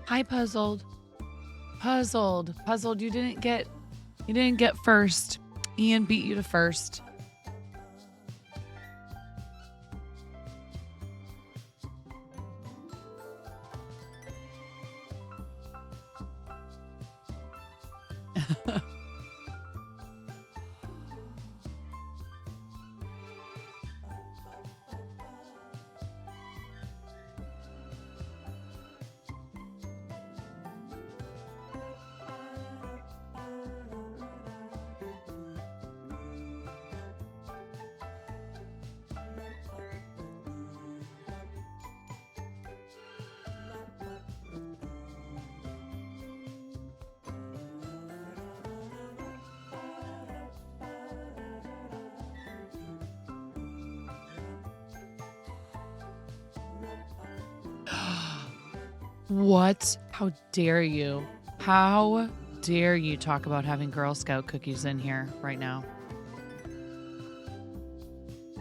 Hi, Puzzled. Puzzled. You didn't get first. Ian beat you to first. What? How dare you? How dare you talk about having Girl Scout cookies in here right now?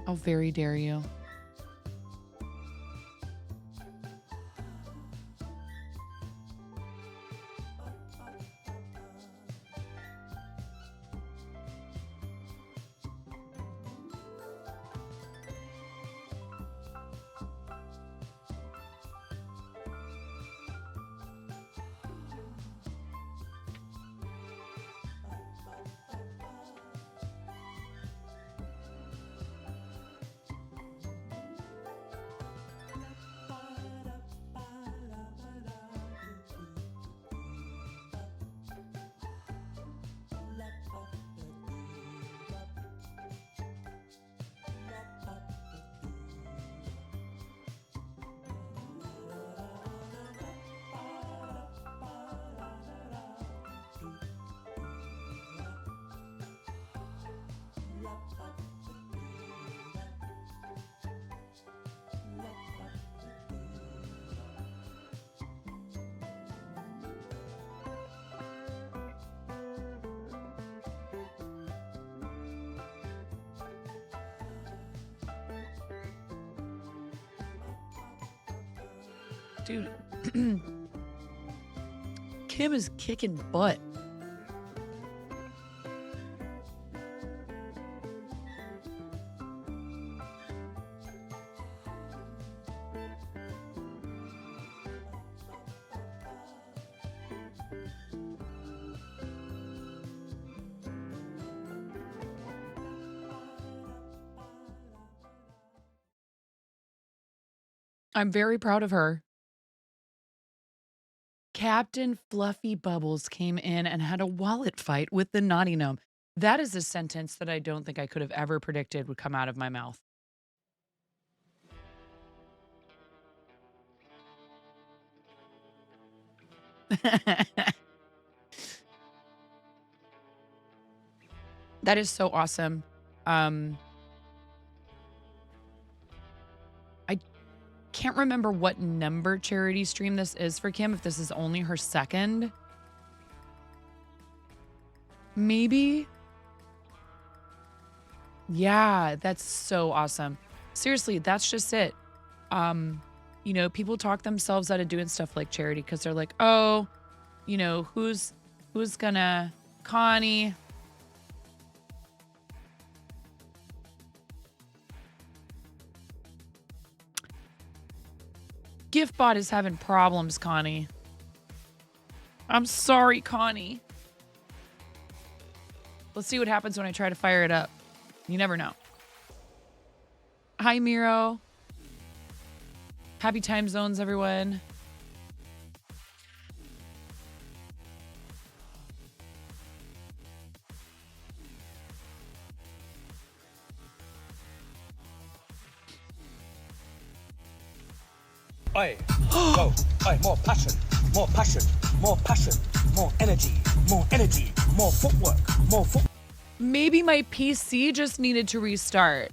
How very dare you? Dude, Kim is kicking butt. I'm very proud of her. Captain Fluffy Bubbles came in and had a wallet fight with the naughty gnome. That is a sentence that I don't think I could have ever predicted would come out of my mouth. That is so awesome. I can't remember what number charity stream this is for Kim, if this is only her second. Maybe. Yeah, that's so awesome. Seriously, that's just it. You know, people talk themselves out of doing stuff like charity because they're like, oh, you know, who's gonna Connie? GiftBot is having problems, Connie. I'm sorry, Connie. Let's see what happens when I try to fire it up. You never know. Hi, Miro. Happy time zones, everyone. Oi, go, oi, more passion, more passion, more passion, more energy, more footwork, more foot. Maybe my PC just needed to restart.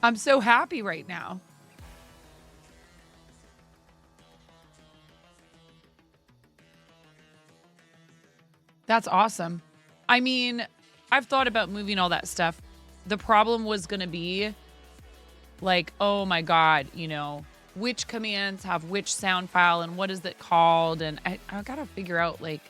I'm so happy right now. That's awesome. I mean, I've thought about moving all that stuff. The problem was going to be like, oh my God, you know, which commands have which sound file and what is it called? And I got to figure out like,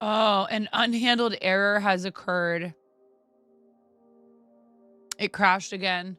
oh, an unhandled error has occurred. It crashed again.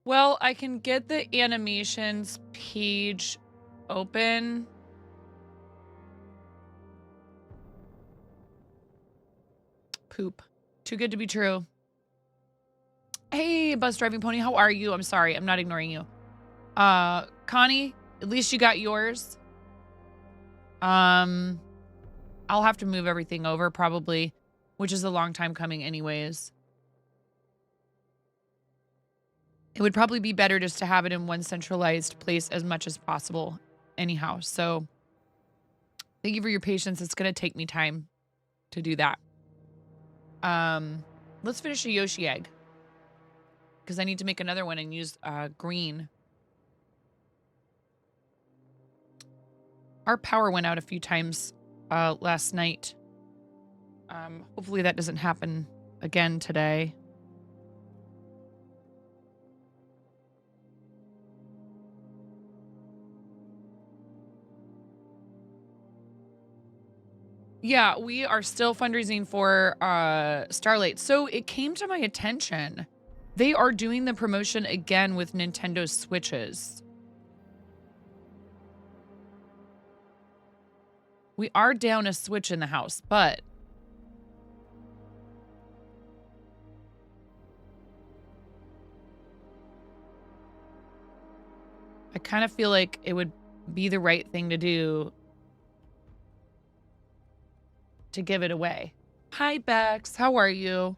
Well, I can get the animations page open. Poop. Too good to be true. Hey, bus driving pony, how are you? I'm sorry, I'm not ignoring you. Connie, at least you got yours. I'll have to move everything over probably, which is a long time coming anyways. It would probably be better just to have it in one centralized place as much as possible anyhow. So thank you for your patience. It's going to take me time to do that. Let's finish a Yoshi egg because I need to make another one and use green. Our power went out a few times last night. Hopefully that doesn't happen again today. Yeah, we are still fundraising for Starlight. So it came to my attention. They are doing the promotion again with Nintendo Switches. We are down a Switch in the house, but I kind of feel like it would be the right thing to do to give it away. Hi, Bex. How are you?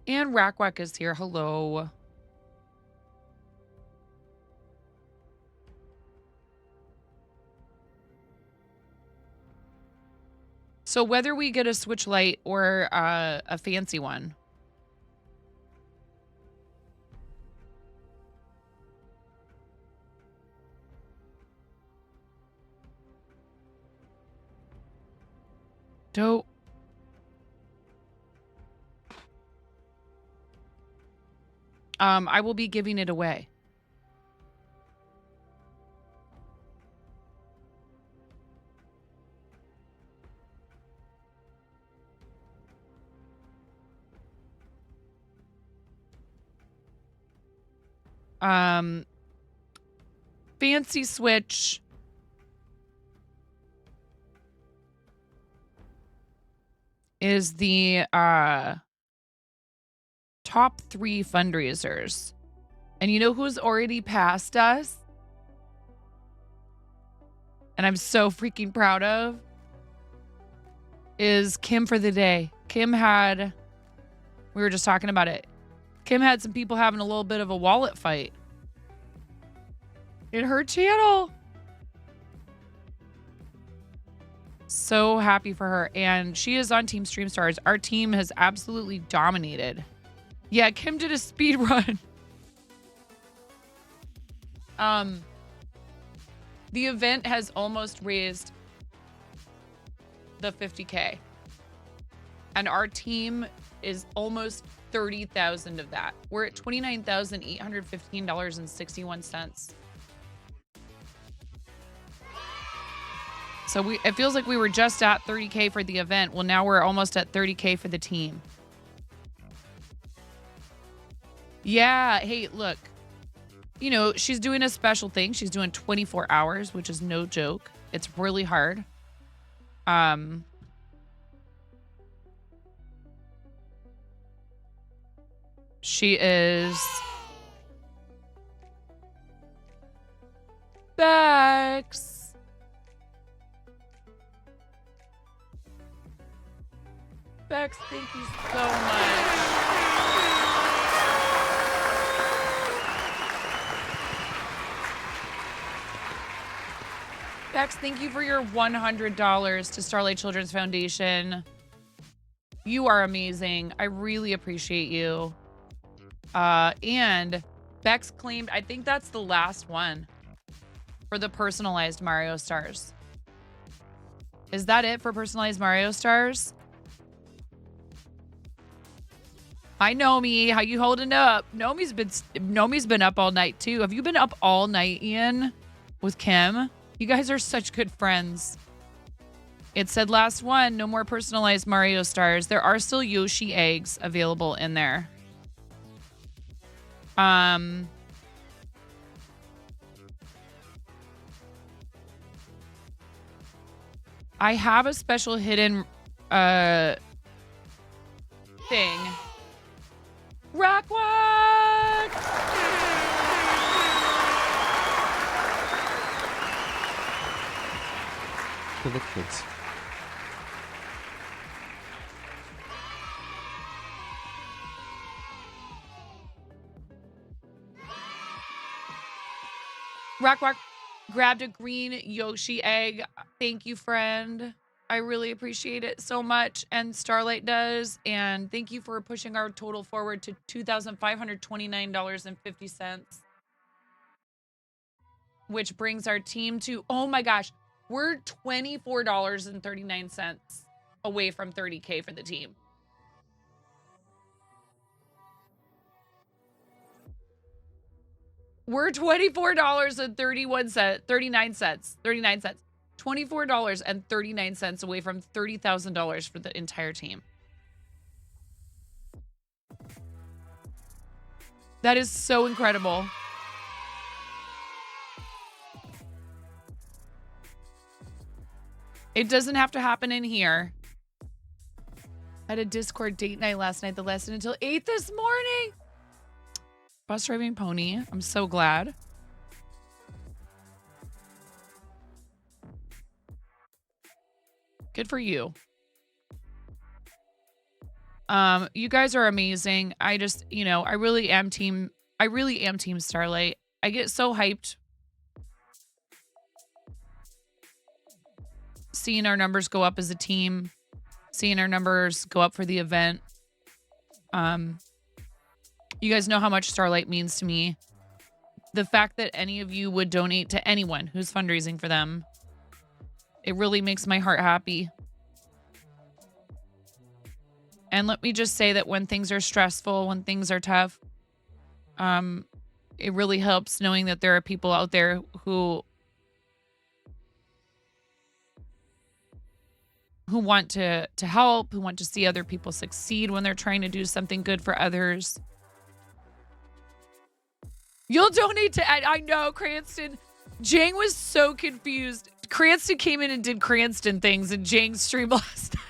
And Rackwack is here. Hello. So whether we get a Switch Lite or a fancy one, dope. I will be giving it away. Fancy Switch. Is the top 3 fundraisers. And you know who's already passed us? And I'm so freaking proud of? Is Kim for the day. Kim had, we were just talking about it. Kim had some people having a little bit of a wallet fight in her channel. So happy for her. And she is on Team Stream Stars. Our team has absolutely dominated. Yeah, Kim did a speed run. The event has almost raised the 50K. And our team is almost 30,000 of that. We're at $29,815.61. So it feels like we were just at 30K for the event. Well, now we're almost at 30K for the team. Yeah, hey, look. You know, she's doing a special thing. She's doing 24 hours, which is no joke. It's really hard. She is Bex. Bex, thank you so much. Bex, thank you for your $100 to Starlight Children's Foundation. You are amazing. I really appreciate you. And Bex claimed, I think that's the last one for the personalized Mario stars. Is that it for personalized Mario stars? Hi, Nomi. How you holding up? Nomi's been up all night too. Have you been up all night, Ian, with Kim? You guys are such good friends. It said last one, no more personalized Mario stars. There are still Yoshi eggs available in there. I have a special hidden thing. Rock Walk! For the kids. Rock Walk grabbed a green Yoshi egg. Thank you, friend. I really appreciate it so much. And Starlight does. And thank you for pushing our total forward to $2,529.50. Which brings our team to, oh my gosh, we're $24.39 away from 30K for the team. We're $24.39. $24.39 away from $30,000 for the entire team. That is so incredible. It doesn't have to happen in here. I had a Discord date night last night that lasted until 8 this morning. Bus driving pony. I'm so glad. Good for you. You guys are amazing. I just, you know, I really am team Starlight. I get so hyped seeing our numbers go up as a team, seeing our numbers go up for the event. You guys know how much Starlight means to me. The fact that any of you would donate to anyone who's fundraising for them, it really makes my heart happy. And let me just say that when things are stressful, when things are tough, it really helps knowing that there are people out there who want to help, who want to see other people succeed when they're trying to do something good for others. You'll donate to, I know, Cranston. Jang was so confused. Cranston came in and did Cranston things in Jang's stream last night.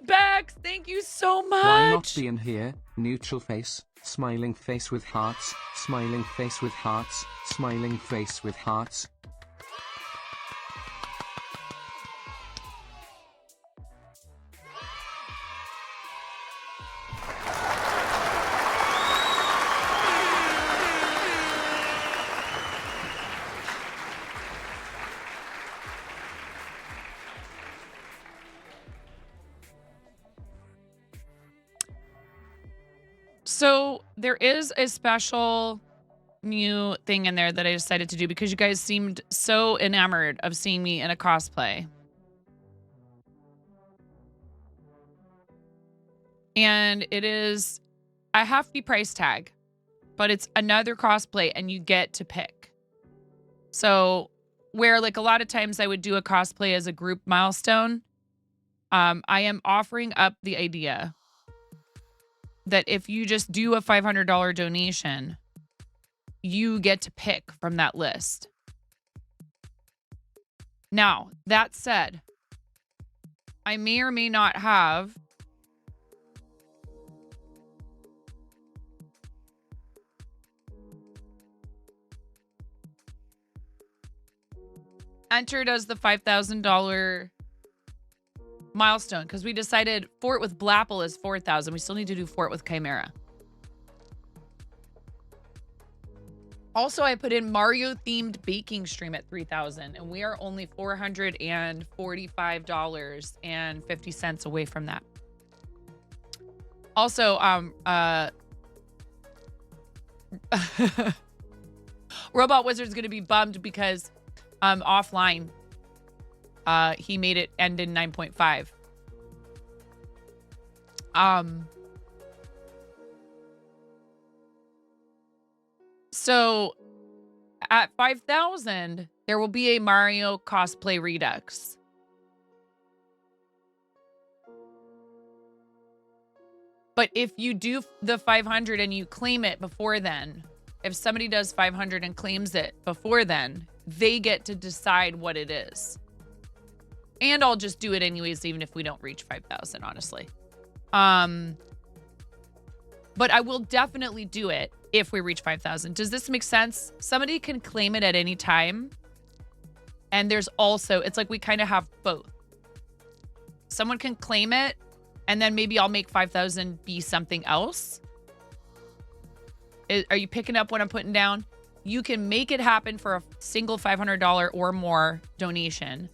Bex, thank you so much. Why not be in here? Neutral face, smiling face with hearts, smiling face with hearts, smiling face with hearts. So there is a special new thing in there that I decided to do because you guys seemed so enamored of seeing me in a cosplay. And it is a hefty price tag, but it's another cosplay and you get to pick. So where like a lot of times I would do a cosplay as a group milestone, I am offering up the idea that if you just do a $500 donation, you get to pick from that list. Now, that said, I may or may not have entered as the $5,000 milestone because we decided Fort with Blapple is 4,000. We still need to do Fort with Chimera. Also, I put in Mario themed baking stream at 3,000 and we are only $445.50 away from that. Also, Robot Wizard's going to be bummed because offline he made it end in 9.5. So at 5,000, there will be a Mario cosplay redux. But if you do the 500 and you claim it before then, if somebody does 500 and claims it before then, they get to decide what it is. And I'll just do it anyways, even if we don't reach 5,000, honestly. But I will definitely do it if we reach 5,000. Does this make sense? Somebody can claim it at any time. And there's also, it's like we kind of have both. Someone can claim it, and then maybe I'll make 5,000 be something else. Are you picking up what I'm putting down? You can make it happen for a single $500 or more donation.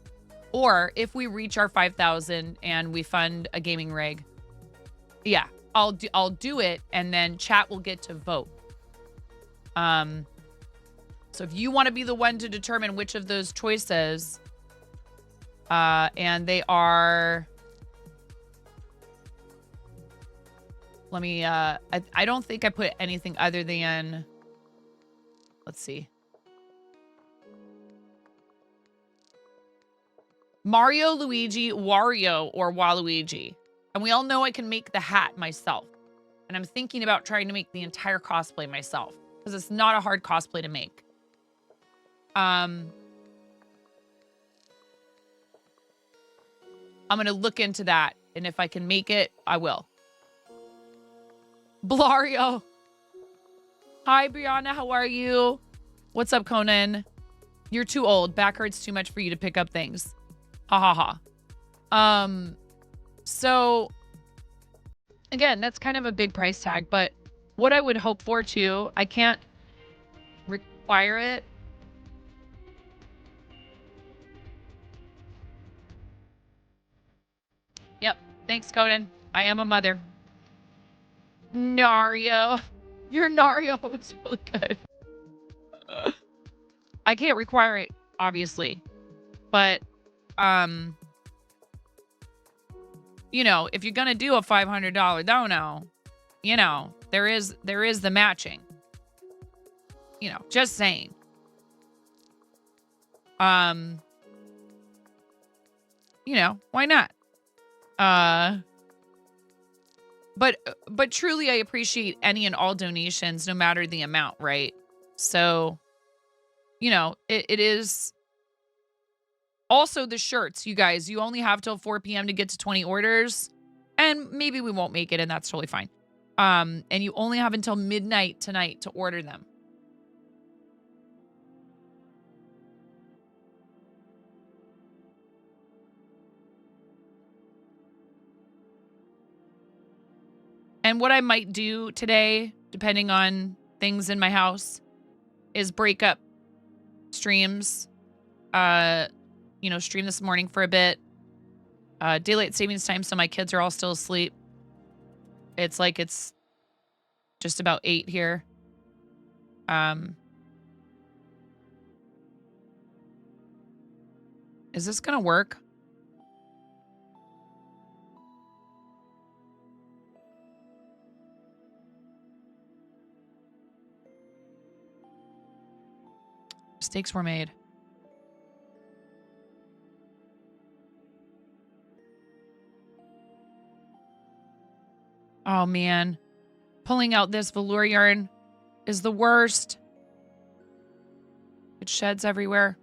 Or if we reach our 5,000 and we fund a gaming rig, yeah, I'll do it, and then chat will get to vote. So if you want to be the one to determine which of those choices, and they are, let me, I don't think I put anything other than, let's see. Mario, Luigi, Wario, or Waluigi. And we all know I can make the hat myself. And I'm thinking about trying to make the entire cosplay myself, because it's not a hard cosplay to make. I'm going to look into that. And if I can make it, I will. Blario. Hi, Brianna. How are you? What's up, Conan? You're too old. Back hurts too much for you to pick up things. Ha ha ha. So again, that's kind of a big price tag, but what I would hope for too, I can't require it. Yep. Thanks, Conan. I am a mother. Nario. Your Nario is really good. I can't require it, obviously. But, you know, if you're going to do a $500 dono, you know, there is the matching. You know, just saying. You know, why not? But truly, I appreciate any and all donations, no matter the amount, right? So, you know, it is also the shirts, you guys. You only have till 4 p.m. to get to 20 orders, and maybe we won't make it, and that's totally fine. And you only have until midnight tonight to order them. And what I might do today, depending on things in my house, is break up streams. You know, stream this morning for a bit. Daylight savings time, so my kids are all still asleep. It's like it's just about 8 here. Is this gonna work? Mistakes were made. Oh man. Pulling out this velour yarn is the worst. It sheds everywhere.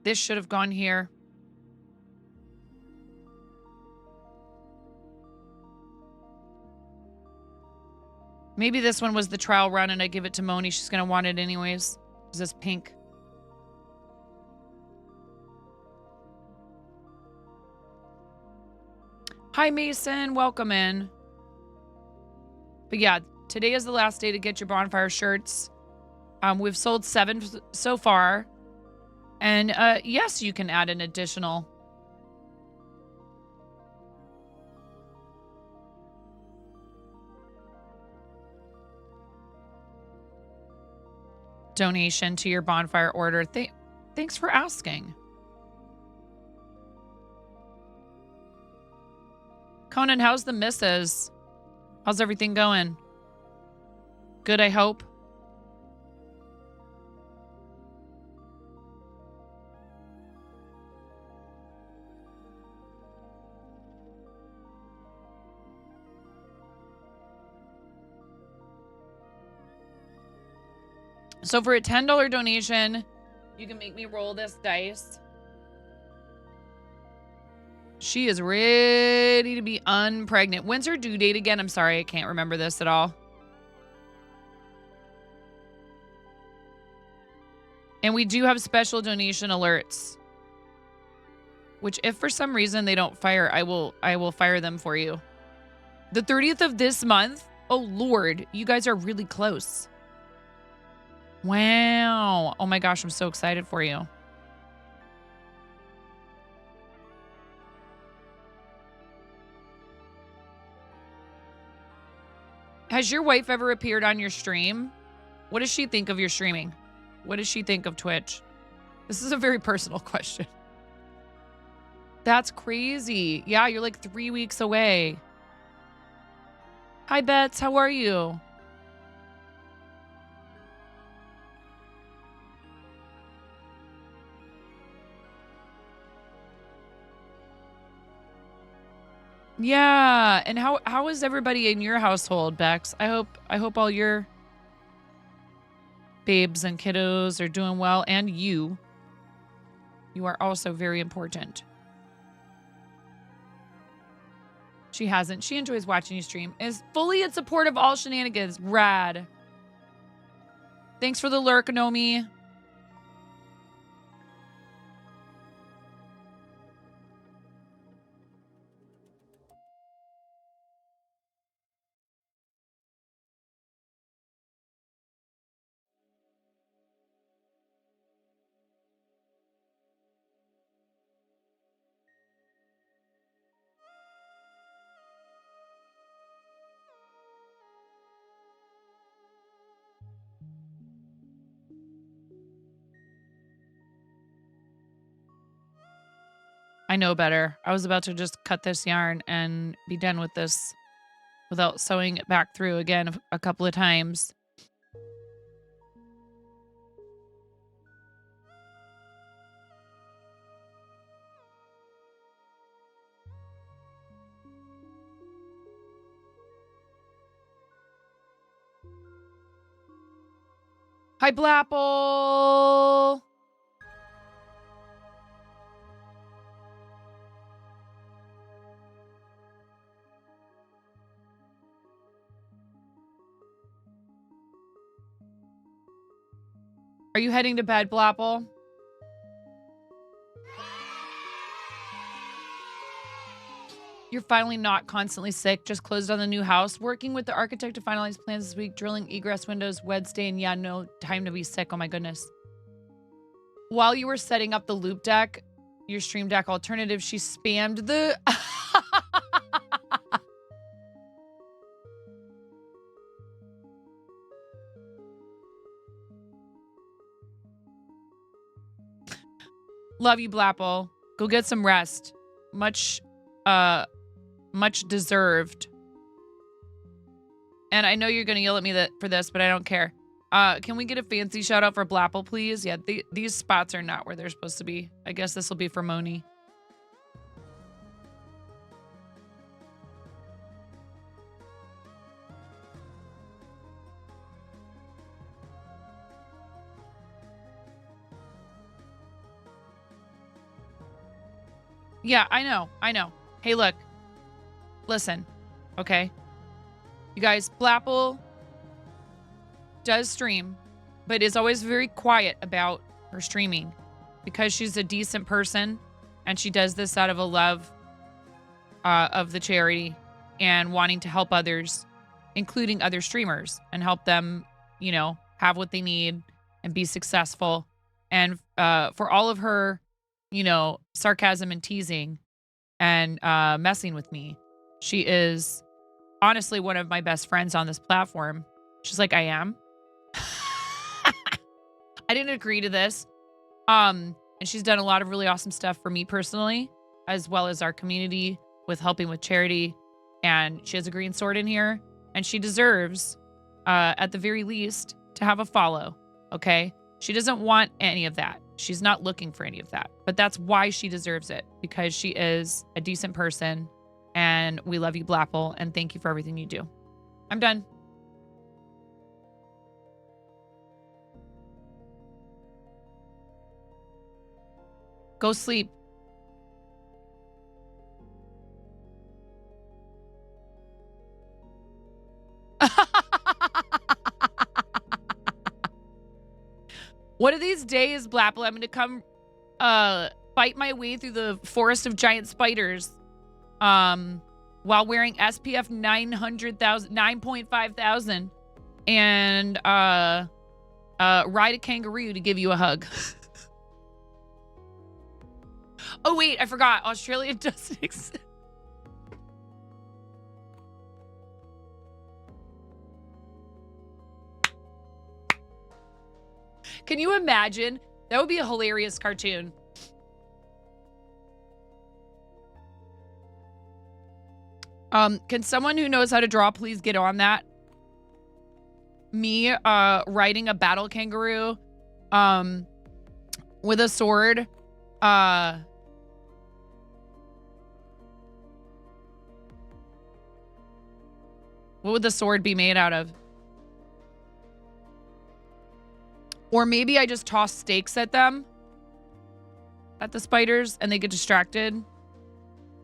This should have gone here. Maybe this one was the trial run and I give it to Moni. She's going to want it anyways. Is this pink? Hi, Mason. Welcome in. But yeah, today is the last day to get your bonfire shirts. We've sold 7 so far. And yes, you can add an additional donation to your bonfire order. Thanks for asking. Conan, how's the missus? How's everything going? Good, I hope. So for a $10 donation, you can make me roll this dice. She is ready to be unpregnant. When's her due date again? I'm sorry, I can't remember this at all. And we do have special donation alerts, which if for some reason they don't fire, I will fire them for you. The 30th of this month? Oh Lord, you guys are really close. Wow. Oh my gosh, I'm so excited for you. Has your wife ever appeared on your stream? What does she think of your streaming? What does she think of Twitch? This is a very personal question. That's crazy. Yeah, you're like 3 weeks away. Hi, Bets. How are you? Yeah, and how is everybody in your household, Bex? I hope all your babes and kiddos are doing well, and you. You are also very important. She hasn't. She enjoys watching you stream. Is fully in support of all shenanigans. Rad. Thanks for the lurk, Nomi. I know better. I was about to just cut this yarn and be done with this without sewing it back through again a couple of times. Hi, Blapple! Are you heading to bed, Blapple? You're finally not constantly sick, just closed on the new house, working with the architect to finalize plans this week, drilling egress windows Wednesday, and yeah, no time to be sick. Oh my goodness. While you were setting up the loop deck, your stream deck alternative, she spammed the... Love you, Blapple. Go get some rest. Much deserved. And I know you're going to yell at me for this, but I don't care. Can we get a fancy shout out for Blapple, please? Yeah, these spots are not where they're supposed to be. I guess this will be for Moni. Yeah, I know. Hey, look. Listen, okay? You guys, Blapple does stream, but is always very quiet about her streaming because she's a decent person and she does this out of a love of the charity and wanting to help others, including other streamers, and help them, you know, have what they need and be successful. And for all of her, you know, sarcasm and teasing and messing with me, she is honestly one of my best friends on this platform. She's like, I am. I didn't agree to this. And she's done a lot of really awesome stuff for me personally, as well as our community with helping with charity. And she has a green sword in here, and she deserves, at the very least, to have a follow. Okay. She doesn't want any of that. She's not looking for any of that, but that's why she deserves it, because she is a decent person, and we love you, Blapple, and thank you for everything you do. I'm done. Go sleep. One of these days, Blapple, I'm going to come fight my way through the forest of giant spiders while wearing SPF 9.5 thousand and ride a kangaroo to give you a hug. Oh, wait, I forgot. Australia doesn't exist. Can you imagine? That would be a hilarious cartoon. Can someone who knows how to draw please get on that? Me riding a battle kangaroo with a sword. What would the sword be made out of? Or maybe I just toss stakes at them, at the spiders, and they get distracted.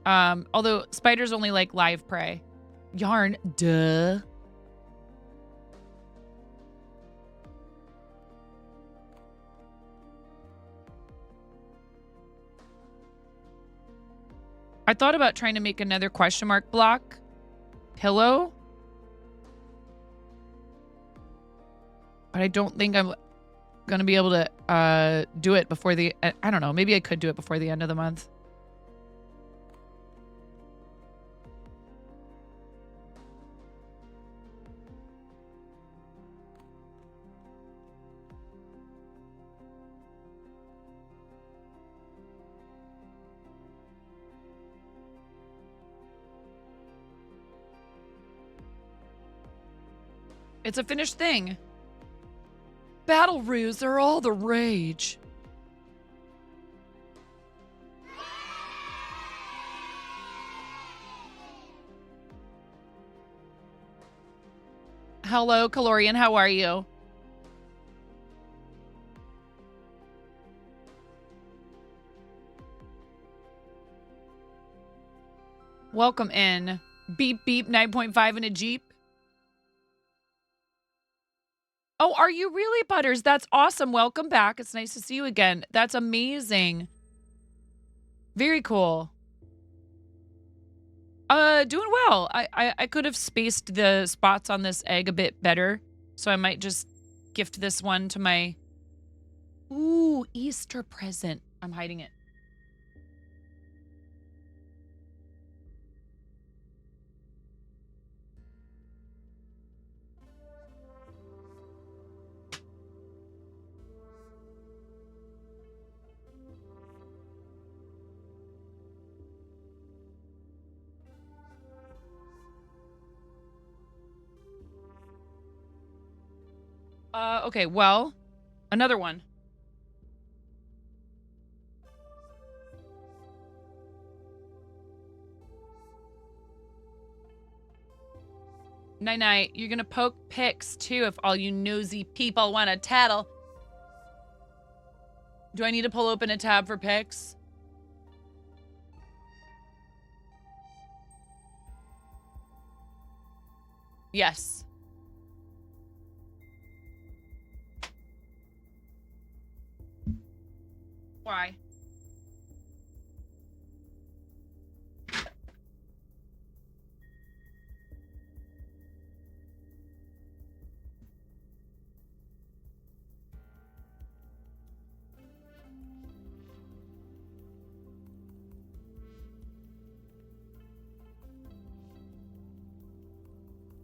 Although spiders only like live prey. Yarn, duh. I thought about trying to make another question mark block pillow, but I don't think I'm going to be able to do it before the, I don't know, maybe I could do it before the end of the month. It's a finished thing. Battle roos are all the rage. Hello, Calorian. How are you? Welcome in. Beep, beep, 9.5 in a Jeep. Oh, are you really, Butters? That's awesome. Welcome back. It's nice to see you again. That's amazing. Very cool. Doing well. I could have spaced the spots on this egg a bit better, so I might just gift this one to my Ooh, Easter present. I'm hiding it. Okay, well, another one. Night night. You're gonna poke pics too if all you nosy people want to tattle. Do I need to pull open a tab for pics? Yes. Why?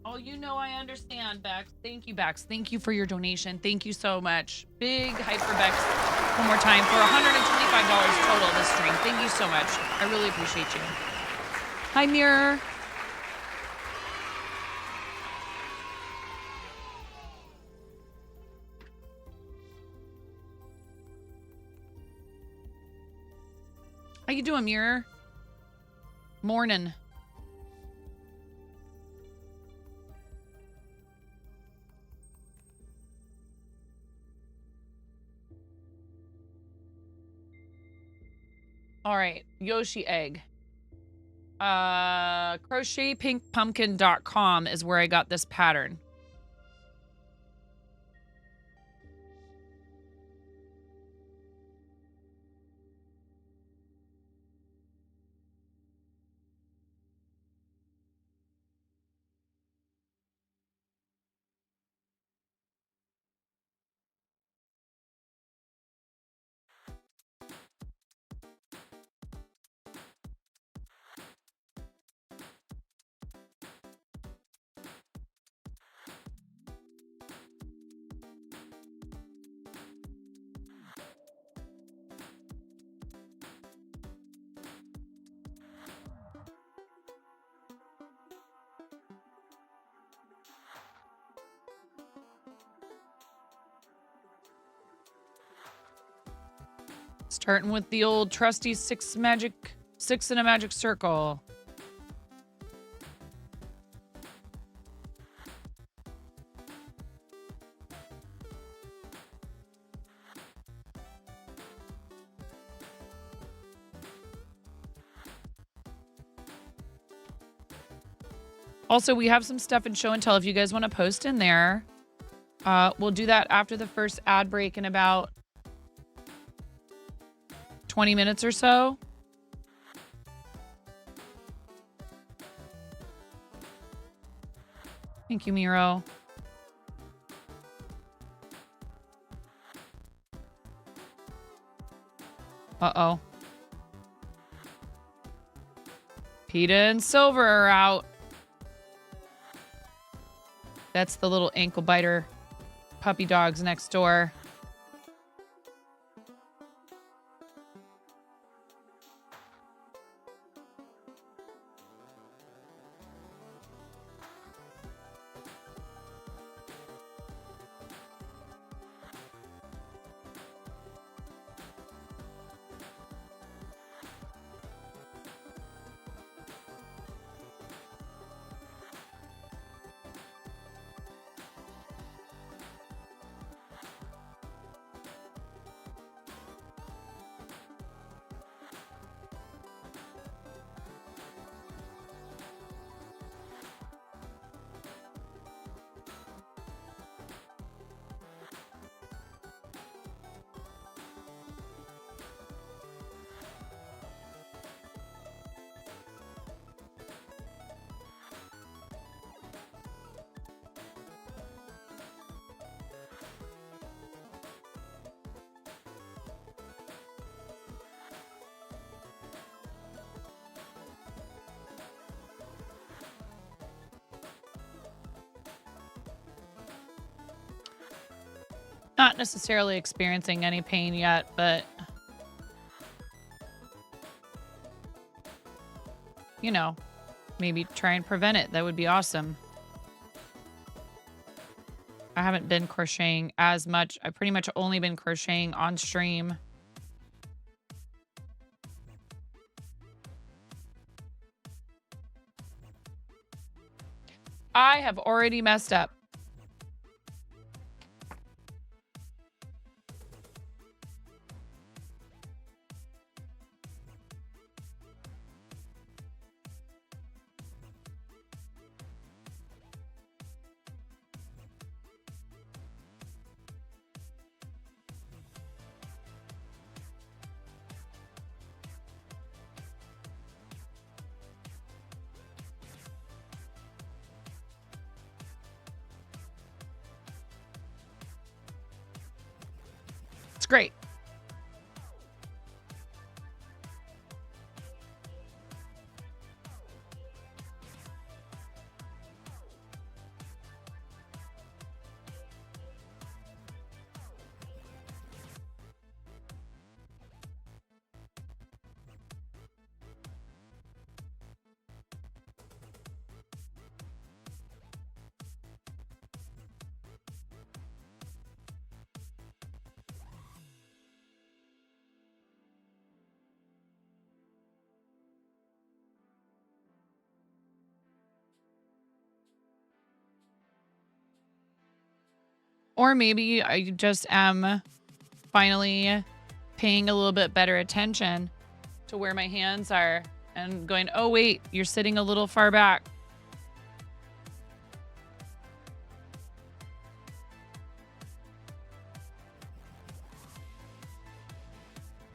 Oh, you know I understand, Bex. Thank you, Bex. Thank you for your donation. Thank you so much. Big hype for Bex one more time for $125 total this stream. Thank you so much. I really appreciate you. Hi, Mirror. How you doing, Mirror? Morning. All right, Yoshi egg. Crochetpinkpumpkin.com is where I got this pattern. Starting with the old trusty six in a magic circle. Also, we have some stuff in show and tell if you guys want to post in there. We'll do that after the first ad break in about 20 minutes or so. Thank you, Miro. Uh-oh. Peta and Silver are out. That's the little ankle biter puppy dogs next door. Not necessarily experiencing any pain yet, but you know, maybe try and prevent it. That would be awesome. I haven't been crocheting as much. I've pretty much only been crocheting on stream. I have already messed up. It's great. Or maybe I just am finally paying a little bit better attention to where my hands are and going, oh, wait, you're sitting a little far back.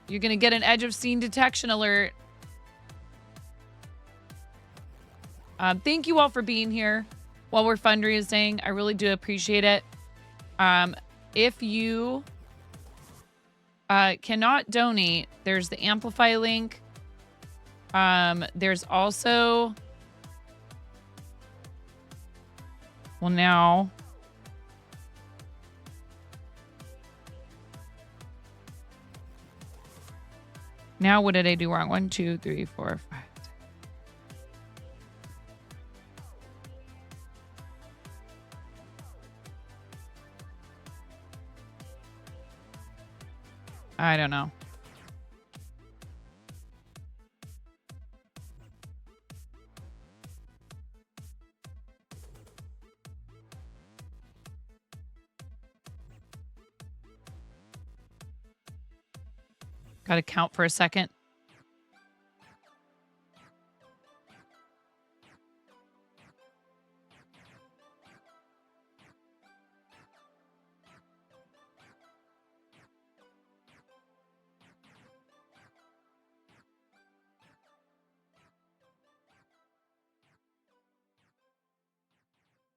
You're going to get an edge of scene detection alert. Thank you all for being here while we're fundraising. I really do appreciate it. If you cannot donate, there's the Amplify link. There's also, well, now what did I do wrong? 1, 2, 3, 4, 5. I don't know. Got to count for a second.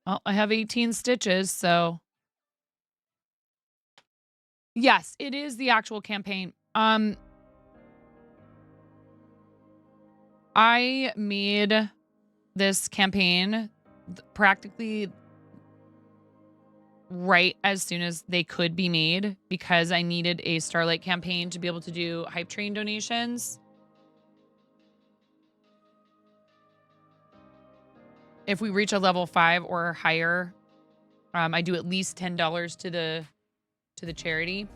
Well, I have 18 stitches, so yes, it is the actual campaign. I made this campaign practically right as soon as they could be made because I needed a Starlight campaign to be able to do Hype Train donations. If we reach a level 5 or higher, I do at least $10 to the charity.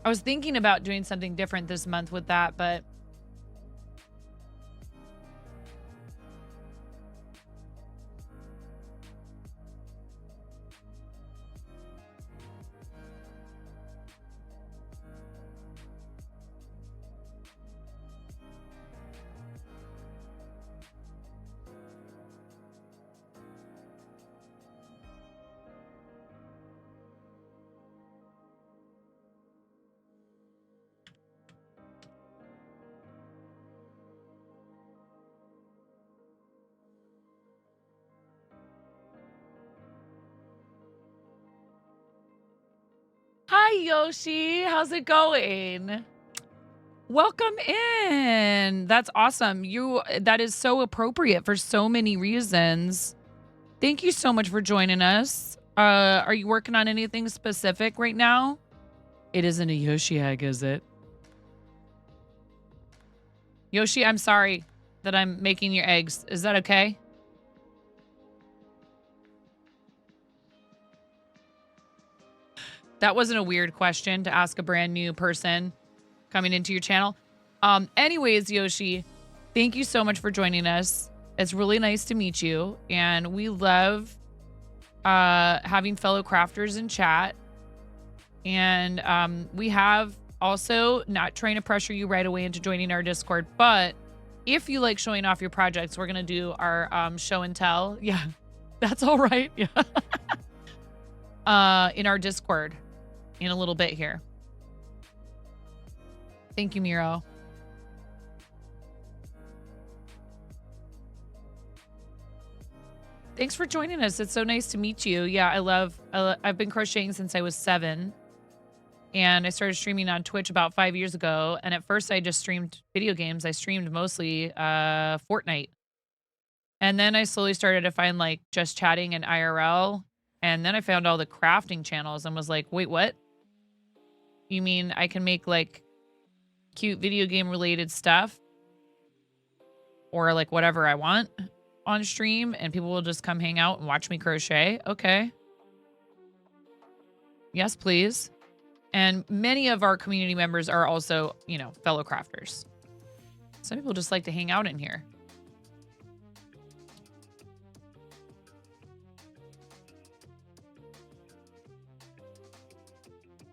I was thinking about doing something different this month with that, but Hi, Yoshi. How's it going? Welcome in. That's awesome. That is so appropriate for so many reasons. Thank you so much for joining us. Are you working on anything specific right now? It isn't a Yoshi egg, is it? Yoshi, I'm sorry that I'm making your eggs. Is that okay? That wasn't a weird question to ask a brand new person coming into your channel. Anyways, Yoshi, thank you so much for joining us. It's really nice to meet you. And we love having fellow crafters in chat. And we have also, not trying to pressure you right away into joining our Discord, but if you like showing off your projects, we're going to do our show and tell. Yeah, that's all right. Yeah. In our Discord in a little bit here. Thank you, Miro. Thanks for joining us. It's so nice to meet you. Yeah, I've been crocheting since I was 7. And I started streaming on Twitch about 5 years ago. And at first I just streamed video games. I streamed mostly Fortnite. And then I slowly started to find like just chatting and IRL. And then I found all the crafting channels and was like, wait, what? You mean I can make like cute video game related stuff or like whatever I want on stream and people will just come hang out and watch me crochet? Okay. Yes, please. And many of our community members are also, you know, fellow crafters. Some people just like to hang out in here.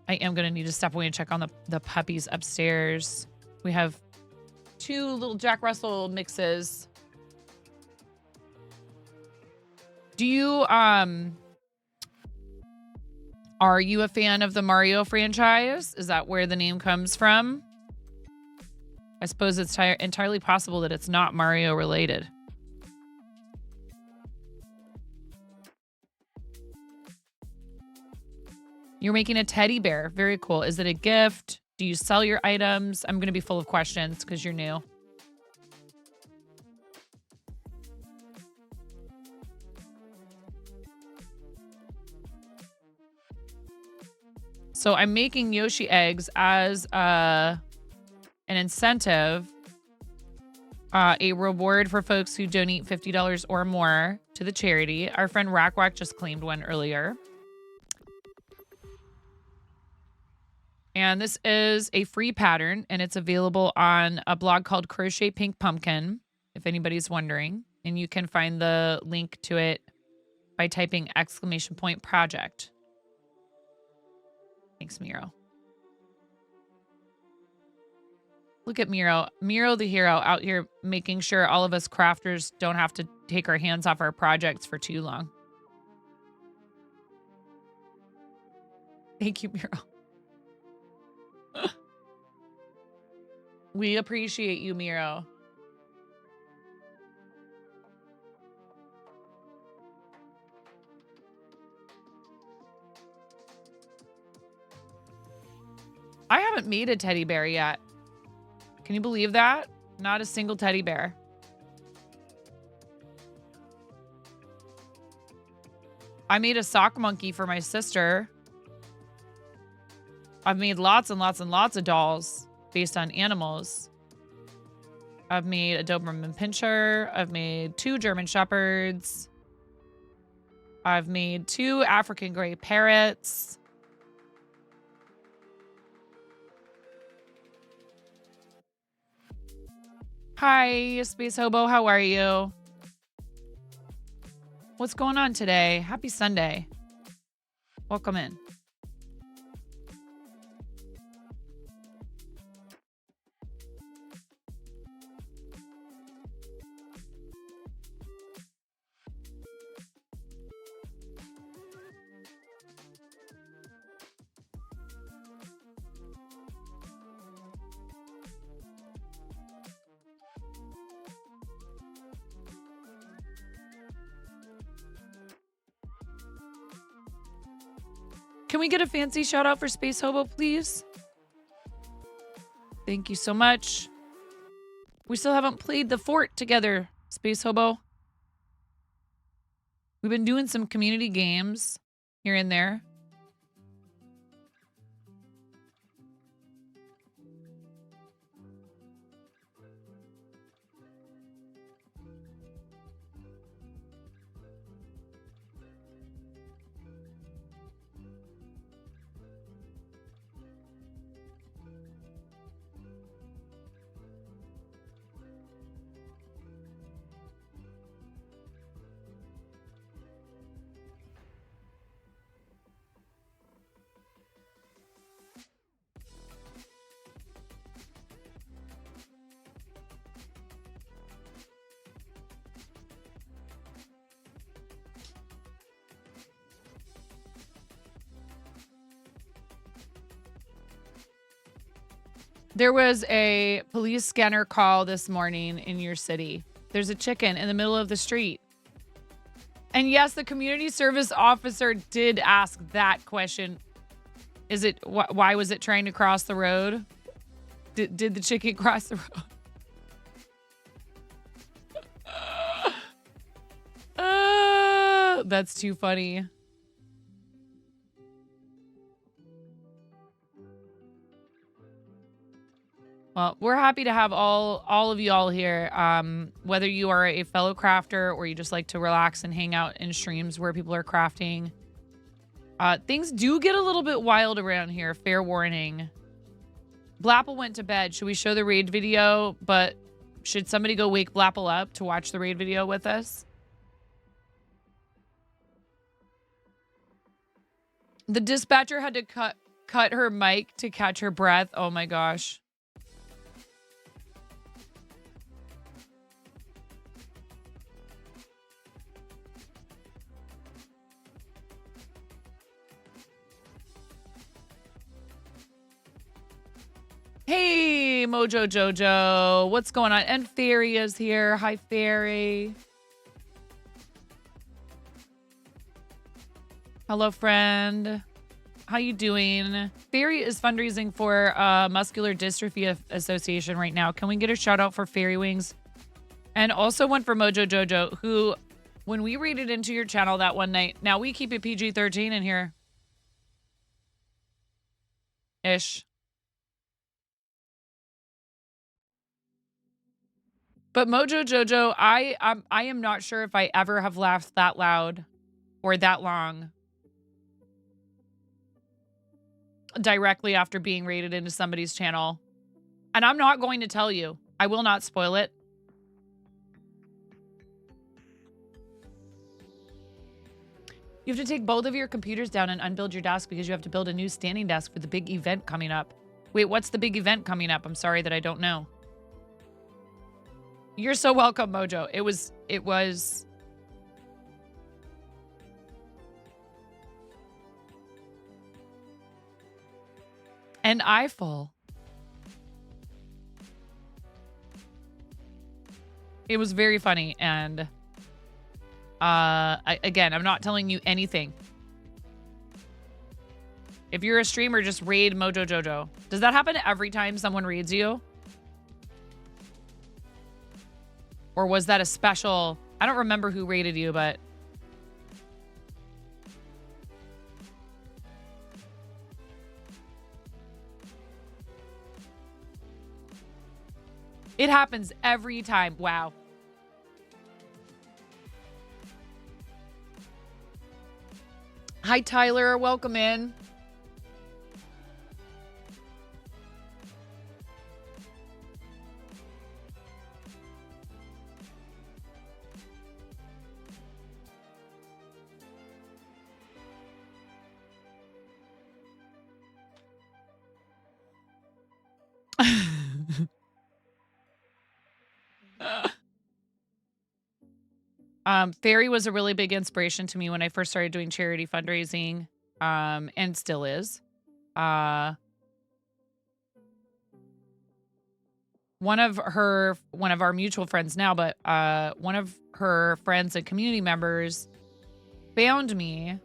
I am going to need to step away and check on the puppies upstairs. We have 2 little Jack Russell mixes. Do you, are you a fan of the Mario franchise? Is that where the name comes from? I suppose it's entirely possible that it's not Mario related. You're making a teddy bear. Very cool. Is it a gift? Do you sell your items? I'm going to be full of questions because you're new. So I'm making Yoshi eggs as an incentive, a reward for folks who donate $50 or more to the charity. Our friend Rackwack just claimed one earlier. And this is a free pattern, and it's available on a blog called Crochet Pink Pumpkin, if anybody's wondering. And you can find the link to it by typing !project. Thanks, Miro. Look at Miro. Miro the hero out here making sure all of us crafters don't have to take our hands off our projects for too long. Thank you, Miro. We appreciate you, Miro. I haven't made a teddy bear yet. Can you believe that? Not a single teddy bear. I made a sock monkey for my sister. I've made lots and lots and lots of dolls based on animals. I've made a Doberman Pinscher. I've made 2 German Shepherds. I've made 2 African Gray Parrots. Hi, Space Hobo. How are you? What's going on today? Happy Sunday. Welcome in. Can we get a fancy shout out for Space Hobo, please? Thank you so much. We still haven't played the fort together, Space Hobo. We've been doing some community games here and there. There was a police scanner call this morning in your city. There's a chicken in the middle of the street. And yes, the community service officer did ask that question. Is it, why was it trying to cross the road? Did the chicken cross the road? That's too funny. Well, we're happy to have all of you all here. Whether you are a fellow crafter or you just like to relax and hang out in streams where people are crafting. Things do get a little bit wild around here, fair warning. Blapple went to bed. Should we show the raid video? But should somebody go wake Blapple up to watch the raid video with us? The dispatcher had to cut her mic to catch her breath. Oh my gosh. Hey, Mojo Jojo. What's going on? And Fairy is here. Hi, Fairy. Hello, friend. How you doing? Fairy is fundraising for Muscular Dystrophy Association right now. Can we get a shout out for Fairy Wings? And also one for Mojo Jojo, who, when we raided into your channel that one night, now we keep it PG-13 in here. Ish. But Mojo Jojo, I am not sure if I ever have laughed that loud or that long directly after being raided into somebody's channel. And I'm not going to tell you. I will not spoil it. You have to take both of your computers down and unbuild your desk because you have to build a new standing desk for the big event coming up. Wait, what's the big event coming up? I'm sorry that I don't know. You're so welcome, Mojo. It was an eyeful. It was very funny. And again, I'm not telling you anything. If you're a streamer, just raid Mojo Jojo. Does that happen every time someone raids you? Or was that a special? I don't remember who raided you, but it happens every time. Wow. Hi, Tyler. Welcome in. Fairy was a really big inspiration to me when I first started doing charity fundraising, and still is. One of our mutual friends now, but one of her friends and community members found me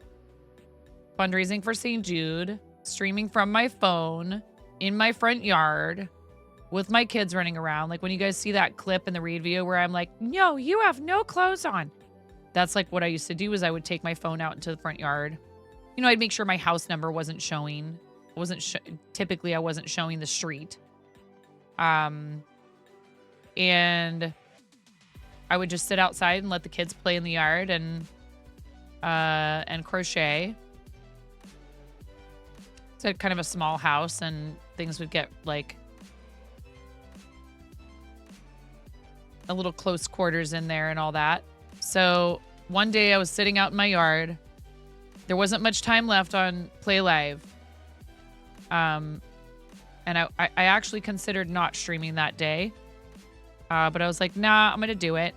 fundraising for St. Jude, streaming from my phone in my front yard with my kids running around. Like when you guys see that clip in the read video where I'm like, no, you have no clothes on. That's like what I used to do is I would take my phone out into the front yard. You know, I'd make sure my house number wasn't showing. Typically I wasn't showing the street. And I would just sit outside and let the kids play in the yard and crochet. It's kind of a small house and things would get like a little close quarters in there and all that. So one day I was sitting out in my yard. There wasn't much time left on Play Live. And I actually considered not streaming that day. But I was like, nah, I'm going to do it.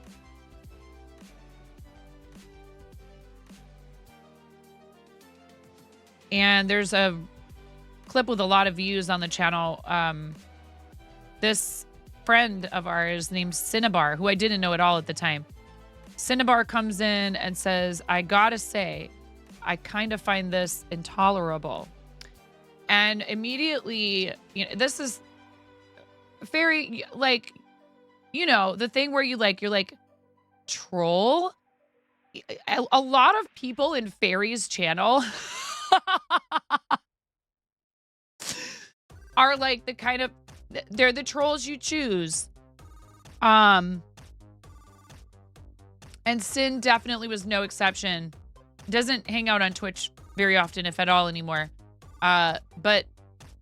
And there's a clip with a lot of views on the channel. This friend of ours named Cinnabar, who I didn't know at all at the time. Cinnabar comes in and says, I gotta say, I kind of find this intolerable. And immediately, you know, this is very, like, you know, the thing where you're like, troll? A lot of people in Fairy's channel are like the kind of, they're the trolls you choose. And Sin definitely was no exception. Doesn't hang out on Twitch very often, if at all, anymore. But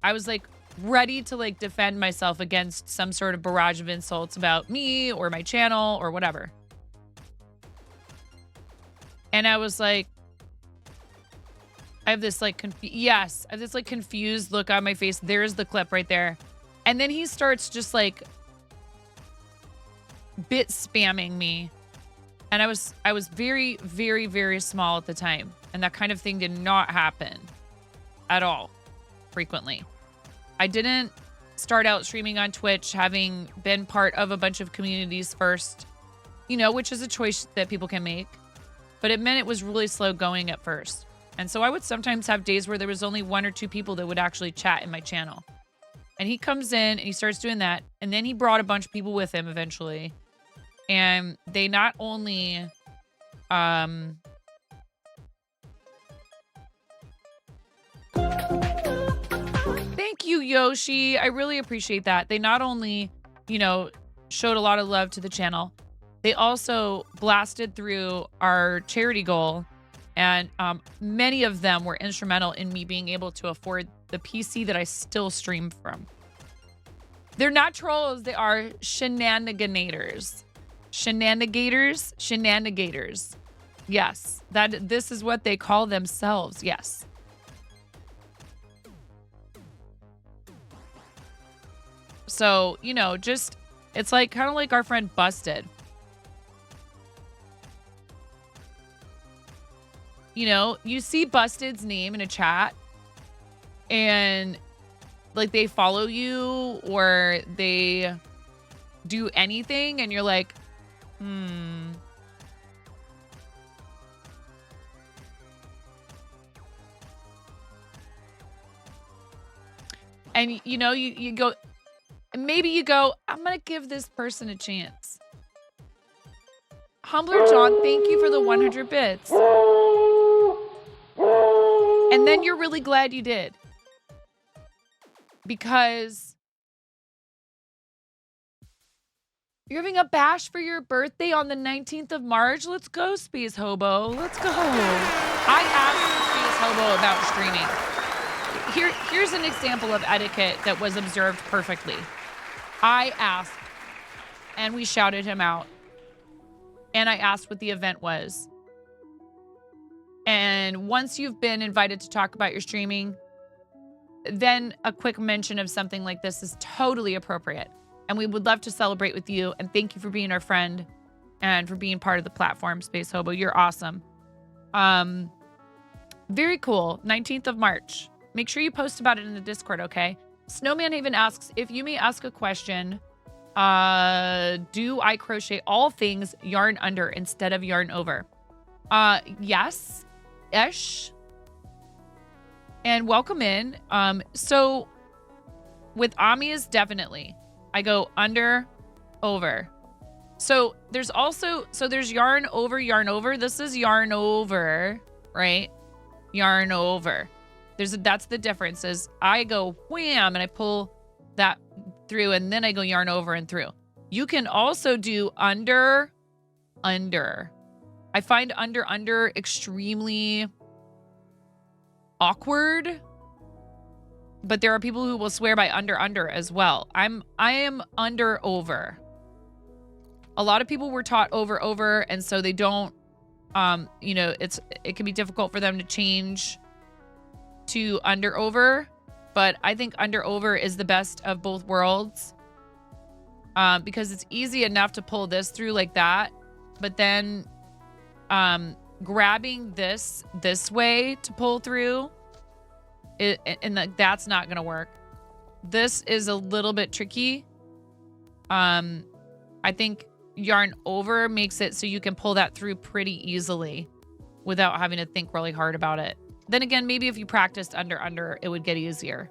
I was like ready to like defend myself against some sort of barrage of insults about me or my channel or whatever. And I was like, I have this like, I have this like confused look on my face. There's the clip right there. And then he starts just like bit spamming me. And I was very, very, very small at the time. And that kind of thing did not happen at all frequently. I didn't start out streaming on Twitch having been part of a bunch of communities first, you know, which is a choice that people can make. But it meant it was really slow going at first. And so I would sometimes have days where there was only 1 or 2 people that would actually chat in my channel. And he comes in and he starts doing that. And then he brought a bunch of people with him eventually. And they not only thank you, Yoshi. I really appreciate that. They not only, you know, showed a lot of love to the channel, they also blasted through our charity goal. And many of them were instrumental in me being able to afford the PC that I still stream from. They're not trolls. They are shenaniganators. Shenanigators. Yes, this is what they call themselves. Yes. So, you know, just, it's like kind of like our friend Busted. You know, you see Busted's name in a chat and like they follow you or they do anything and you're like, And you know, you go, maybe you go, I'm going to give this person a chance. Humbler John, thank you for the 100 bits. And then you're really glad you did. Because you're having a bash for your birthday on the 19th of March. Let's go, Space Hobo. Let's go. I asked Space Hobo about streaming. Here's an example of etiquette that was observed perfectly. I asked, and we shouted him out. And I asked what the event was. And once you've been invited to talk about your streaming, then a quick mention of something like this is totally appropriate. And we would love to celebrate with you. And thank you for being our friend and for being part of the platform, Space Hobo. You're awesome. Very cool. 19th of March. Make sure you post about it in the Discord, okay? Snowman Haven asks, if you may ask a question, do I crochet all things yarn under instead of yarn over? Yes. Ish. and welcome in. So with Ami's, definitely, I go under, over. So there's yarn over. This is yarn over, right? Yarn over. That's the difference is I go wham and I pull that through and then I go yarn over and through. You can also do under. I find under extremely awkward, but there are people who will swear by under as well. I am under over. A lot of people were taught over, and so they don't, you know, it can be difficult for them to change to under over, but I think under over is the best of both worlds, because it's easy enough to pull this through like that, but then grabbing this way to pull through that's not gonna work. This is a little bit tricky. I think yarn over makes it so you can pull that through pretty easily without having to think really hard about it. Then again, maybe if you practiced under, it would get easier.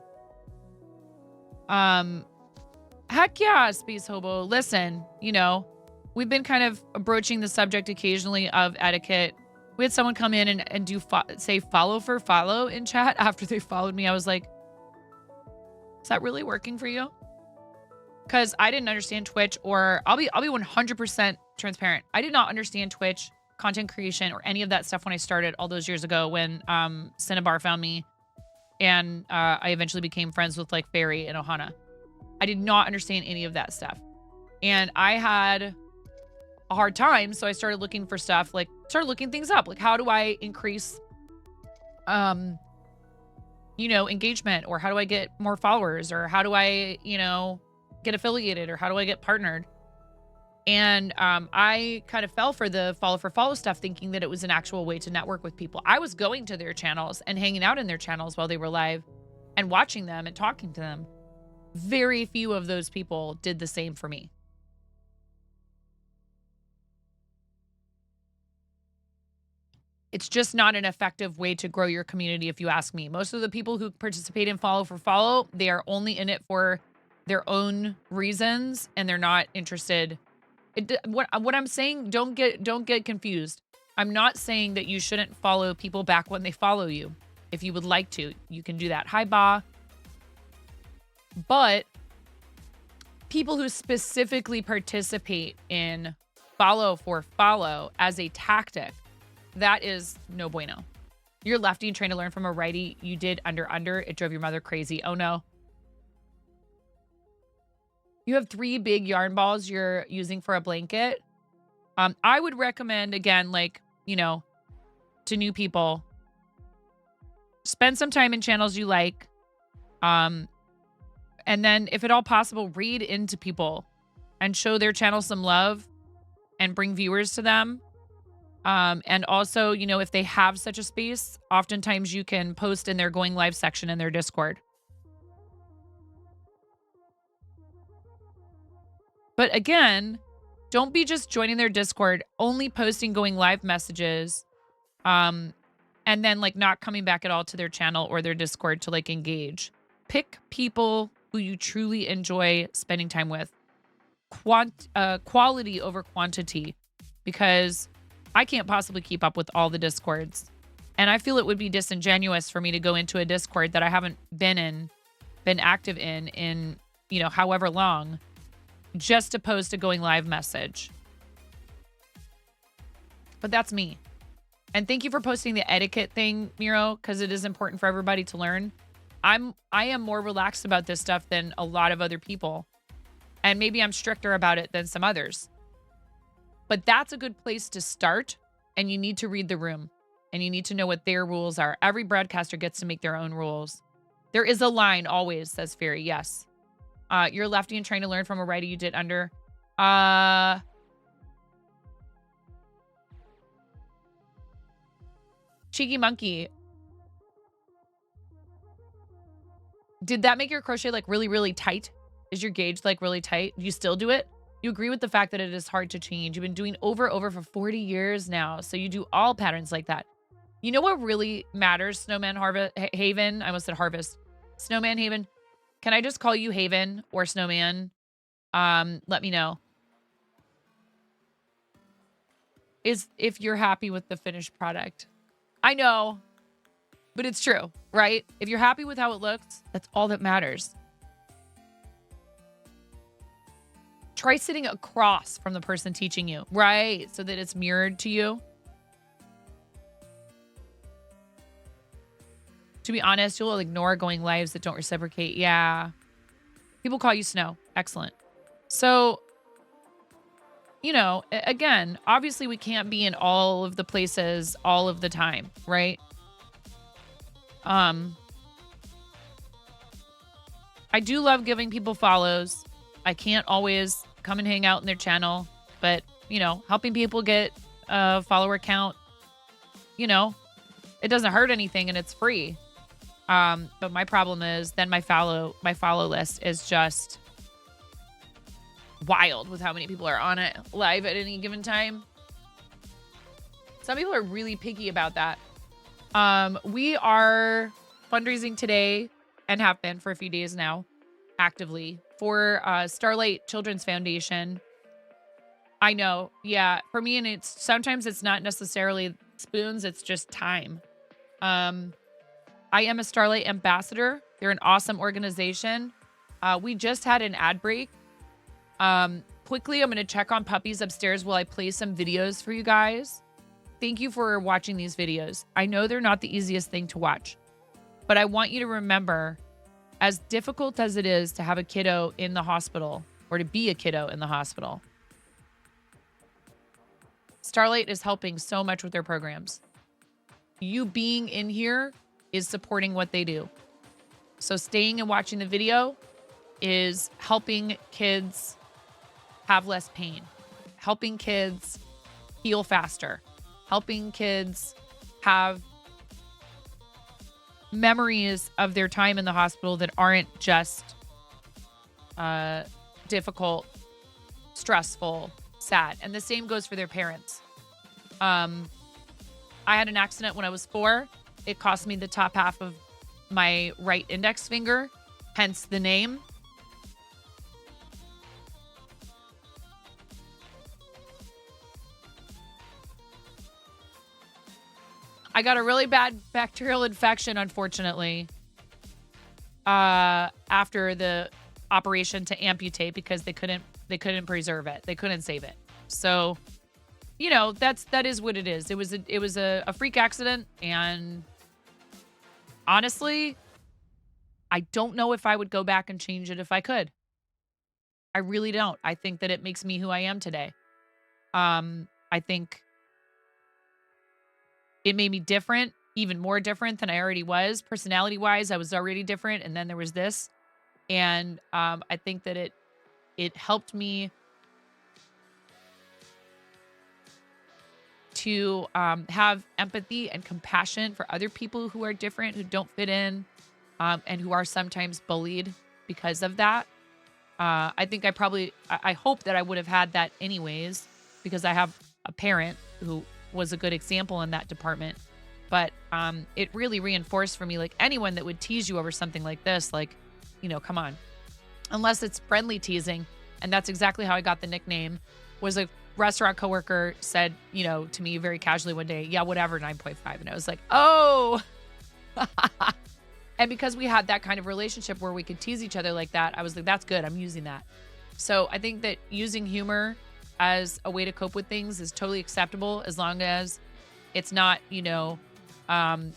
Heck yeah, Space Hobo. Listen, you know, we've been kind of broaching the subject occasionally of etiquette. We had someone come in and say follow for follow in chat after they followed me. I was like, is that really working for you? Because I didn't understand Twitch, or I'll be 100% transparent. I did not understand Twitch, content creation, or any of that stuff when I started all those years ago when Cinnabar found me, and I eventually became friends with like Fairy and Ohana. I did not understand any of that stuff, and I had a hard time, so I started looking for stuff, like started looking things up, like how do I increase you know, engagement, or how do I get more followers, or how do I, you know, get affiliated, or how do I get partnered? And I kind of fell for the follow stuff, thinking that it was an actual way to network with people. I was going to their channels and hanging out in their channels while they were live and watching them and talking to them. Very few of those people did the same for me. It's just not an effective way to grow your community, if you ask me. Most of the people who participate in follow for follow, they are only in it for their own reasons, and they're not interested. What I'm saying, don't get confused. I'm not saying that you shouldn't follow people back when they follow you. If you would like to, you can do that. Hi, Ba. But people who specifically participate in follow for follow as a tactic, that is no bueno. You're lefty and trying to learn from a righty. You did under. It drove your mother crazy. Oh no. You have 3 big yarn balls you're using for a blanket. I would recommend, again, like, you know, to new people, spend some time in channels you like. And then if at all possible, read into people and show their channel some love and bring viewers to them. And also, you know, if they have such a space, oftentimes you can post in their going live section in their Discord. But again, don't be just joining their Discord, only posting going live messages, and then like not coming back at all to their channel or their Discord to like engage. Pick people who you truly enjoy spending time with. Quality over quantity, because I can't possibly keep up with all the Discords. And I feel it would be disingenuous for me to go into a Discord that I haven't been active in, you know, however long, just to post a going live message. But that's me. And thank you for posting the etiquette thing, Miro, because it is important for everybody to learn. I am more relaxed about this stuff than a lot of other people. And maybe I'm stricter about it than some others. But that's a good place to start, and you need to read the room, and you need to know what their rules are. Every broadcaster gets to make their own rules. There is a line always, says Fairy. Yes. You're lefty and trying to learn from a righty. You did under. Cheeky Monkey. Did that make your crochet like really, really tight? Is your gauge like really tight? Do you still do it? You agree with the fact that it is hard to change. You've been doing over for 40 years now. So you do all patterns like that. You know what really matters, Snowman Haven? I almost said Harvest. Snowman Haven. Can I just call you Haven or Snowman? Let me know. Is if you're happy with the finished product. I know, but it's true, right? If you're happy with how it looks, that's all that matters. Try sitting across from the person teaching you, right? So that it's mirrored to you. To be honest, you'll ignore going lives that don't reciprocate. Yeah. People call you Snow. Excellent. So, you know, again, obviously we can't be in all of the places all of the time, right? I do love giving people follows. I can't always come and hang out in their channel, but, you know, helping people get a follower count, you know, it doesn't hurt anything and it's free. But my problem is then my follow list is just wild with how many people are on it live at any given time. Some people are really picky about that. We are fundraising today and have been for a few days now actively for Starlight Children's Foundation. I know. Yeah. For me, and sometimes it's not necessarily spoons. It's just time. I am a Starlight ambassador. They're an awesome organization. We just had an ad break. Quickly, I'm going to check on puppies upstairs while I play some videos for you guys. Thank you for watching these videos. I know they're not the easiest thing to watch, but I want you to remember, as difficult as it is to have a kiddo in the hospital or to be a kiddo in the hospital, Starlight is helping so much with their programs. You being in here is supporting what they do. So staying and watching the video is helping kids have less pain, helping kids heal faster, helping kids have memories of their time in the hospital that aren't just difficult, stressful, sad. And the same goes for their parents. I had an accident when I was 4. It cost me the top half of my right index finger, hence the name. I got a really bad bacterial infection, unfortunately, after the operation to amputate because they couldn't preserve it. They couldn't save it. So, you know, that is what it is. It was a freak accident, and honestly, I don't know if I would go back and change it if I could. I really don't. I think that it makes me who I am today. I think it made me different, even more different than I already was. Personality-wise, I was already different, and then there was this. And I think that it helped me to have empathy and compassion for other people who are different, who don't fit in, and who are sometimes bullied because of that. I think I hope that I would have had that anyways, because I have a parent who was a good example in that department. But it really reinforced for me, like, anyone that would tease you over something like this, like, you know, come on. Unless it's friendly teasing. And that's exactly how I got the nickname. Was a restaurant coworker said, you know, to me very casually one day, yeah, whatever, 9.5. And I was like, oh. And because we had that kind of relationship where we could tease each other like that, I was like, that's good. I'm using that. So I think that using humor as a way to cope with things is totally acceptable, as long as it's not, you know,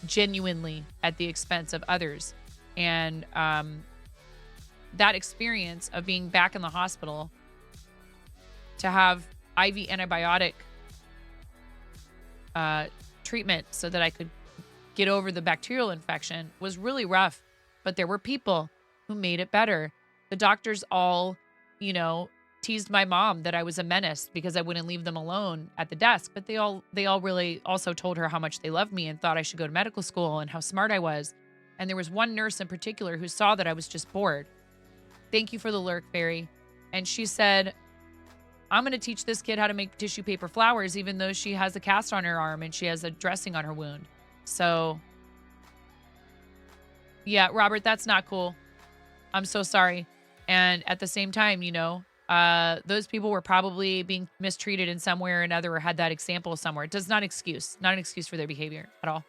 genuinely at the expense of others. And that experience of being back in the hospital to have IV antibiotic treatment so that I could get over the bacterial infection was really rough. But there were people who made it better. The doctors all, you know, teased my mom that I was a menace because I wouldn't leave them alone at the desk. But they all really also told her how much they loved me and thought I should go to medical school and how smart I was. And there was one nurse in particular who saw that I was just bored. Thank you for the lurk, Fairy. And she said, I'm going to teach this kid how to make tissue paper flowers, even though she has a cast on her arm and she has a dressing on her wound. So, yeah, Robert, that's not cool. I'm so sorry. And at the same time, those people were probably being mistreated in some way or another or had that example somewhere. It does not not an excuse for their behavior at all.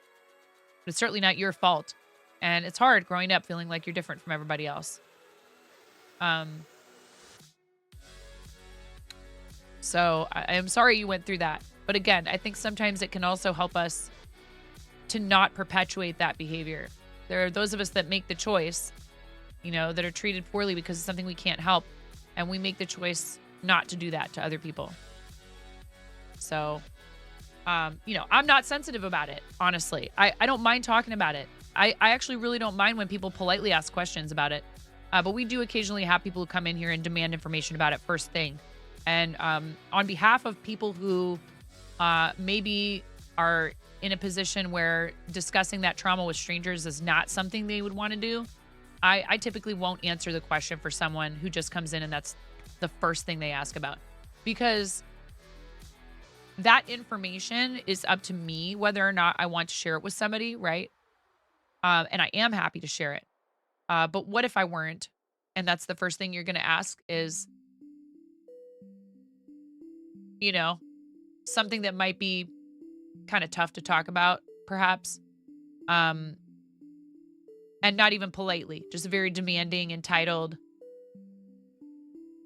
But it's certainly not your fault. And it's hard growing up feeling like you're different from everybody else. Um, so I am sorry you went through that. But again, I think sometimes it can also help us to not perpetuate that behavior. There are those of us that make the choice, that are treated poorly because it's something we can't help. And we make the choice not to do that to other people. So, I'm not sensitive about it, honestly. I don't mind talking about it. I actually really don't mind when people politely ask questions about it. But we do occasionally have people who come in here and demand information about it first thing. And on behalf of people who maybe are in a position where discussing that trauma with strangers is not something they would want to do, I typically won't answer the question for someone who just comes in and that's the first thing they ask about. Because that information is up to me whether or not I want to share it with somebody, right? And I am happy to share it. But what if I weren't? And that's the first thing you're going to ask is, something that might be kind of tough to talk about, perhaps. And not even politely, just very demanding, entitled.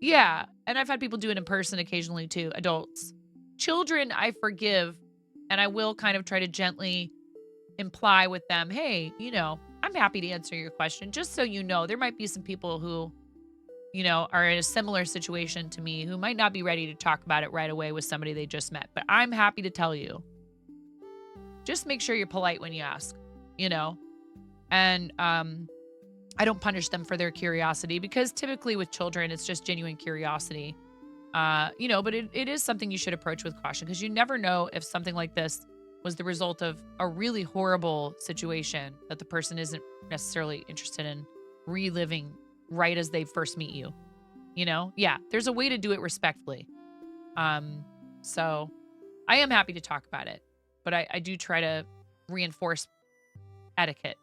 Yeah. And I've had people do it in person occasionally too, adults. Children, I forgive, and I will kind of try to gently imply with them, hey, I'm happy to answer your question. Just so you know, there might be some people who, are in a similar situation to me who might not be ready to talk about it right away with somebody they just met. But I'm happy to tell you. Just make sure you're polite when you ask, And I don't punish them for their curiosity because typically with children, it's just genuine curiosity. But it is something you should approach with caution because you never know if something like this was the result of a really horrible situation that the person isn't necessarily interested in reliving right as they first meet you. Yeah, there's a way to do it respectfully. So I am happy to talk about it, but I do try to reinforce etiquette.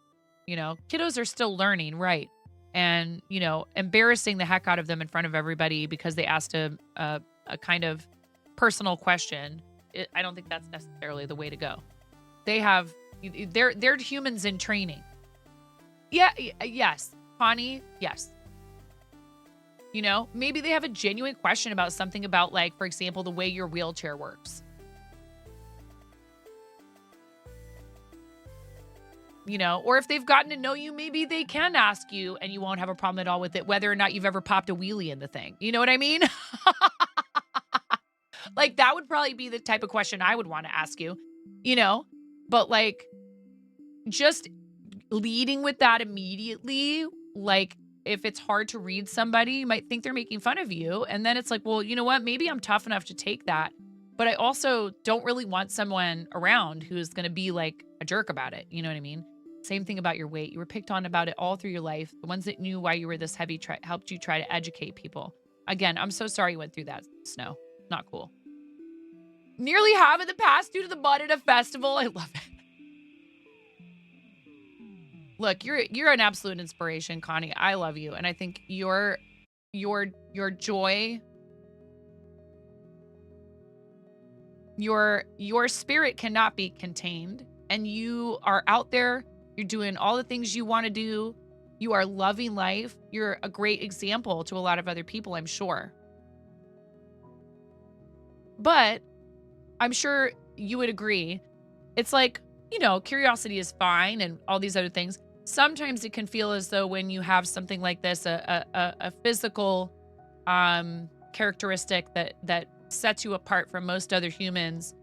Kiddos are still learning, right? And, embarrassing the heck out of them in front of everybody because they asked a kind of personal question. I don't think that's necessarily the way to go. They're humans in training. Yeah, yes. Connie, yes. Maybe they have a genuine question about something about, like, for example, the way your wheelchair works. Or if they've gotten to know you, maybe they can ask you and you won't have a problem at all with it, whether or not you've ever popped a wheelie in the thing. You know what I mean? Like, that would probably be the type of question I would want to ask you, but like, just leading with that immediately, like, if it's hard to read somebody, you might think they're making fun of you. And then it's like, well, you know what? Maybe I'm tough enough to take that. But I also don't really want someone around who's going to be like a jerk about it. You know what I mean? Same thing about your weight. You were picked on about it all through your life. The ones that knew why you were this heavy helped you try to educate people. Again, I'm so sorry you went through that, Snow. Not cool. Nearly half of the past due to the mud at a festival. I love it. Look, you're an absolute inspiration, Connie. I love you. And I think your joy, your spirit cannot be contained. And you are out there. You're doing all the things you want to do. You are loving life. You're a great example to a lot of other people, I'm sure. But I'm sure you would agree. It's like, curiosity is fine and all these other things. Sometimes it can feel as though when you have something like this, a physical characteristic that sets you apart from most other humans,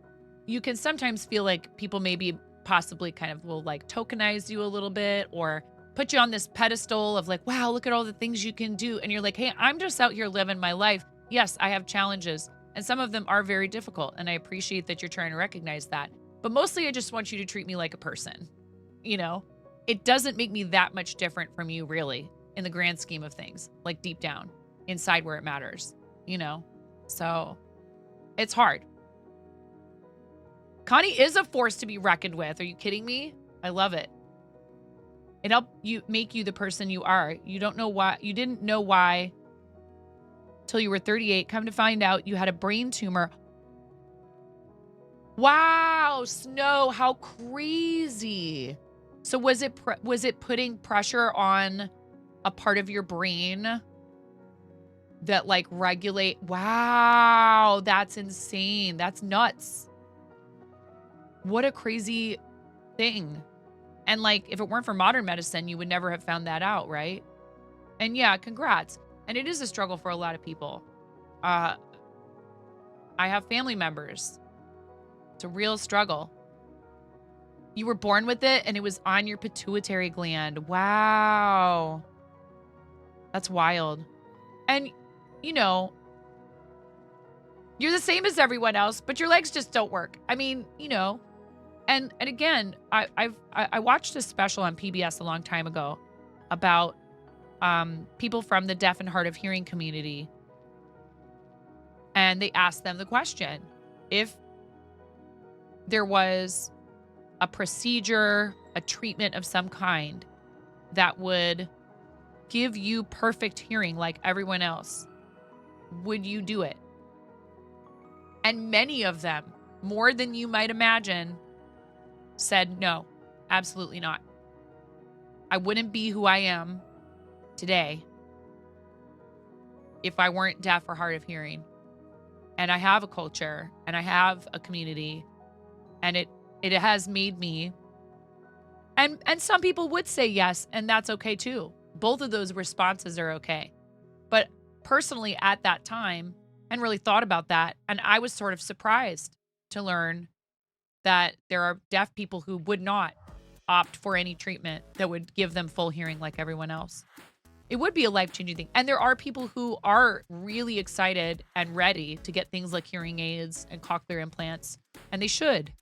you can sometimes feel like people maybe possibly kind of will like tokenize you a little bit or put you on this pedestal of like, wow, look at all the things you can do. And you're like, hey, I'm just out here living my life. Yes, I have challenges and some of them are very difficult. And I appreciate that you're trying to recognize that. But mostly I just want you to treat me like a person. It doesn't make me that much different from you really in the grand scheme of things, like deep down inside where it matters, So it's hard. Connie is a force to be reckoned with. Are you kidding me? I love it. It helped you make you the person you are. You don't know why. You didn't know why till you were 38. Come to find out you had a brain tumor. Wow, Snow, how crazy. So was it putting pressure on a part of your brain that like regulate? Wow, that's insane. That's nuts. What a crazy thing. And like, if it weren't for modern medicine, you would never have found that out, right? And yeah, congrats. And it is a struggle for a lot of people. I have family members. It's a real struggle. You were born with it and it was on your pituitary gland. Wow. That's wild. And, you know, you're the same as everyone else, but your legs just don't work. I mean, you know, and again, I watched a special on PBS a long time ago about people from the deaf and hard of hearing community. And they asked them the question, if there was a procedure, a treatment of some kind that would give you perfect hearing like everyone else, would you do it? And many of them, more than you might imagine, said no, absolutely not. I wouldn't be who I am today if I weren't deaf or hard of hearing. And I have a culture and I have a community, and it has made me. And some people would say yes, and that's okay too. Both of those responses are okay. But personally at that time, I hadn't really thought about that, and I was sort of surprised to learn that there are deaf people who would not opt for any treatment that would give them full hearing like everyone else. It would be a life-changing thing. And there are people who are really excited and ready to get things like hearing aids and cochlear implants, and they should.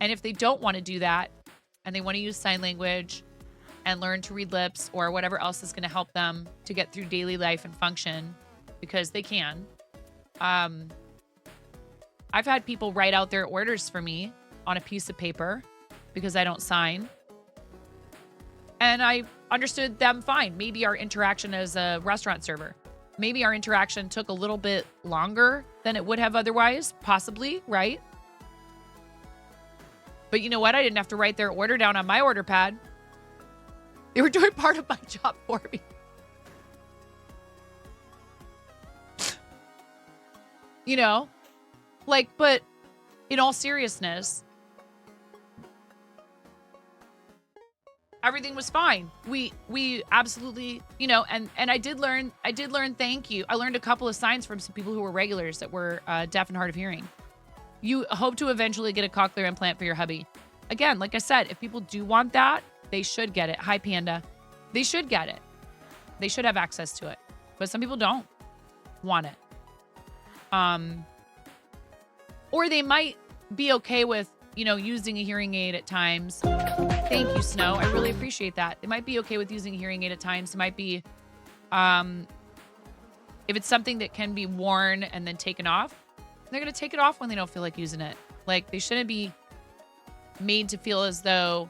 And if they don't want to do that, and they want to use sign language and learn to read lips or whatever else is going to help them to get through daily life and function, because they can. I've had people write out their orders for me on a piece of paper because I don't sign. And I understood them fine. Maybe our interaction as a restaurant server, maybe our interaction took a little bit longer than it would have otherwise, possibly, right? But you know what? I didn't have to write their order down on my order pad. They were doing part of my job for me. You know, like, but in all seriousness, everything was fine. We absolutely, you know, and I did learn thank you. I learned a couple of signs from some people who were regulars that were deaf and hard of hearing. You hope to eventually get a cochlear implant for your hubby. Again, like I said, if people do want that, they should get it. Hi, Panda. They should get it. They should have access to it. But some people don't want it. Or they might be okay with, you know, using a hearing aid at times. Thank you, Snow. I really appreciate that. They might be okay with using a hearing aid at times. It might be, if it's something that can be worn and then taken off, they're going to take it off when they don't feel like using it. Like, they shouldn't be made to feel as though,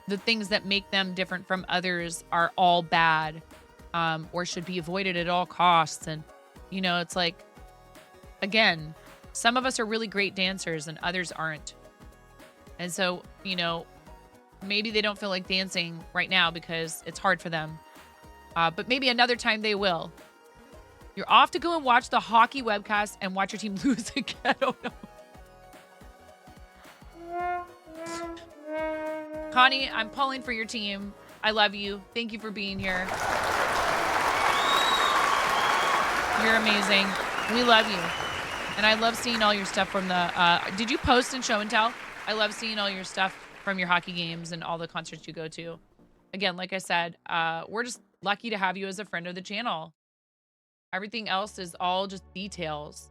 the things that make them different from others are all bad, or should be avoided at all costs. And, you know, it's like, again, some of us are really great dancers and others aren't. And so, you know, maybe they don't feel like dancing right now because it's hard for them. But maybe another time they will. You're off to go and watch the hockey webcast and watch your team lose again. Oh no. Connie, I'm pulling for your team. I love you. Thank you for being here. You're amazing. We love you. And I love seeing all your stuff from the, did you post in Show and Tell? I love seeing all your stuff from your hockey games and all the concerts you go to. Again, like I said, we're just lucky to have you as a friend of the channel. Everything else is all just details.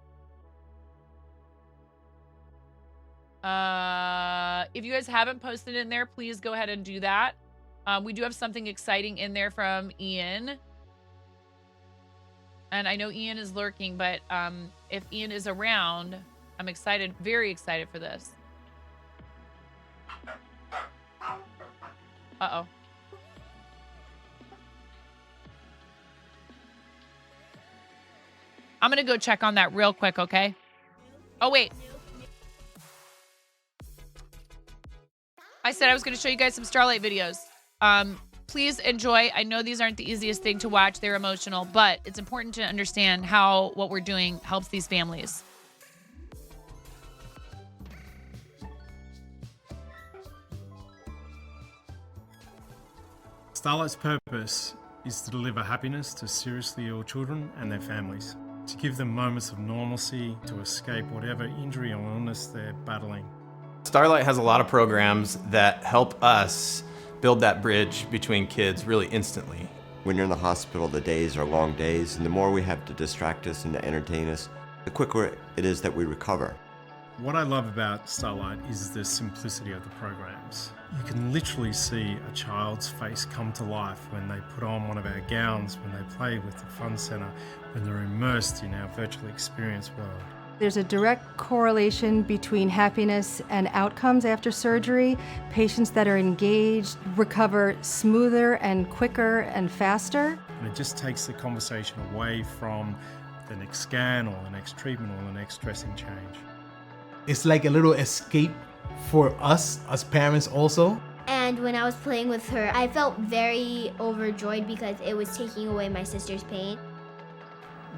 If you guys haven't posted in there, please go ahead and do that. We do have something exciting in there from Ian. And I know Ian is lurking, but if Ian is around, I'm excited, very excited for this. Uh-oh. I'm going to go check on that real quick, okay? Oh, wait. I said I was going to show you guys some Starlight videos. Please enjoy. I know these aren't the easiest thing to watch. They're emotional, but it's important to understand how what we're doing helps these families. Starlight's purpose is to deliver happiness to seriously ill children and their families, to give them moments of normalcy, to escape whatever injury or illness they're battling. Starlight has a lot of programs that help us build that bridge between kids really instantly. When you're in the hospital, the days are long days, and the more we have to distract us and to entertain us, the quicker it is that we recover. What I love about Starlight is the simplicity of the programs. You can literally see a child's face come to life when they put on one of our gowns, when they play with the fun center, when they're immersed in our virtual experience world. There's a direct correlation between happiness and outcomes after surgery. Patients that are engaged recover smoother and quicker and faster. And it just takes the conversation away from the next scan or the next treatment or the next dressing change. It's like a little escape for us as parents also. And when I was playing with her, I felt very overjoyed because it was taking away my sister's pain.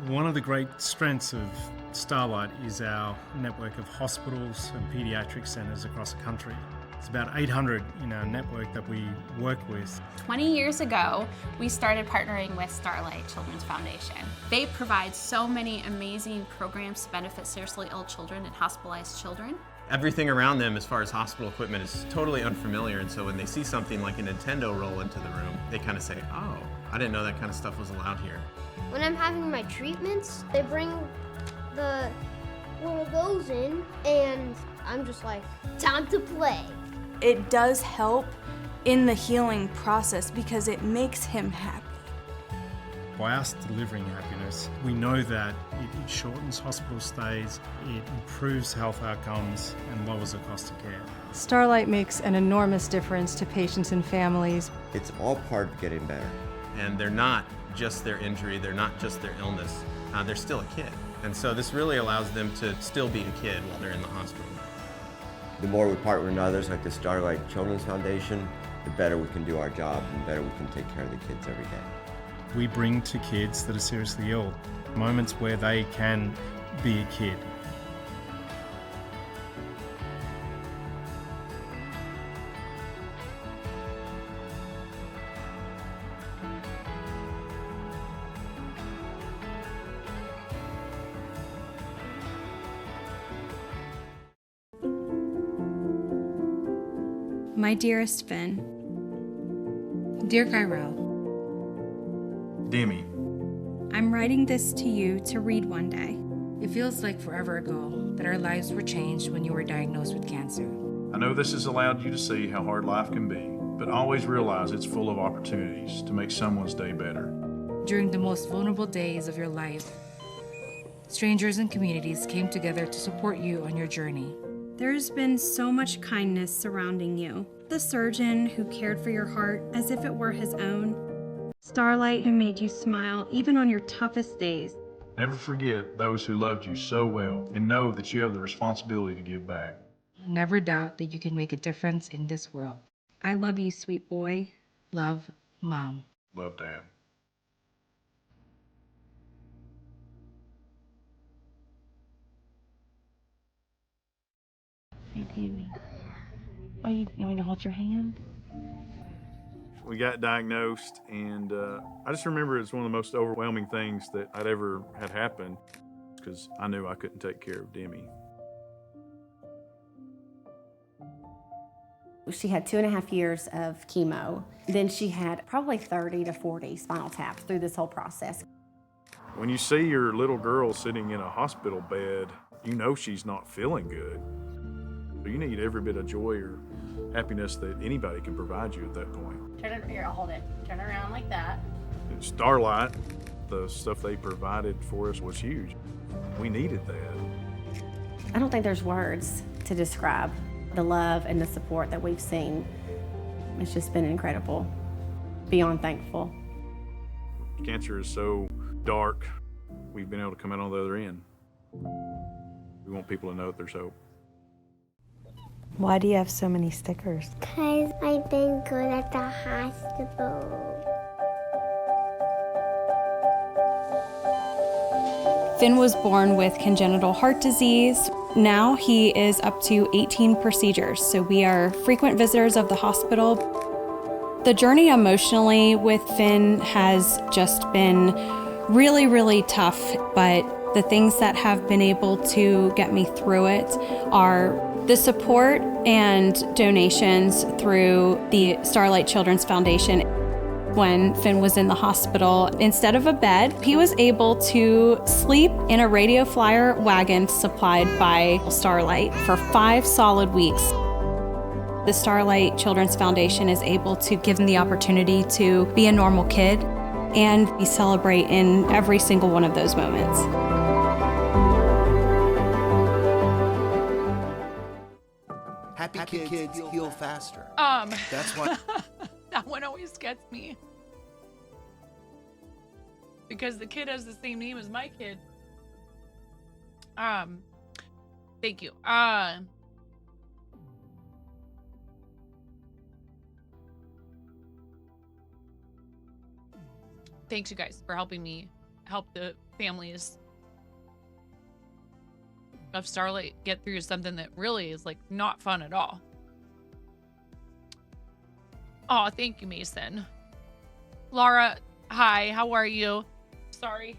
One of the great strengths of Starlight is our network of hospitals and paediatric centres across the country. It's about 800 in our network that we work with. 20 years ago, we started partnering with Starlight Children's Foundation. They provide so many amazing programs to benefit seriously ill children and hospitalized children. Everything around them as far as hospital equipment is totally unfamiliar, and so when they see something like a Nintendo roll into the room, they kind of say, oh, I didn't know that kind of stuff was allowed here. When I'm having my treatments, they bring one of those in, and I'm just like, time to play. It does help in the healing process because it makes him happy. By us delivering happiness, we know that it shortens hospital stays, it improves health outcomes, and lowers the cost of care. Starlight makes an enormous difference to patients and families. It's all part of getting better. And they're not just their injury, they're not just their illness, they're still a kid. And so this really allows them to still be a kid while they're in the hospital. The more we partner with others like the Starlight Children's Foundation, the better we can do our job and the better we can take care of the kids every day. We bring to kids that are seriously ill moments where they can be a kid. My dearest Finn. Dear Kyrell. Demi. I'm writing this to you to read one day. It feels like forever ago that our lives were changed when you were diagnosed with cancer. I know this has allowed you to see how hard life can be, but always realize it's full of opportunities to make someone's day better. During the most vulnerable days of your life, strangers and communities came together to support you on your journey. There's been so much kindness surrounding you. The surgeon who cared for your heart as if it were his own. Starlight who made you smile even on your toughest days. Never forget those who loved you so well and know that you have the responsibility to give back. Never doubt that you can make a difference in this world. I love you, sweet boy. Love, Mom. Love, Dad. Hey, Demi. Oh, you want me to hold your hand? We got diagnosed, and I just remember it's one of the most overwhelming things that I'd ever had happen because I knew I couldn't take care of Demi. She had 2.5 years of chemo. Then she had probably 30 to 40 spinal taps through this whole process. When you see your little girl sitting in a hospital bed, you know she's not feeling good. You need every bit of joy or happiness that anybody can provide you at that point. Turn it here, I'll hold it. Turn it around like that. Starlight, the stuff they provided for us was huge. We needed that. I don't think there's words to describe the love and the support that we've seen. It's just been incredible. Beyond thankful. Cancer is so dark, we've been able to come out on the other end. We want people to know that there's hope. Why do you have so many stickers? Because I've been good at the hospital. Finn was born with congenital heart disease. Now he is up to 18 procedures, so we are frequent visitors of the hospital. The journey emotionally with Finn has just been really, really tough, but the things that have been able to get me through it are the support and donations through the Starlight Children's Foundation. When Finn was in the hospital, instead of a bed, he was able to sleep in a radio flyer wagon supplied by Starlight for 5 solid weeks. The Starlight Children's Foundation is able to give him the opportunity to be a normal kid, and we celebrate in every single one of those moments. Happy kids heal faster. That's why. That one always gets me. Because the kid has the same name as my kid. Thank you. Thanks you guys for helping me help the families of Starlight get through something that really is like not fun at all. Oh, thank you, Mason. Laura, hi, how are you? Sorry.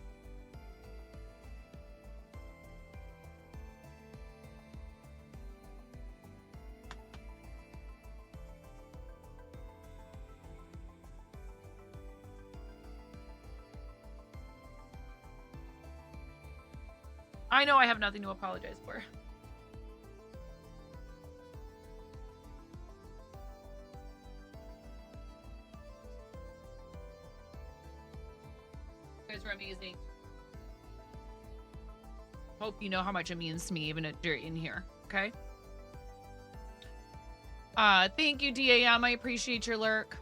I know I have nothing to apologize for. You guys are amazing. Hope you know how much it means to me even if you're in here, okay? Thank you, DAM. I appreciate your lurk.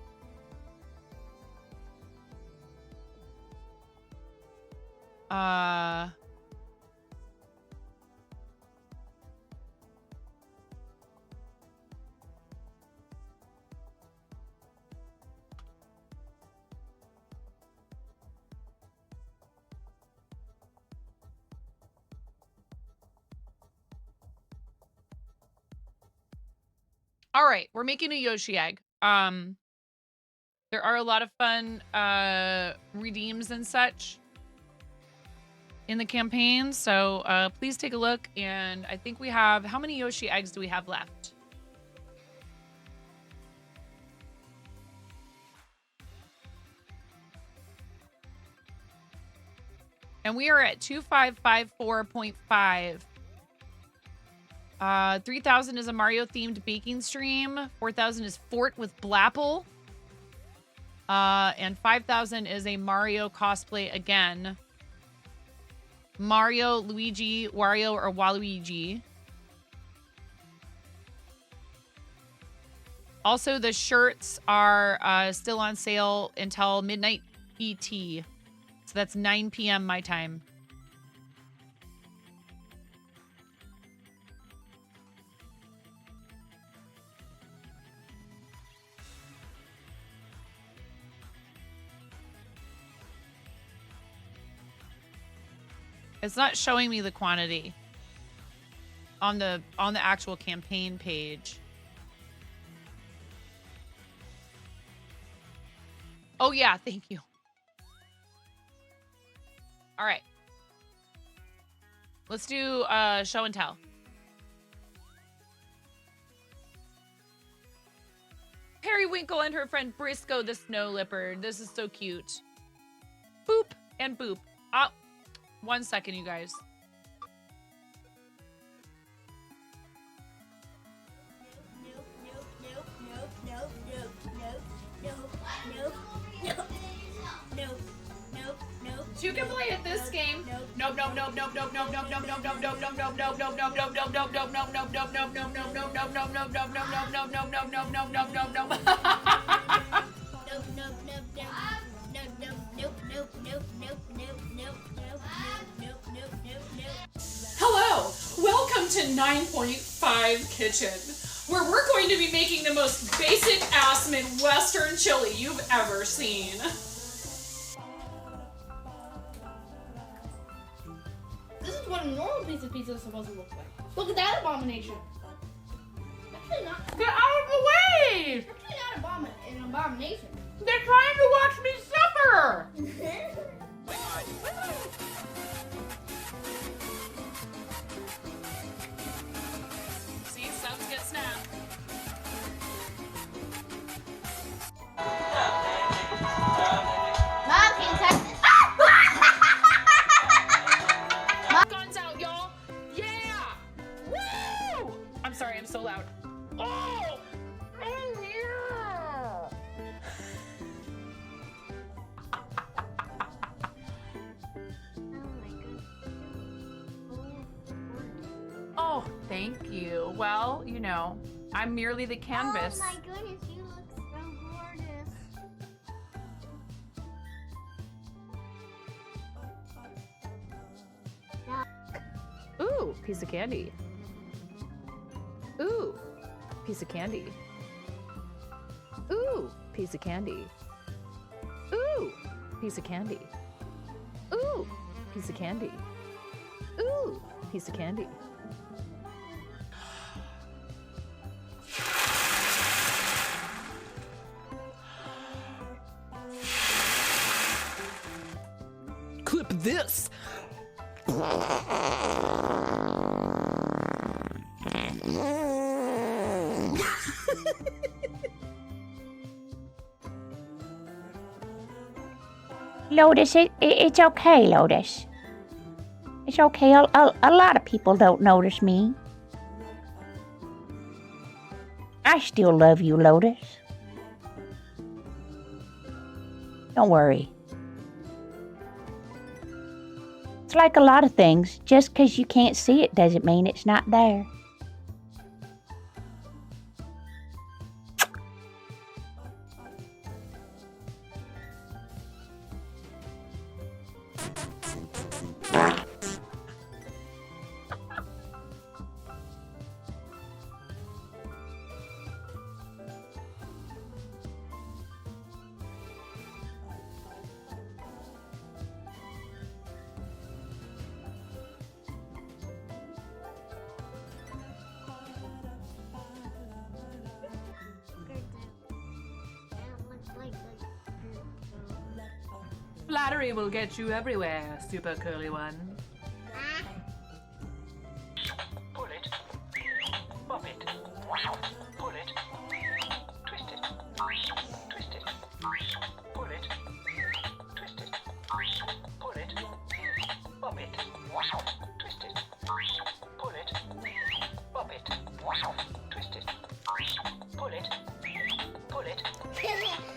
All right, we're making a Yoshi egg. There are a lot of fun redeems and such in the campaign, so please take a look. And I think we have, how many Yoshi eggs do we have left? And we are at 2554.5. 3,000 is a Mario themed baking stream. 4,000 is Fort with Blapple. And 5,000 is a Mario cosplay again. Mario, Luigi, Wario, or Waluigi. Also, the shirts are still on sale until midnight ET. So that's 9 p.m. my time. It's not showing me the quantity on the actual campaign page. Oh yeah, thank you. All right. Let's do show and tell. Periwinkle and her friend Briscoe the snow leopard. This is so cute. Boop and boop. Oh. 1 second, you guys. Hello, welcome to 9.5 Kitchen, where we're going to be making the most basic ass Midwestern chili you've ever seen. This is what a normal piece of pizza is supposed to look like. Look at that abomination. Actually not. Get out of the way! Actually not an abomination. They're trying to watch me suffer! See, subs get snapped. Mom, can you touch this? Guns out, y'all! Yeah! Woo! I'm sorry, I'm so loud. Oh! Oh, yeah! Oh, thank you. Well, you know, I'm merely the canvas. Oh my goodness, you look so gorgeous. Ooh, piece of candy. Ooh, piece of candy. Ooh, piece of candy. Ooh, piece of candy. Ooh, piece of candy. Ooh, piece of candy. Clip this. Lotus, it's okay, Lotus. It's okay. A lot of people don't notice me. I still love you, Lotus. Don't worry. It's like a lot of things. Just 'cause you can't see it doesn't mean it's not there. Flattery will get you everywhere, super curly one. Pull it. Pop it. Pull it. Twist it. Twist it. Pull it. Twist it. Pull it. Pop it. Twist it. Pull it. Pop it. Twist it. Pull it. Pull it.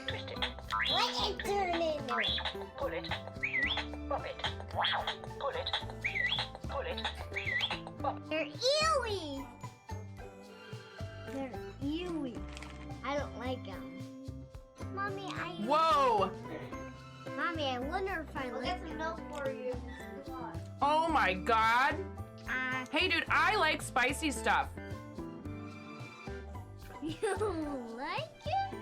Twist it. What is turning? Pull it. Pop it. Pull it. Pull it. Pop. They're ewy. They're ewy. I don't like them. Mommy, Whoa! Mommy, I wonder if I like them. Get some milk for you. Oh my god! Hey dude, I like spicy stuff. You like it?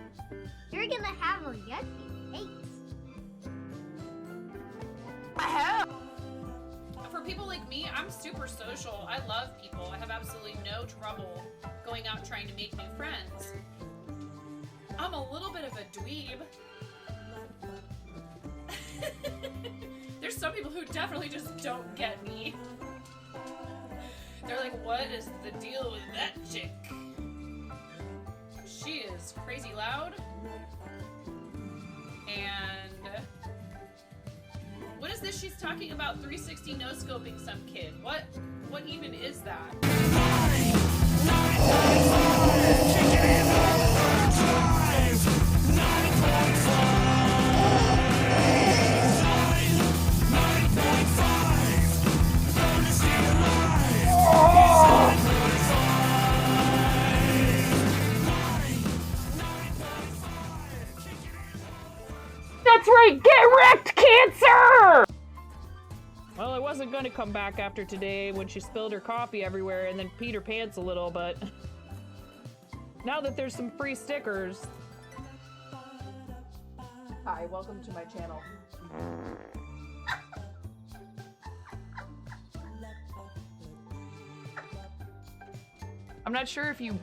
You're gonna have a yucky taste. Hell! For people like me, I'm super social. I love people. I have absolutely no trouble going out trying to make new friends. I'm a little bit of a dweeb. There's some people who definitely just don't get me. They're like, what is the deal with that chick? She is crazy loud. And what is this she's talking about 360 no-scoping some kid? What even is that? That's right, get wrecked, Cancer! Well, I wasn't gonna come back after today when she spilled her coffee everywhere and then peed her pants a little, but now that there's some free stickers. Hi, welcome to my channel. I'm not sure if you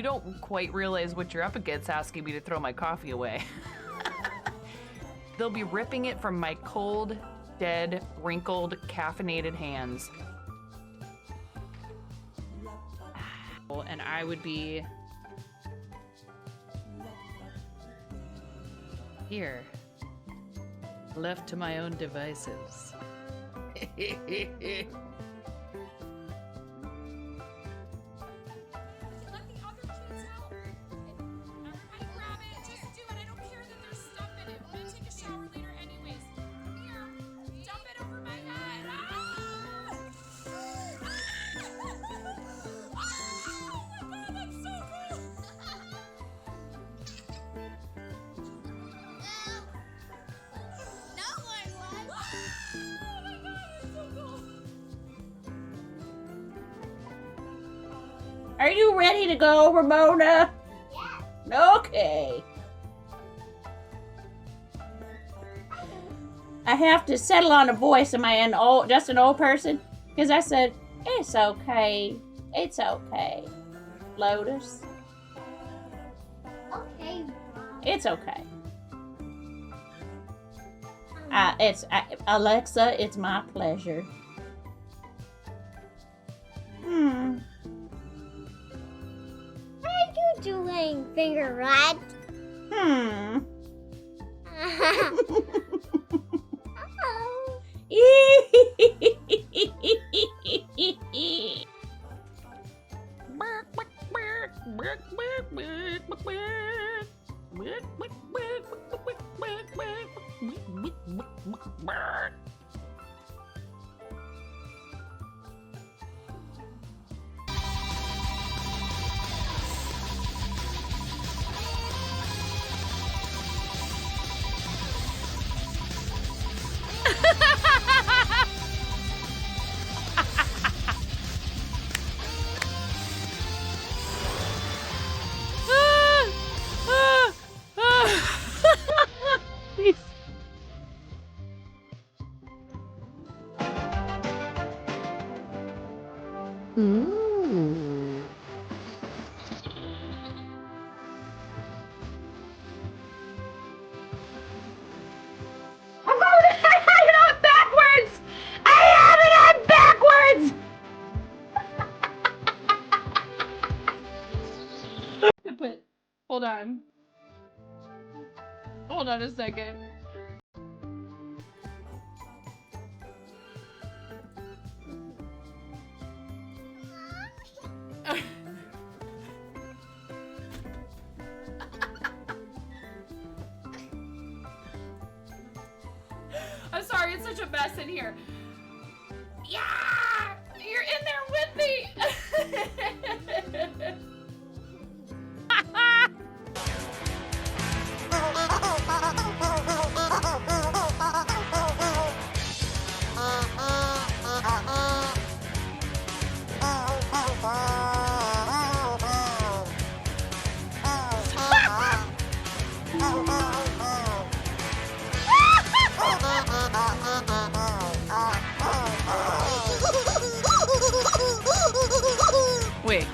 don't quite realize what you're up against asking me to throw my coffee away. They'll be ripping it from my cold, dead, wrinkled, caffeinated hands. And I would be here, left to my own devices. Are you ready to go, Ramona? Yeah. Okay. I have to settle on a voice. Am I just an old person? Because I said, it's okay. It's okay. Lotus. Okay. It's okay. Alexa, it's my pleasure. What are you doing, Finger Rat? Hold on. Hold on a second. I'm sorry, it's such a mess in here. Yeah! You're in there with me! Wait.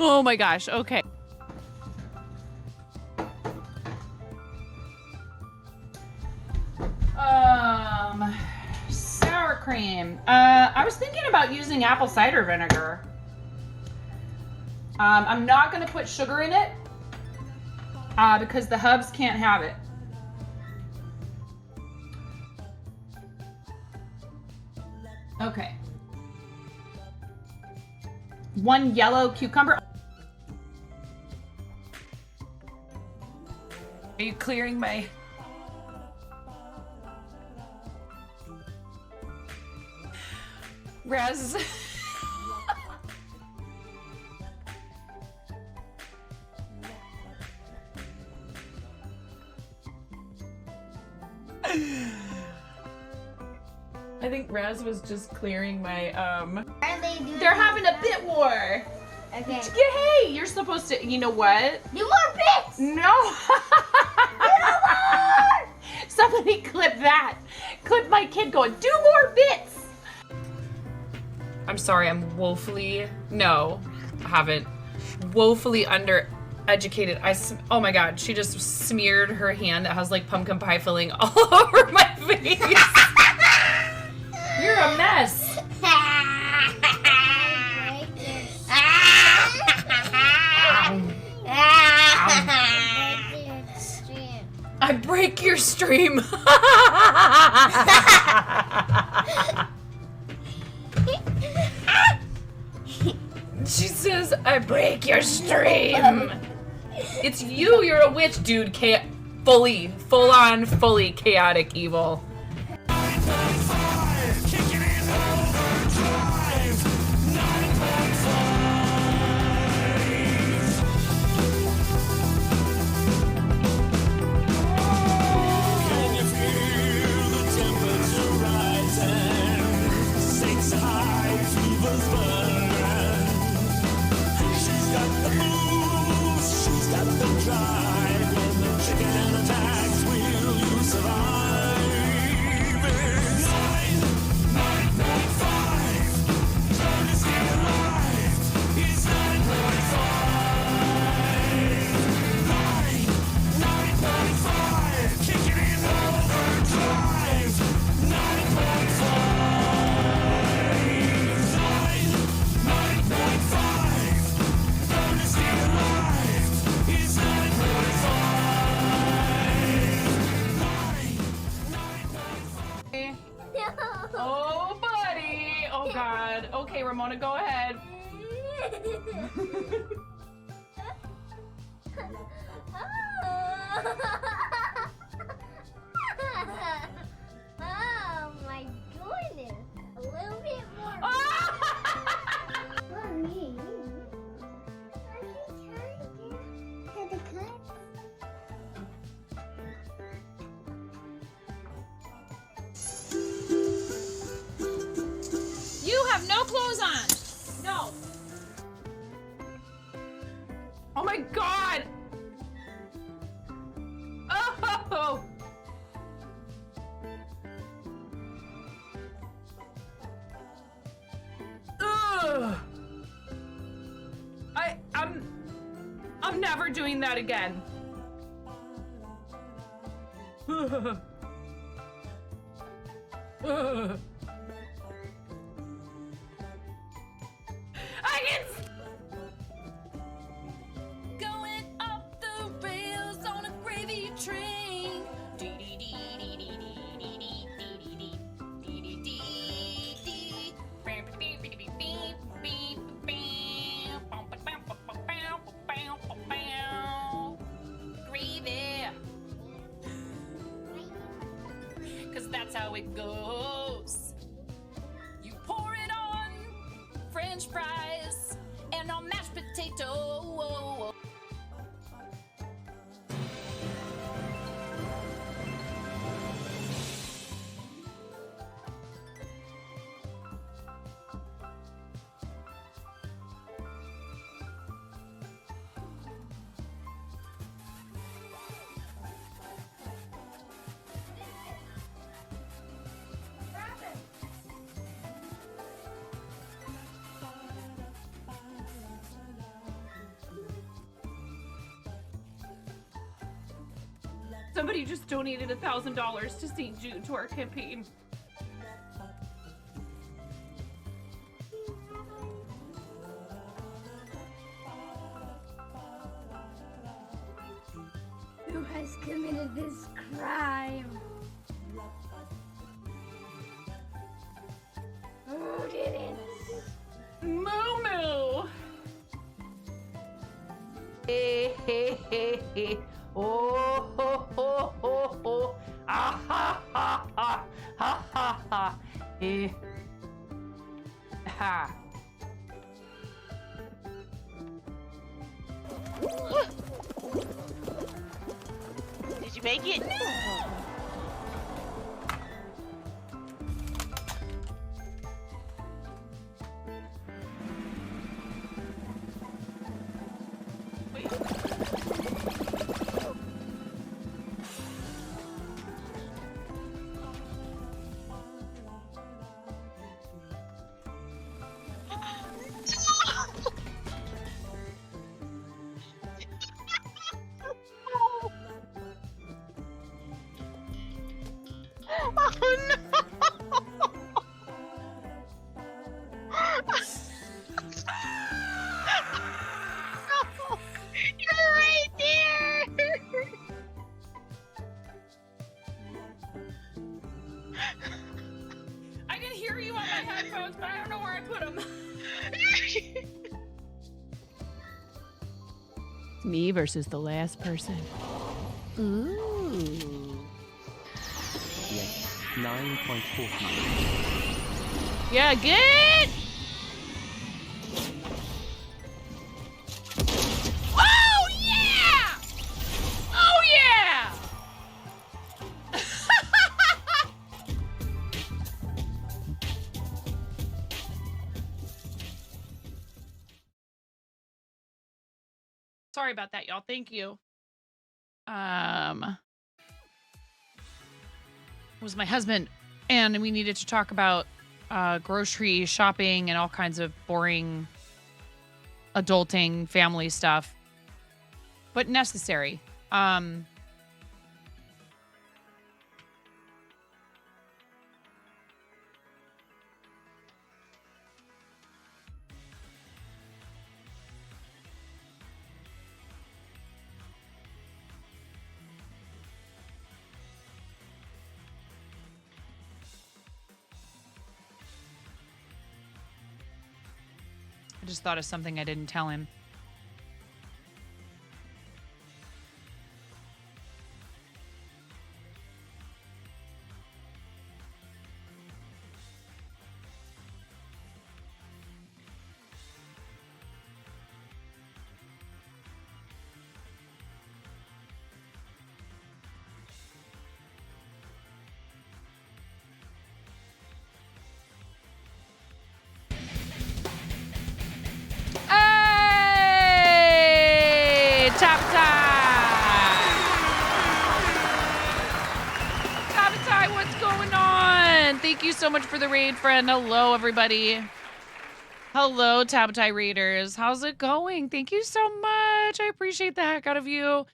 Oh my gosh, okay. Sour cream. I was thinking about using apple cider vinegar. I'm not gonna put sugar in it because the hubs can't have it. Okay. 1 yellow cucumber. Are you clearing my... Raz. I think Raz was just clearing my Are they doing They're having a bit war. Okay. Hey, you're supposed to, you know what? Do more bits! No. Somebody clip that. Clip my kid going, do more bits. I'm sorry, I'm woefully... No, I haven't. Woefully undereducated. Oh my god, she just smeared her hand that has like pumpkin pie filling all over my face. You're a mess. I break your stream. She says, I break your stream. It's you, you're a witch, dude. Full on, fully chaotic evil. Oh, buddy. Oh, God. Okay, Ramona, go ahead. Oh my goodness. A little bit more. Mommy. Are you trying to the cut? You have no clothes on. No. Oh my god. Oh. Ugh. I'm never doing that again. I can. Going up the rails on a gravy train. Gravy. 'Cause that's how it goes. You pour it on French fries and on mashed potato. Somebody just donated $1,000 to St. Jude to our campaign. Who has committed this crime? Oh, ho, ho, ho, ho. Ah, ha, ha, ha. Ha, ha, ha. Ha. Did you make it? You're right there. I can hear you on my headphones, but I don't know where I put them. Me versus the last person. Ooh. Yes, 9.49. Yeah, good. Oh yeah! Oh yeah! Sorry about that, y'all. Thank you. Was my husband, and we needed to talk about grocery shopping and all kinds of boring adulting family stuff, but necessary. I just thought of something I didn't tell him. Hey! Tap time! Tap time, what's going on? Thank you so much for the raid, friend. Hello, everybody. Hello, Tabatai Raiders. How's it going? Thank you so much. I appreciate the heck out of you.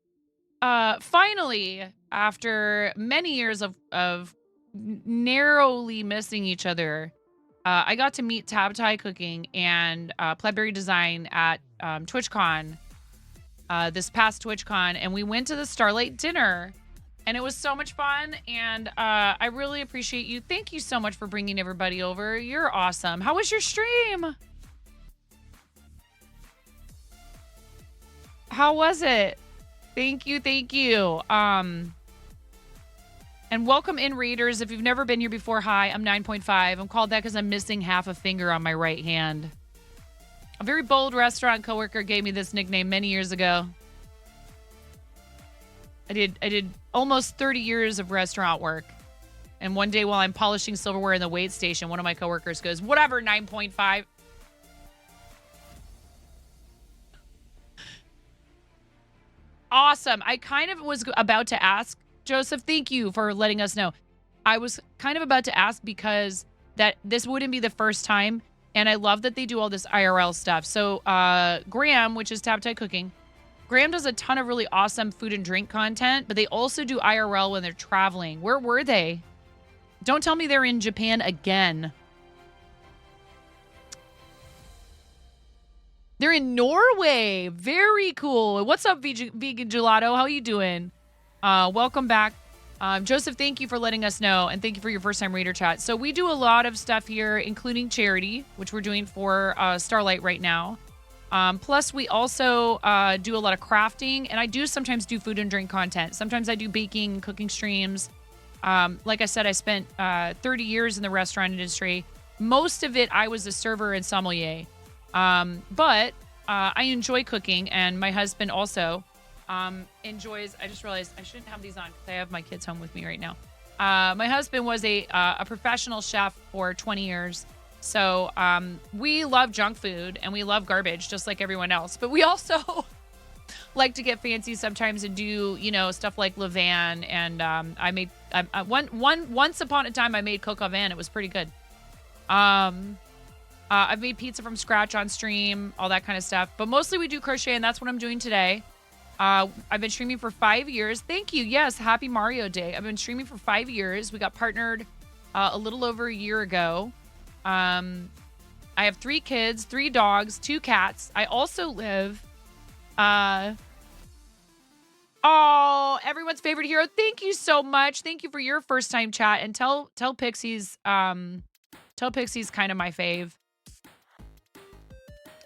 Finally, after many years of narrowly missing each other, I got to meet Tabatai Cooking and Plebberry Design at TwitchCon, this past TwitchCon, and we went to the Starlight dinner, and it was so much fun, and I really appreciate you. Thank you so much for bringing everybody over. You're awesome. How was your stream? How was it? Thank you, thank you. And welcome in, Raiders. If you've never been here before, hi, I'm 9.5. I'm called that because I'm missing half a finger on my right hand. A very bold restaurant coworker gave me this nickname many years ago. I did almost 30 years of restaurant work. And one day while I'm polishing silverware in the wait station, one of my coworkers goes, whatever, 9.5. Awesome. I kind of was about to ask, Joseph, thank you for letting us know. I was kind of about to ask because that this wouldn't be the first time, and I love that they do all this IRL stuff. So Graham, which is Tabatai Cooking, Graham does a ton of really awesome food and drink content, but they also do IRL when they're traveling. Where were they? Don't tell me they're in Japan again. They're in Norway. Very cool. What's up, Vegan Gelato? How you doing? Welcome back. Joseph, thank you for letting us know, and thank you for your first-time Raider chat. So we do a lot of stuff here, including charity, which we're doing for Starlight right now. Plus, we also do a lot of crafting, and I do sometimes do food and drink content. Sometimes I do baking, cooking streams. Like I said, I spent 30 years in the restaurant industry. Most of it, I was a server and sommelier. But I enjoy cooking, and my husband also enjoys. I just realized I shouldn't have these on because I have my kids home with me right now. My husband was a professional chef for 20 years. So we love junk food and we love garbage just like everyone else. But we also like to get fancy sometimes and do, stuff like levain. And I made once upon a time I made coq au vin. It was pretty good. I've made pizza from scratch on stream, all that kind of stuff. But mostly we do crochet, and that's what I'm doing today. I've been streaming for 5 years. Thank you. Yes, happy Mario Day. I've been streaming for 5 years. We got partnered a little over a year ago. I have 3 kids, 3 dogs, 2 cats. I also live, everyone's favorite hero. Thank you so much. Thank you for your first time chat, and tell Pixie's, Pixie's kind of my fave.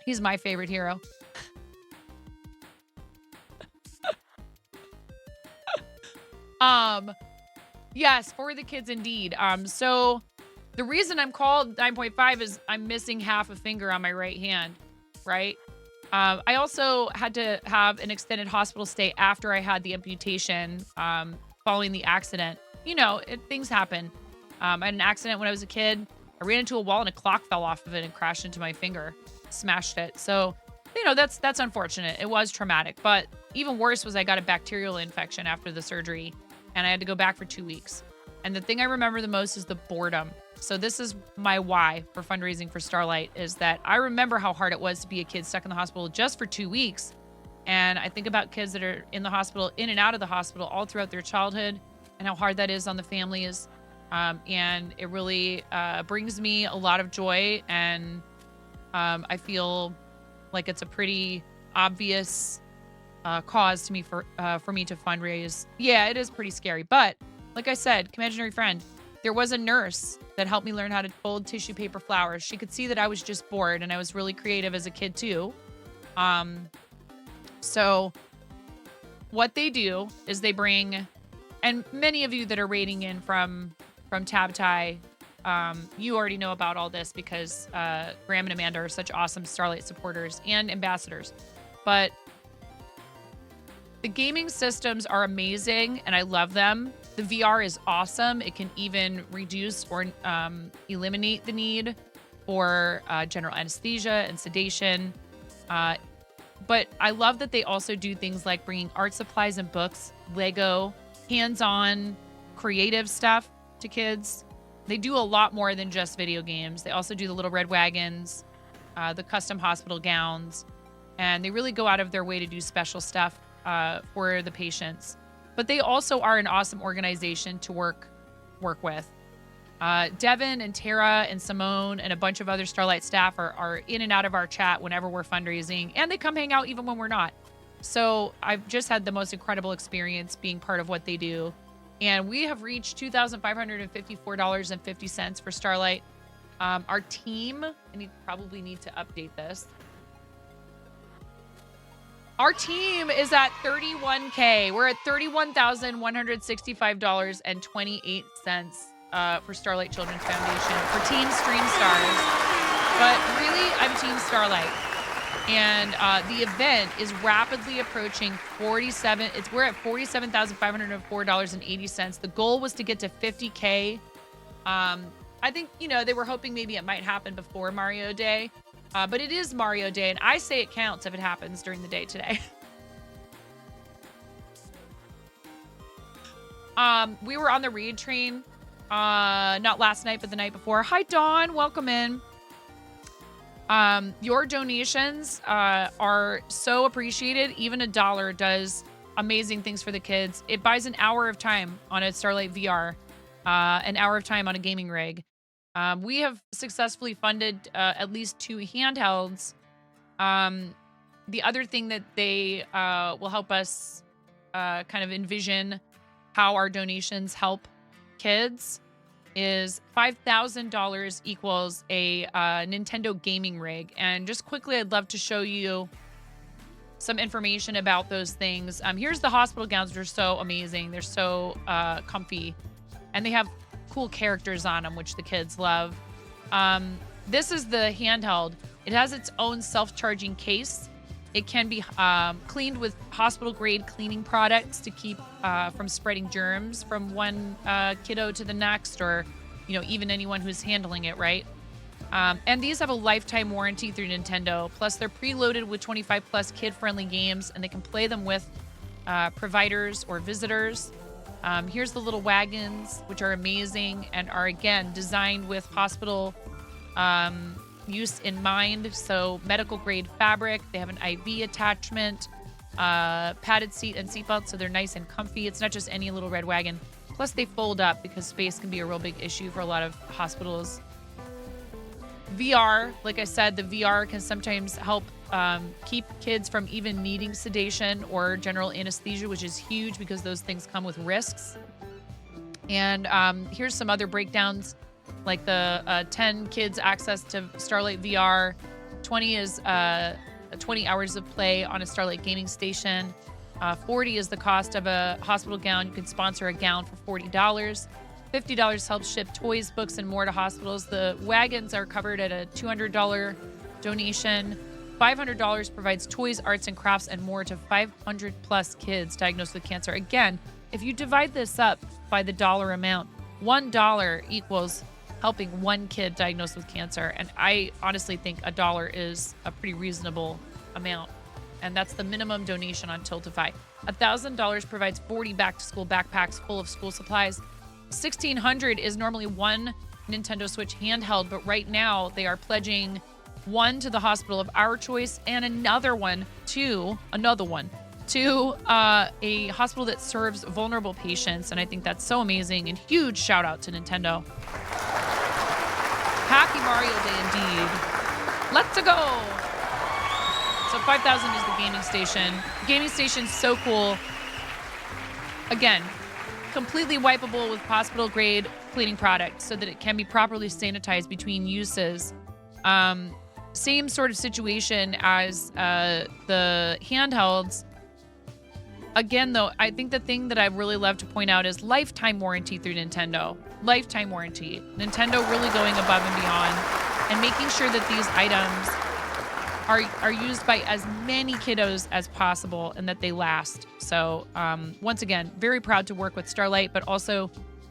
He's my favorite hero. Yes, for the kids indeed. So the reason I'm called 9.5 is I'm missing half a finger on my right hand, right? I also had to have an extended hospital stay after I had the amputation, following the accident. Things happen. I had an accident when I was a kid. I ran into a wall and a clock fell off of it and crashed into my finger, smashed it. So, that's unfortunate. It was traumatic, but even worse was I got a bacterial infection after the surgery and I had to go back for 2 weeks. And the thing I remember the most is the boredom. So this is my why for fundraising for Starlight, is that I remember how hard it was to be a kid stuck in the hospital just for 2 weeks. And I think about kids that are in the hospital, in and out of the hospital all throughout their childhood, and how hard that is on the families. And it really brings me a lot of joy. And I feel like it's a pretty obvious cause to me for me to fundraise. Yeah, it is pretty scary. But like I said, imaginary friend, there was a nurse that helped me learn how to fold tissue paper flowers. She could see that I was just bored, and I was really creative as a kid too. So what they do is they bring, and many of you that are rating in from Tabtai, you already know about all this because Graham and Amanda are such awesome Starlight supporters and ambassadors. But the gaming systems are amazing, and I love them. The VR is awesome. It can even reduce or eliminate the need for general anesthesia and sedation. But I love that they also do things like bringing art supplies and books, Lego, hands-on creative stuff to kids. They do a lot more than just video games. They also do the little red wagons, the custom hospital gowns, and they really go out of their way to do special stuff for the patients. But they also are an awesome organization to work with. Devin and Tara and Simone and a bunch of other Starlight staff are in and out of our chat whenever we're fundraising, and they come hang out even when we're not. So I've just had the most incredible experience being part of what they do. And we have reached $2,554.50 for Starlight. Our team, I probably need to update this. Our team is at 31K. We're at $31,165.28 for Starlight Children's Foundation for Team Stream Stars. But really, I'm Team Starlight. And the event is rapidly approaching 47. We're at $47,504.80. The goal was to get to 50K. I think, they were hoping maybe it might happen before Mario Day. But it is Mario Day, and I say it counts if it happens during the day today. We were on the Reed train, not last night, but the night before. Hi, Dawn. Welcome in. Your donations are so appreciated. Even $1 does amazing things for the kids. It buys an hour of time on a Starlight VR, an hour of time on a gaming rig. We have successfully funded at least 2 handhelds. The other thing that they will help us kind of envision how our donations help kids is $5,000 equals a Nintendo gaming rig. And just quickly, I'd love to show you some information about those things. Here's the hospital gowns, which are so amazing. They're so comfy, and they have cool characters on them, which the kids love. This is the handheld. It has its own self-charging case. It can be cleaned with hospital-grade cleaning products to keep from spreading germs from one kiddo to the next, or even anyone who's handling it, right? And these have a lifetime warranty through Nintendo. Plus, they're preloaded with 25+ kid-friendly games, and they can play them with providers or visitors. Here's the little wagons, which are amazing and are, again, designed with hospital use in mind. So medical-grade fabric. They have an IV attachment, padded seat and seatbelt, so they're nice and comfy. It's not just any little red wagon. Plus, they fold up because space can be a real big issue for a lot of hospitals. VR, like I said, the VR can sometimes help keep kids from even needing sedation or general anesthesia, which is huge because those things come with risks. And here's some other breakdowns, like the 10 kids access to Starlight VR. 20 is 20 hours of play on a Starlight gaming station. 40 is the cost of a hospital gown. You can sponsor a gown for $40. $50 helps ship toys, books, and more to hospitals. The wagons are covered at a $200 donation. $500 provides toys, arts, and crafts, and more to 500+ kids diagnosed with cancer. Again, if you divide this up by the dollar amount, $1 equals helping one kid diagnosed with cancer. And I honestly think $1 is a pretty reasonable amount. And that's the minimum donation on Tiltify. $1,000 provides 40 back-to-school backpacks full of school supplies. $1,600 is normally one Nintendo Switch handheld, but right now they are pledging one to the hospital of our choice and another one to a hospital that serves vulnerable patients. And I think that's so amazing, and huge shout out to Nintendo. Happy Mario Day indeed. Let's go. So 5,000 is the gaming station. The gaming station's so cool. Again, completely wipeable with hospital grade cleaning products so that it can be properly sanitized between uses. Same sort of situation as the handhelds. Again, though, I think the thing that I really love to point out is lifetime warranty through Nintendo. Lifetime warranty. Nintendo really going above and beyond and making sure that these items are used by as many kiddos as possible and that they last. So once again, very proud to work with Starlight, but also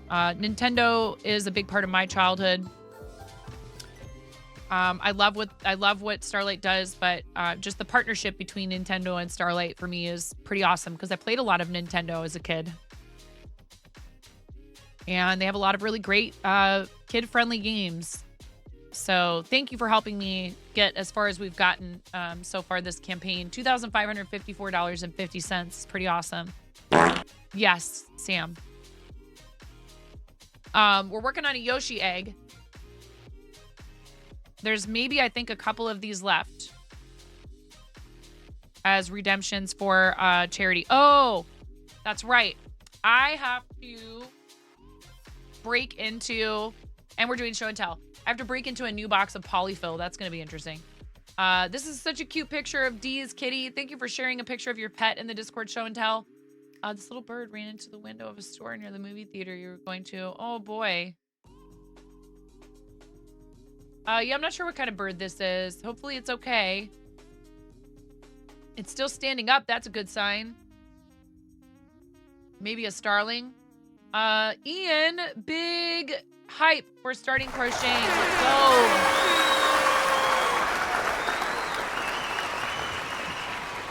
Nintendo is a big part of my childhood. I love what Starlight does, but just the partnership between Nintendo and Starlight for me is pretty awesome because I played a lot of Nintendo as a kid. And they have a lot of really great kid-friendly games. So thank you for helping me get as far as we've gotten so far this campaign. $2,554.50 is pretty awesome. Yes, Sam. We're working on a Yoshi egg. There's maybe, I think, a couple of these left as redemptions for charity. Oh, that's right. I have to break into, and we're doing show and tell. I have to break into a new box of polyfill. That's going to be interesting. This is such a cute picture of Dee's kitty. Thank you for sharing a picture of your pet in the Discord show and tell. This little bird ran into the window of a store near the movie theater you were going to. Oh, boy. Yeah, I'm not sure what kind of bird this is. Hopefully it's okay. It's still standing up. That's a good sign. Maybe a starling. Ian, big hype for starting crocheting. Let's go.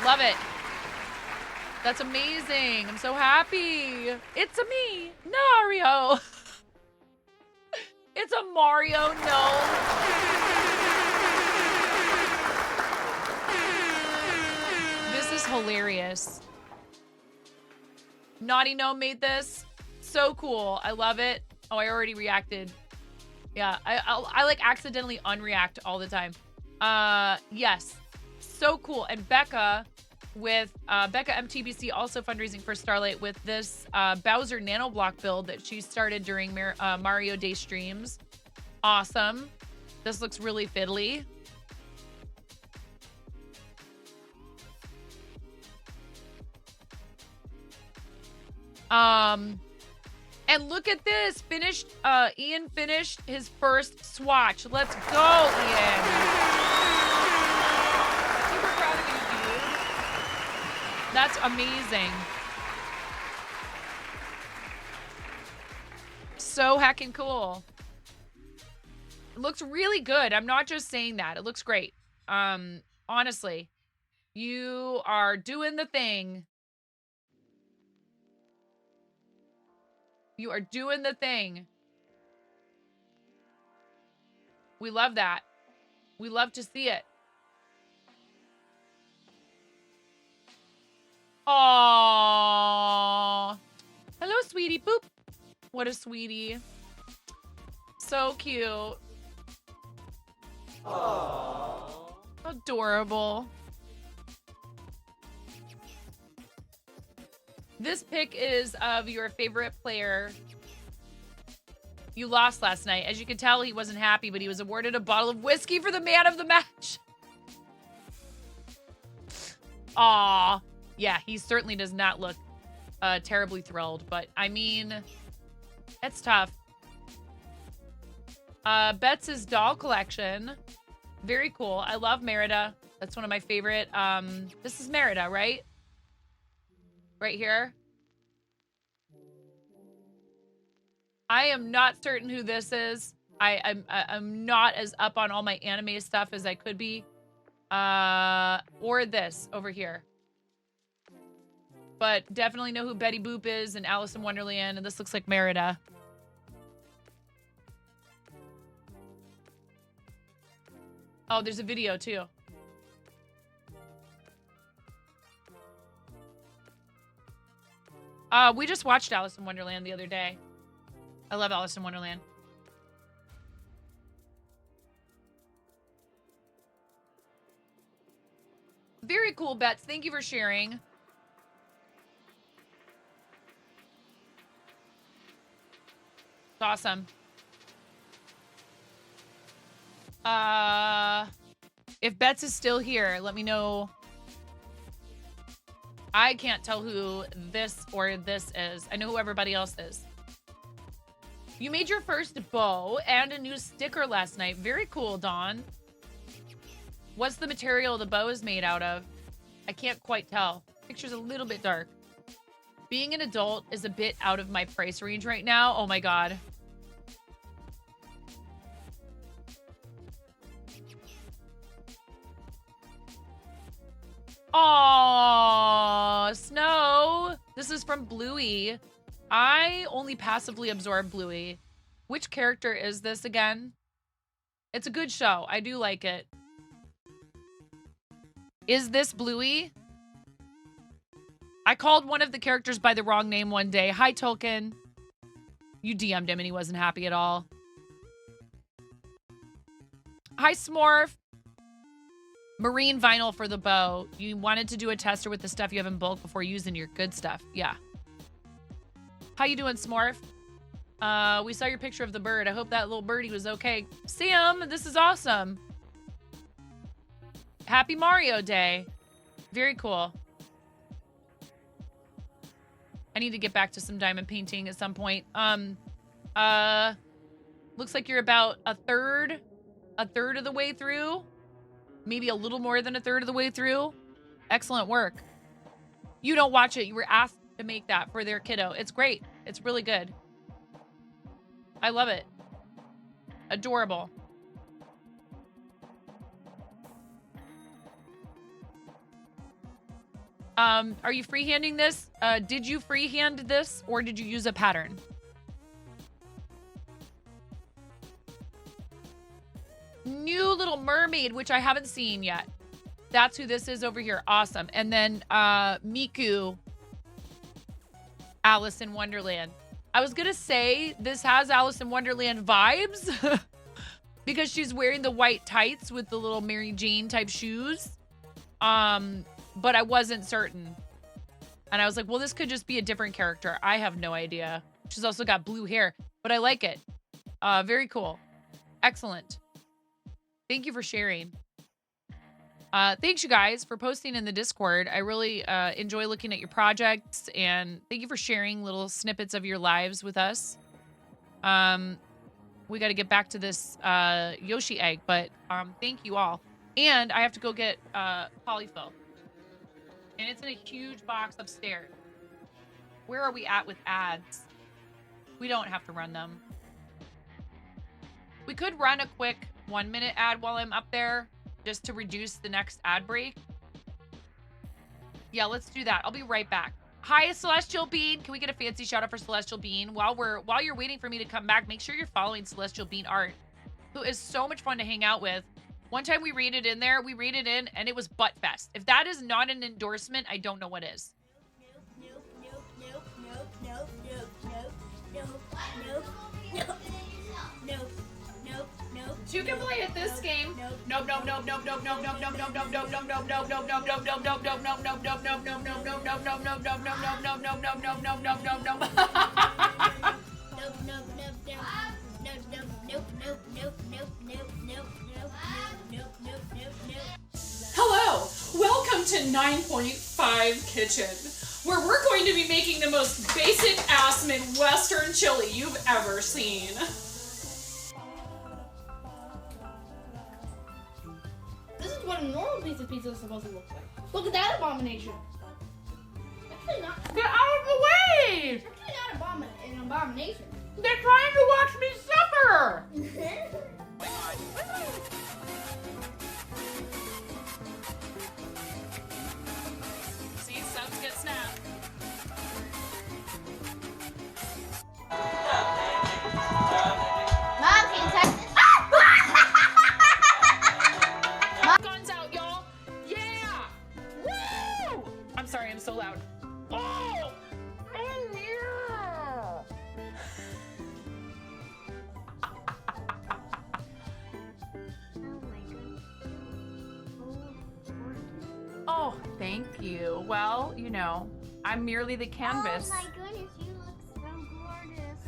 Love it. That's amazing. I'm so happy. It's a me, Mario. It's a Mario gnome. This is hilarious. Naughty Gnome made this. So cool. I love it. Oh, I already reacted. Yeah, I like accidentally unreact all the time. Yes. So cool. And Becca with Becca MTBC also fundraising for Starlight with this Bowser nanoblock build that she started during Mario Day streams. Awesome. This looks really fiddly. And look at this. Ian finished his first swatch. Let's go, Ian. Super proud of you, dude. That's amazing. So heckin' cool. It looks really good. I'm not just saying that. It looks great. Honestly, you are doing the thing. You are doing the thing. We love that. We love to see it. Aww. Hello, sweetie. Boop. What a sweetie. So cute. Aww. Adorable. This pic is of your favorite player. You lost last night. As you can tell, he wasn't happy, but he was awarded a bottle of whiskey for the man of the match. Aw. Yeah, he certainly does not look terribly thrilled, but I mean, it's tough. Bets' doll collection. Very cool. I love Merida. That's one of my favorite. This is Merida, right? Right here. I am not certain who this is. I'm not as up on all my anime stuff as I could be. Or this over here. But definitely know who Betty Boop is and Alice in Wonderland, and this looks like Merida. Oh, there's a video too. We just watched Alice in Wonderland the other day. I love Alice in Wonderland. Very cool, Bets. Thank you for sharing. It's awesome. If Bets is still here, let me know. I can't tell who this or this is. I know who everybody else is. You made your first bow and a new sticker last night. Very cool, Dawn. What's the material the bow is made out of? I can't quite tell. Picture's a little bit dark. Being an adult is a bit out of my price range right now. Oh my God. Aww, Snow. This is from Bluey. I only passively absorb Bluey. Which character is this again? It's a good show. I do like it. Is this Bluey? I called one of the characters by the wrong name one day. Hi, Tolkien. You DM'd him and he wasn't happy at all. Hi, Smorf. Marine vinyl for the bow. You wanted to do a tester with the stuff you have in bulk before using your good stuff. Yeah. How you doing, Smorf? We saw your picture of the bird. I hope that little birdie was okay. Sam, this is awesome. Happy Mario Day. Very cool. I need to get back to some diamond painting at some point. Looks like you're about a third of the way through. Maybe a little more than a third of the way through. Excellent work. You don't watch it. You were asked to make that for their kiddo. It's great. It's really good. I love it. Adorable. Are you freehanding this? Did you freehand this or did you use a pattern? New Little Mermaid, which I haven't seen yet. That's who this is over here. Awesome. And then Miku, Alice in Wonderland. I was gonna say this has Alice in Wonderland vibes because she's wearing the white tights with the little Mary Jane type shoes. but I wasn't certain. And I was like, well, this could just be a different character. I have no idea. She's also got blue hair, but I like it. Very cool. Excellent. Thank you for sharing. Thanks, you guys, for posting in the Discord. I really enjoy looking at your projects, and thank you for sharing little snippets of your lives with us. We got to get back to this Yoshi egg, but thank you all. And I have to go get polyfill. And it's in a huge box upstairs. Where are we at with ads? We don't have to run them. We could run a quick 1-minute ad while I'm up there, just to reduce the next ad break. Yeah, let's do that. I'll be right back. Hi, Celestial Bean. Can we get a fancy shout out for Celestial Bean? While you're waiting for me to come back, make sure you're following Celestial Bean Art, who is so much fun to hang out with. One time we raided in there, and it was butt fest. If that is not an endorsement, I don't know what is. You can play at this game. Nope. Hello, welcome to 9.5 Kitchen, where we're going to be making the most basic ass Midwestern chili you've ever seen. This is what a normal piece of pizza is supposed to look like. Look at that abomination. Actually not. Get out of the way! Actually not an abomination. They're trying to watch me suffer! See, subs get snapped. Mom, can you touch this? Guns out, y'all! Yeah! Woo! I'm sorry, I'm so loud. Oh! Oh, yeah! Oh, thank you. Well, you know, I'm merely the canvas. Oh my goodness, you look so gorgeous.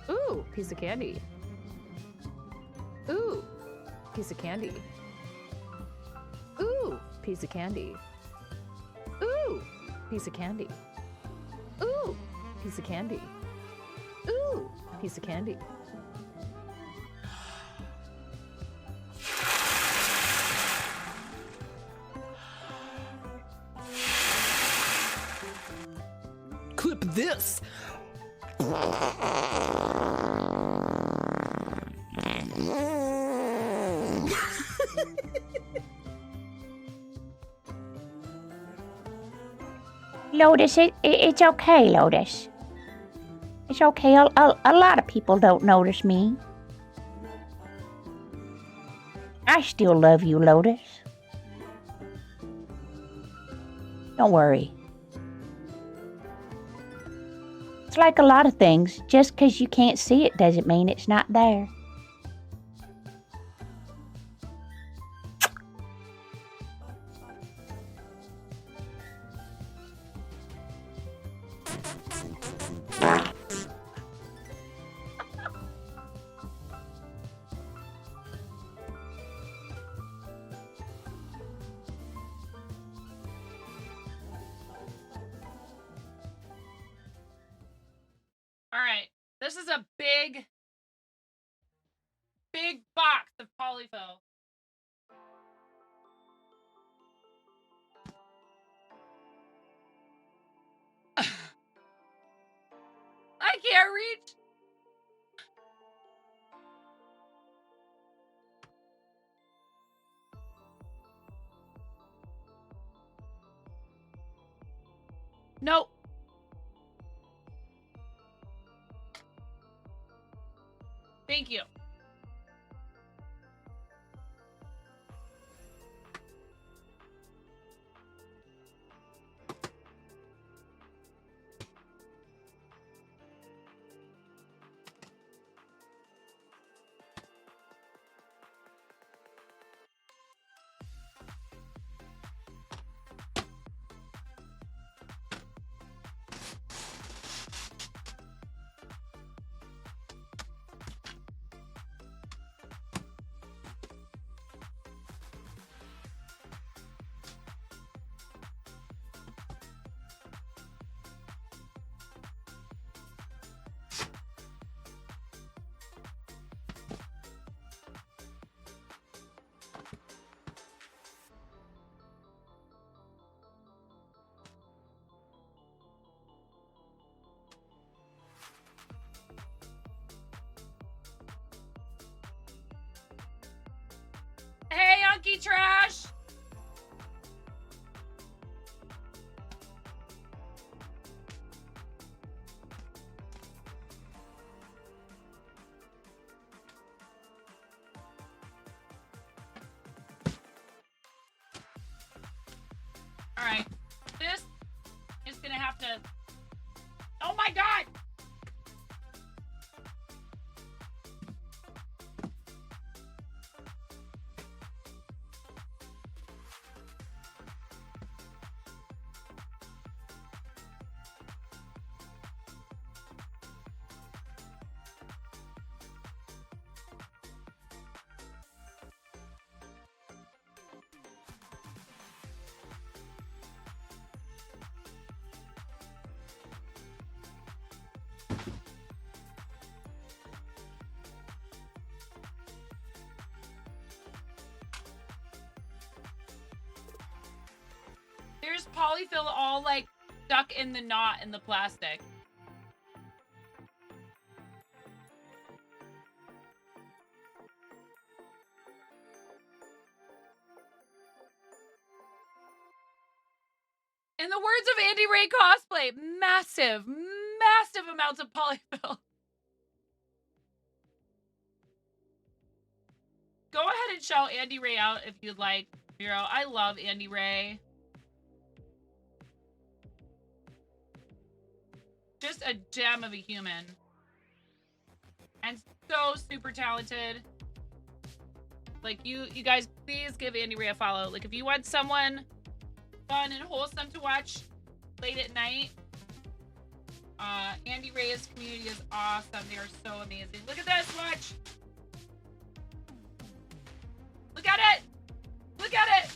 Ooh, piece of candy. Ooh, piece of candy. Ooh, piece of candy. Ooh, piece of candy. Ooh, piece of candy. Ooh, piece of candy. Clip this. Lotus, it's okay, Lotus. It's okay. A lot of people don't notice me. I still love you, Lotus. Don't worry. It's like a lot of things. Just because you can't see it doesn't mean it's not there. All right, this is a big box of polyfill. I can't reach. Nope. Thank you. trash. All right, this is gonna have to, oh my God. There's polyfill all like stuck in the knot in the plastic. In the words of Andy Ray Cosplay, massive, massive amounts of polyfill. Go ahead and shout Andy Ray out if you'd like, Miro. I love Andy Ray. Just a gem of a human. And so super talented. Like, you guys, please give Andy Ray a follow. Like, if you want someone fun and wholesome to watch late at night, Andy Ray's community is awesome. They are so amazing. Look at this. Watch. Look at it. Look at it.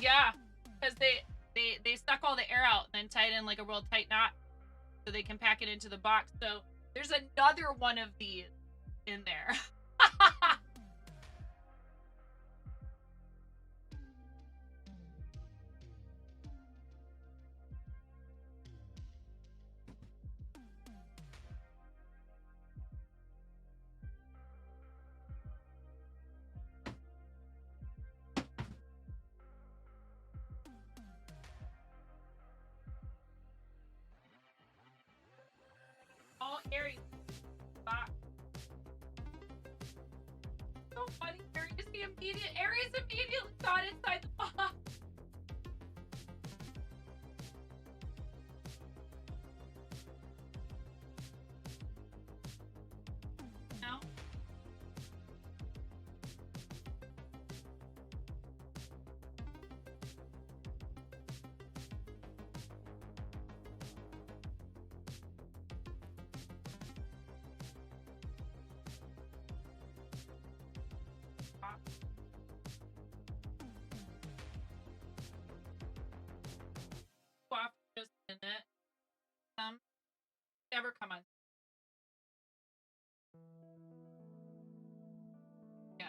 Yeah, because they suck all the air out and then tie it in like a real tight knot so they can pack it into the box. So there's another one of these in there. All Aries box. So funny. Aries immediately got inside the box. No. Swap just a minute. Never come on. Yeah.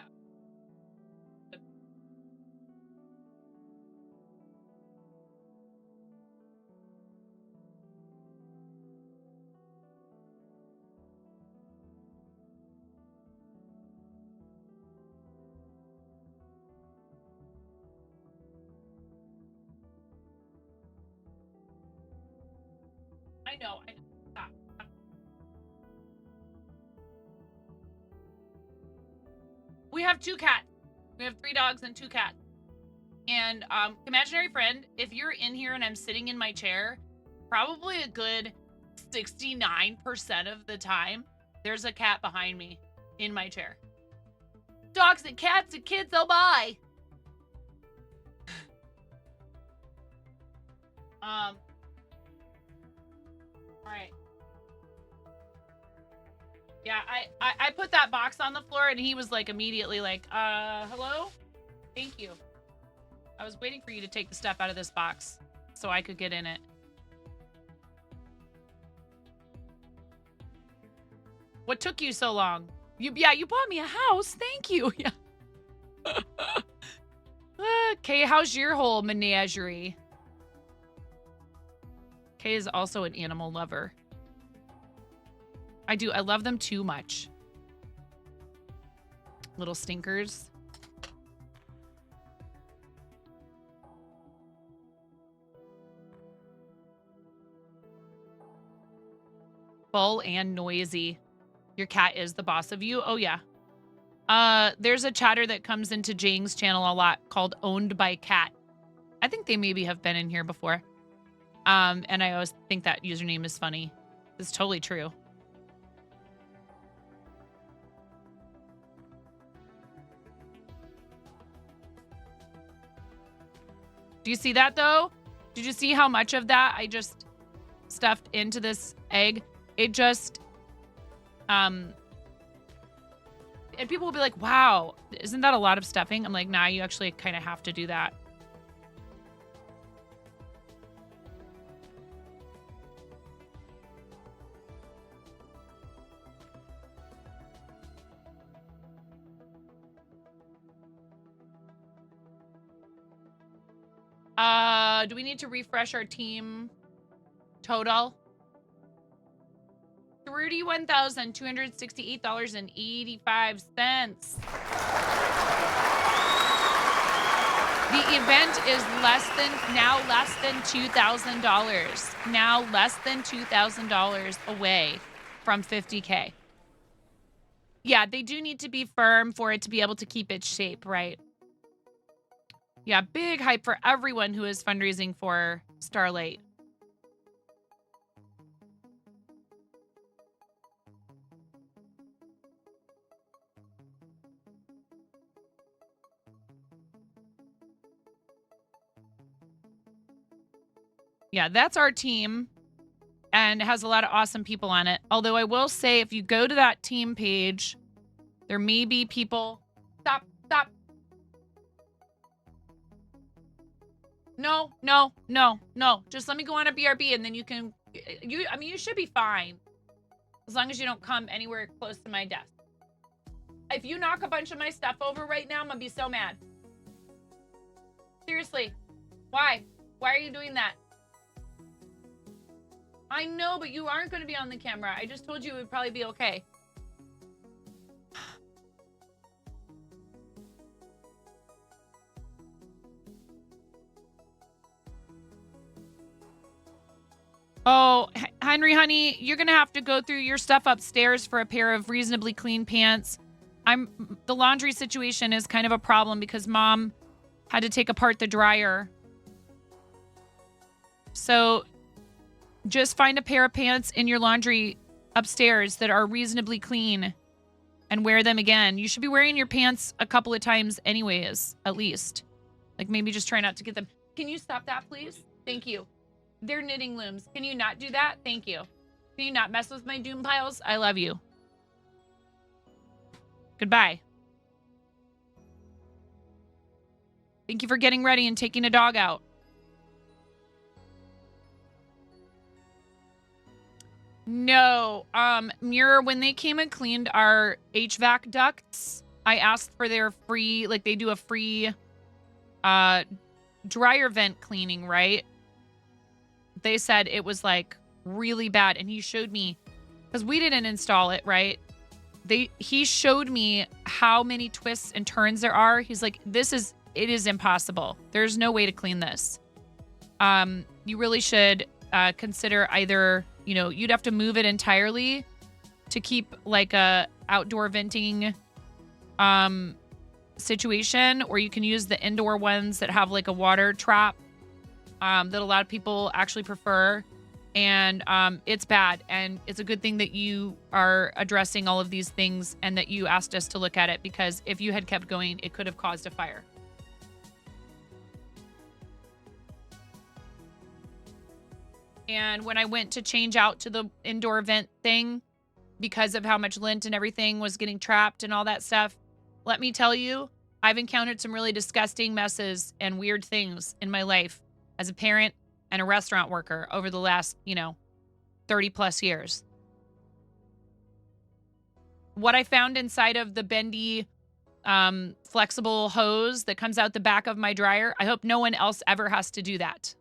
I know. Stop. We have 2 cats. We have 3 dogs and 2 cats. And imaginary friend, if you're in here and I'm sitting in my chair, probably a good 69% of the time, there's a cat behind me in my chair. Dogs and cats and kids, oh my. All right. Yeah, I put that box on the floor and he was like immediately like, hello? Thank you. I was waiting for you to take the stuff out of this box. so I could get in it. What took you so long? You bought me a house. Thank you. Yeah. Okay, how's your whole menagerie? Kay is also an animal lover. I love them too much. Little stinkers. Full and noisy. Your cat is the boss of you? Oh, yeah. There's a chatter that comes into Jang's channel a lot called Owned by Cat. I think they maybe have been in here before. And I always think that username is funny. It's totally true. Do you see that though? Did you see how much of that I just stuffed into this egg? It just, and people will be like, wow, isn't that a lot of stuffing? I'm like, nah, you actually kind of have to do that. Do we need to refresh our team total? $31,268.85. The event is less than $2,000. Now less than $2,000 away from 50K. Yeah, they do need to be firm for it to be able to keep its shape, right? Yeah, big hype for everyone who is fundraising for Starlight. Yeah, that's our team and it has a lot of awesome people on it. Although I will say if you go to that team page, there may be people... Stop. No. Just let me go on a BRB and then you can... you should be fine. As long as you don't come anywhere close to my desk. If you knock a bunch of my stuff over right now, I'm gonna be so mad. Seriously. Why? Why are you doing that? I know, but you aren't going to be on the camera. I just told you it would probably be okay. Oh, Henry, honey, you're going to have to go through your stuff upstairs for a pair of reasonably clean pants. The laundry situation is kind of a problem because Mom had to take apart the dryer. So just find a pair of pants in your laundry upstairs that are reasonably clean and wear them again. You should be wearing your pants a couple of times anyways, at least. Like maybe just try not to get them. Can you stop that, please? Thank you. They're knitting looms. Can you not do that? Thank you. Can you not mess with my doom piles? I love you. Goodbye. Thank you for getting ready and taking a dog out. No, Mirror, when they came and cleaned our HVAC ducts, I asked for their free, like they do a free dryer vent cleaning, right? They said it was like really bad, and he showed me, because we didn't install it, right? He showed me how many twists and turns there are. He's like, it is impossible. There's no way to clean this. You really should consider either, you'd have to move it entirely to keep like a outdoor venting situation, or you can use the indoor ones that have like a water trap that a lot of people actually prefer. And it's bad. And it's a good thing that you are addressing all of these things and that you asked us to look at it, because if you had kept going, it could have caused a fire. And when I went to change out to the indoor vent thing, because of how much lint and everything was getting trapped and all that stuff, let me tell you, I've encountered some really disgusting messes and weird things in my life as a parent and a restaurant worker over the last, 30 plus years. What I found inside of the bendy, flexible hose that comes out the back of my dryer, I hope no one else ever has to do that.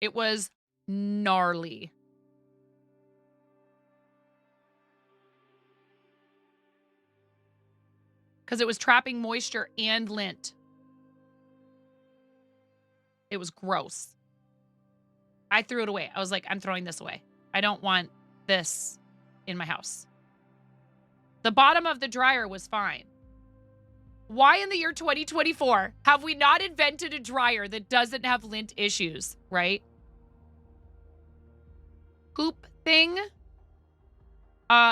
It was gnarly. Because it was trapping moisture and lint. It was gross. I threw it away. I was like, I'm throwing this away. I don't want this in my house. The bottom of the dryer was fine. Why in the year 2024 have we not invented a dryer that doesn't have lint issues, right? Hoop thing.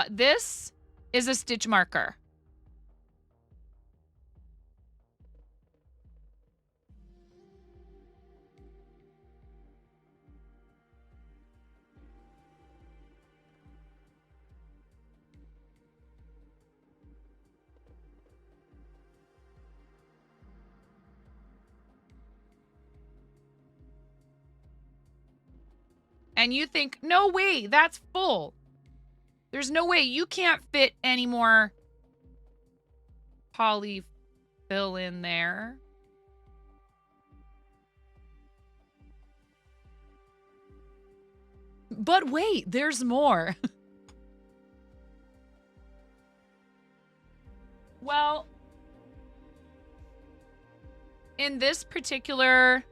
This is a stitch marker. And you think, no way, that's full. There's no way you can't fit any more polyfill in there. But wait, there's more. Well, in this particular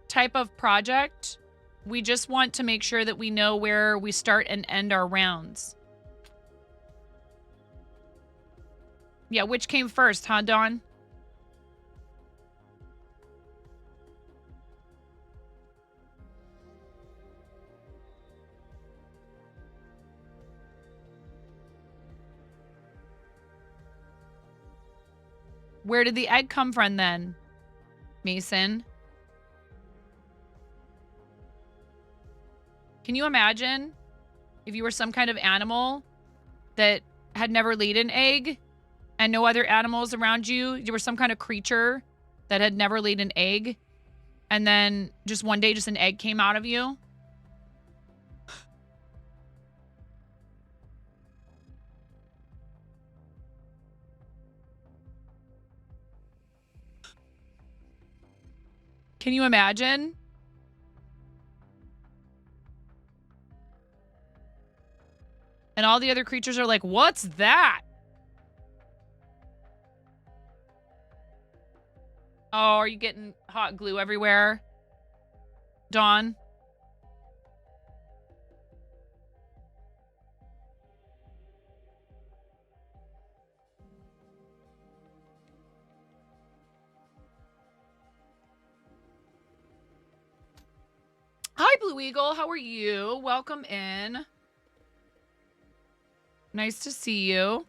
type of project, we just want to make sure that we know where we start and end our rounds. Yeah, which came first, huh, Dawn? Where did the egg come from then, Mason? Can you imagine if you were some kind of animal that had never laid an egg and no other animals around you? You were some kind of creature that had never laid an egg, and then just one day just an egg came out of you? Can you imagine? And all the other creatures are like, what's that? Oh, are you getting hot glue everywhere, Dawn? Hi, Blue Eagle. How are you? Welcome in. Nice to see you.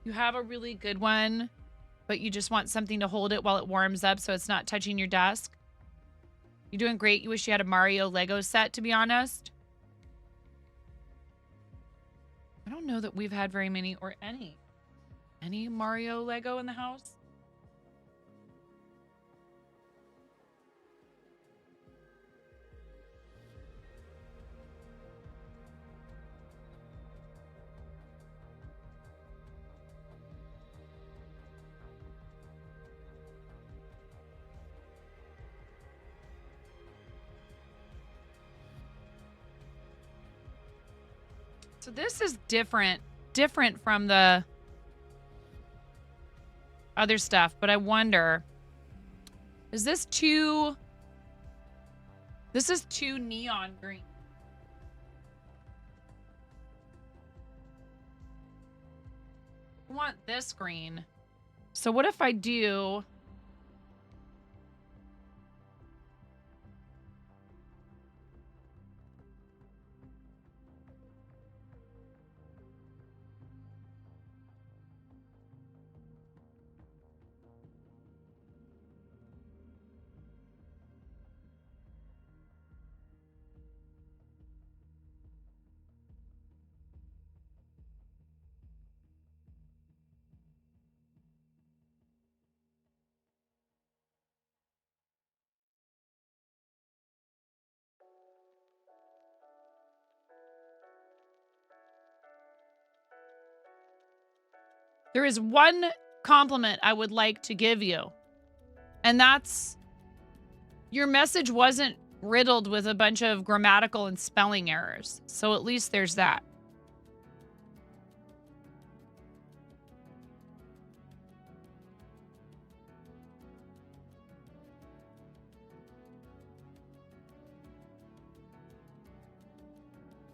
You have a really good one, but you just want something to hold it while it warms up so it's not touching your desk. You're doing great. You wish you had a Mario Lego set, to be honest. I don't know that we've had very many or any Mario Lego in the house. So this is different from the other stuff, but I wonder, is this too neon green? I want this green. So what if I do... There is one compliment I would like to give you, and that's your message wasn't riddled with a bunch of grammatical and spelling errors. So at least there's that.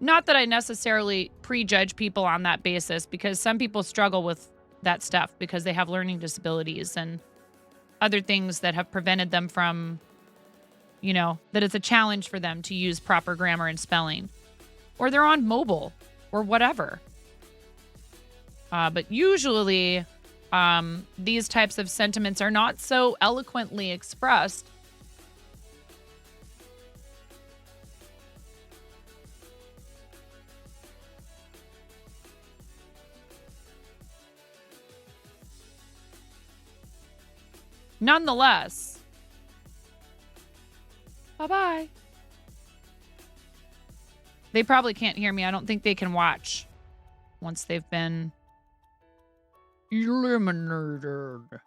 Not that I necessarily prejudge people on that basis, because some people struggle with that stuff because they have learning disabilities and other things that have prevented them from, you know, that it's a challenge for them to use proper grammar and spelling. Or they're on mobile or whatever. But usually these types of sentiments are not so eloquently expressed. Nonetheless, bye-bye. They probably can't hear me. I don't think they can watch once they've been eliminated.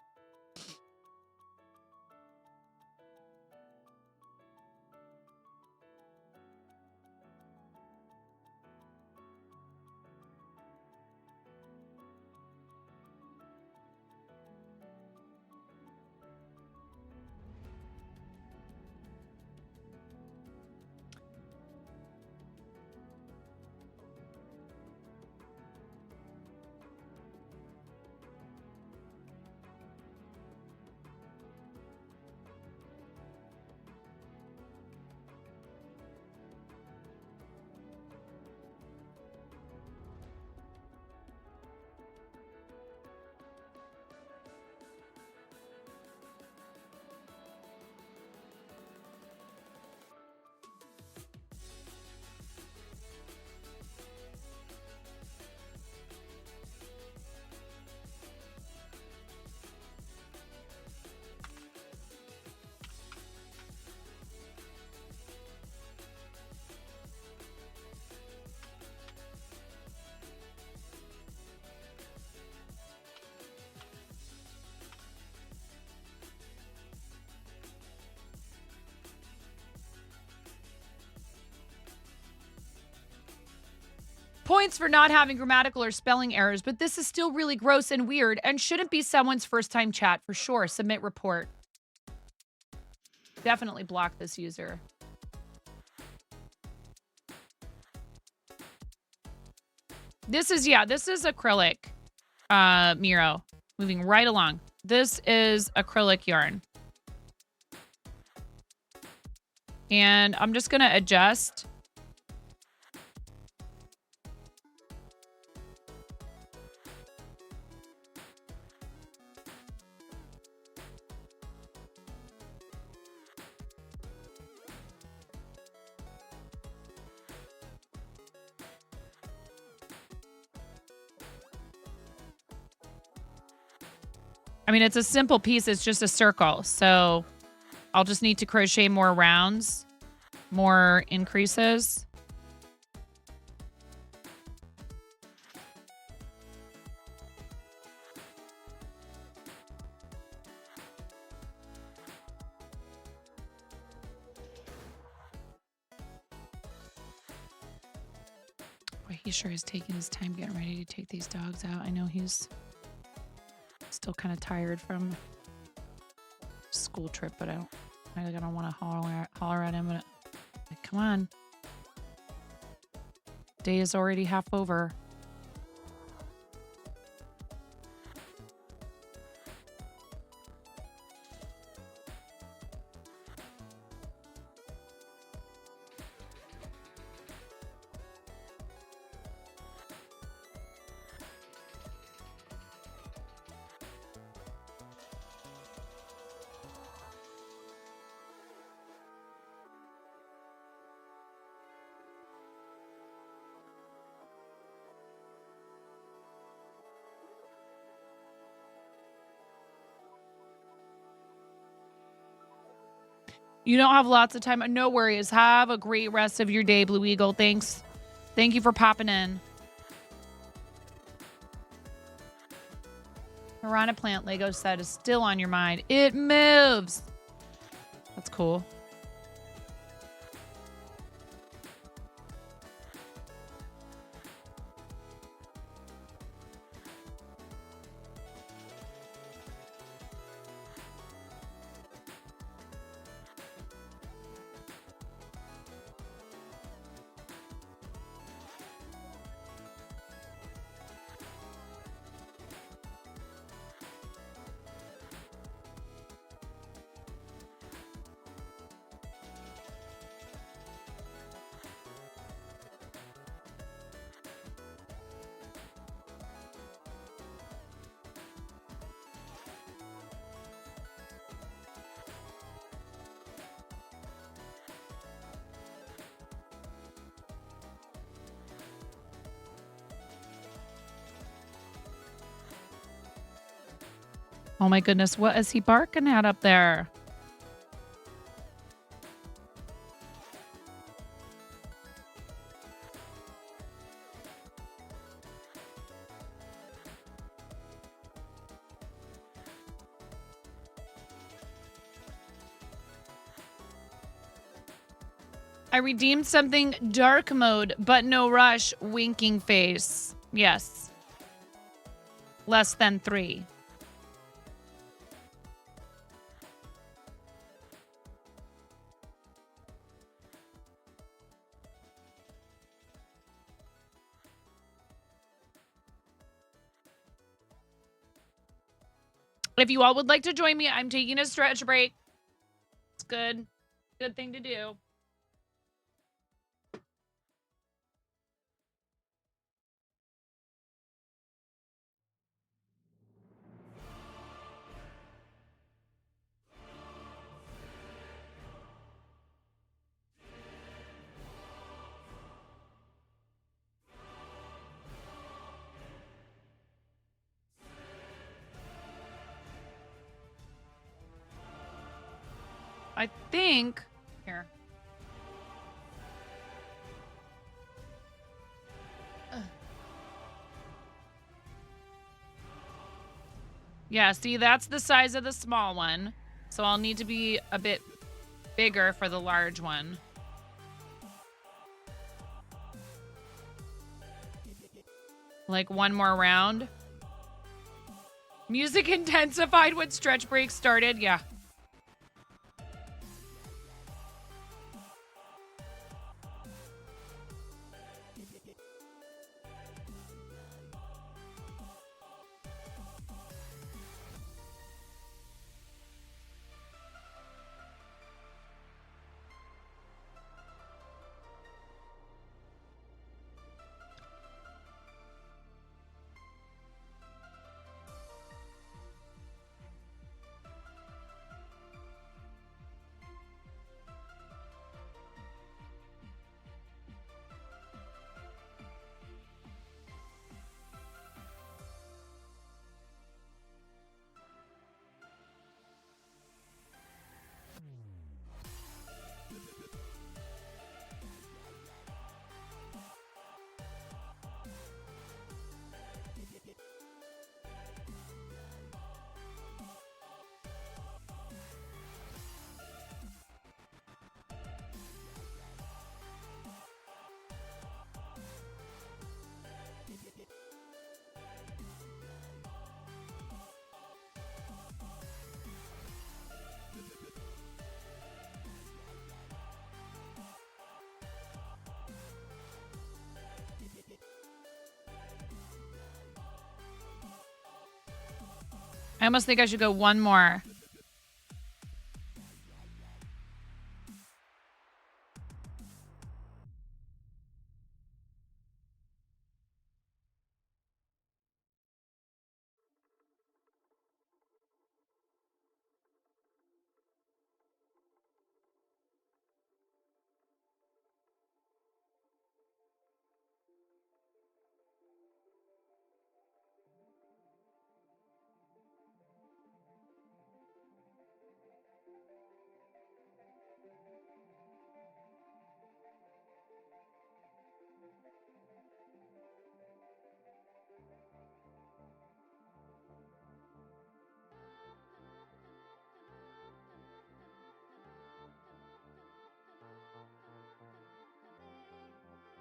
Points for not having grammatical or spelling errors, but this is still really gross and weird and shouldn't be someone's first time chat for sure. Submit report. Definitely block this user. This is acrylic, Miro. Moving right along. This is acrylic yarn. And I'm just going to adjust. I mean, it's a simple piece. It's just a circle. So I'll just need to crochet more rounds, more increases. Boy, he sure is taking his time getting ready to take these dogs out. I know he's still kind of tired from school trip, but I don't want to holler at him. But like, come on, day is already half over. You don't have lots of time. No worries. Have a great rest of your day, Blue Eagle. Thanks. Thank you for popping in. Piranha Plant Lego set is still on your mind. It moves. That's cool. Oh my goodness, what is he barking at up there? I redeemed something dark mode, but no rush, winking face. Yes. Less than 3. If you all would like to join me, I'm taking a stretch break. It's good. Good thing to do. I think here. Yeah, see, that's the size of the small one. So I'll need to be a bit bigger for the large one. Like one more round. Music intensified when stretch break started. Yeah. I almost think I should go one more.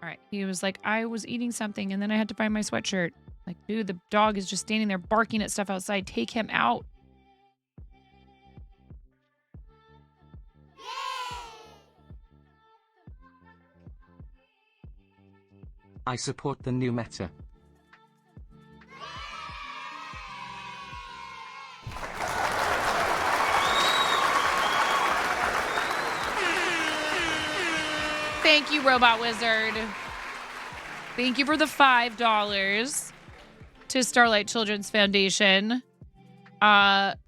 All right. He was like, I was eating something and then I had to find my sweatshirt. Like, dude, the dog is just standing there barking at stuff outside. Take him out. I support the new meta. Thank you, Robot Wizard. Thank you for the $5 to Starlight Children's Foundation.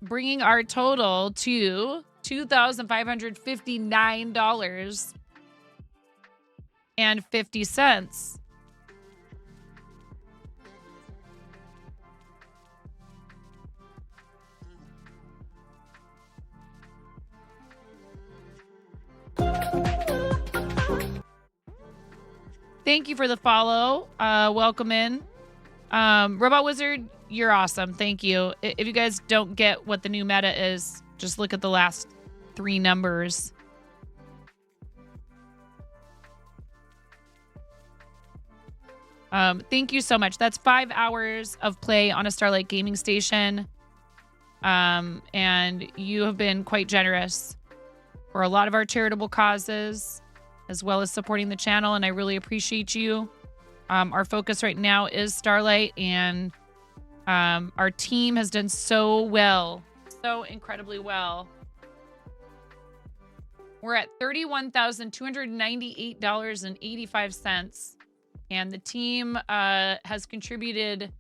Bringing our total to $2,559.50. Thank you for the follow. Welcome in. Robot Wizard, you're awesome. Thank you. If you guys don't get what the new meta is, just look at the last 3 numbers. Thank you so much. That's 5 hours of play on a Starlight Gaming Station. And you have been quite generous for a lot of our charitable causes, as well as supporting the channel, and I really appreciate you. Our focus right now is Starlight, and our team has done so well, so incredibly well. We're at $31,298.85, and the team has contributed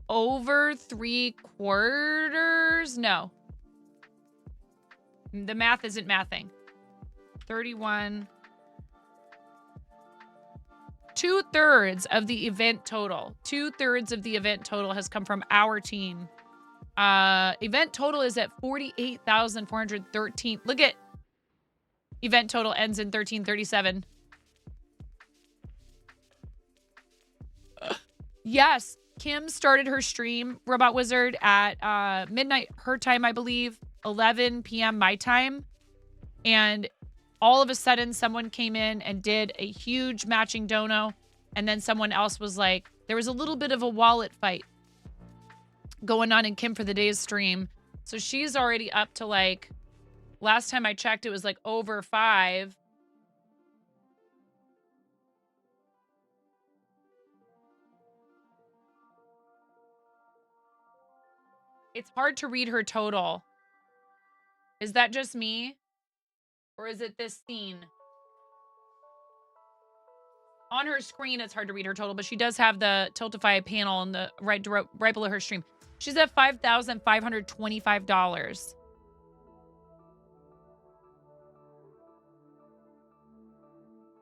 over 3/4. No. The math isn't mathing. 31. 2/3 of the event total. 2/3 of the event total has come from our team. Event total is at 48,413. Look at event total ends in 1337. Yes, Kim started her stream, Robot Wizard, at midnight her time, I believe, 11 p.m. my time. And all of a sudden, someone came in and did a huge matching dono. And then someone else was like, there was a little bit of a wallet fight going on in Kim for the Day's stream. So she's already up to like, last time I checked, it was like over 5. It's hard to read her total. Is that just me? Or is it this scene? On her screen, it's hard to read her total, but she does have the Tiltify panel on the right below her stream. She's at $5,525.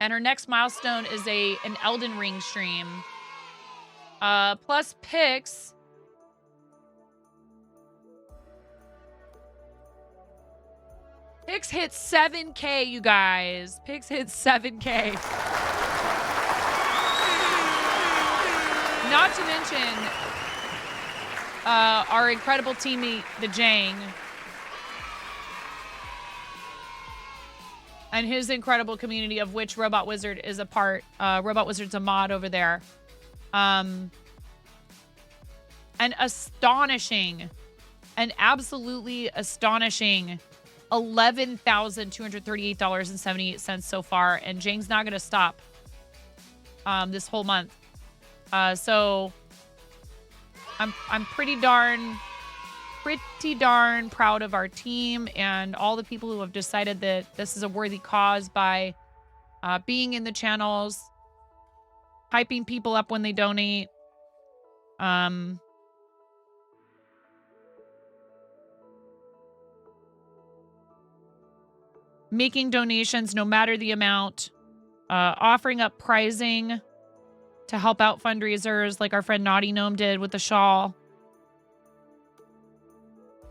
And her next milestone is an Elden Ring stream. Plus Pix. Pix hit 7K, you guys. Pix hit 7K. Not to mention our incredible teammate, the Jang, and his incredible community, of which Robot Wizard is a part. Robot Wizard's a mod over there. An absolutely astonishing $11,238.78 so far, and Jang's not going to stop this whole month. So I'm pretty darn proud of our team and all the people who have decided that this is a worthy cause by being in the channels, hyping people up when they donate. Making donations no matter the amount, offering up prizing to help out fundraisers like our friend Naughty Gnome did with the shawl.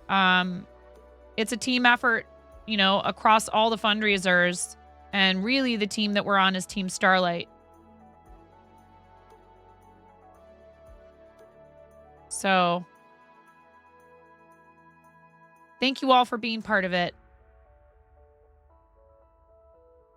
It's a team effort, you know, across all the fundraisers, and really the team that we're on is Team Starlight. So thank you all for being part of it.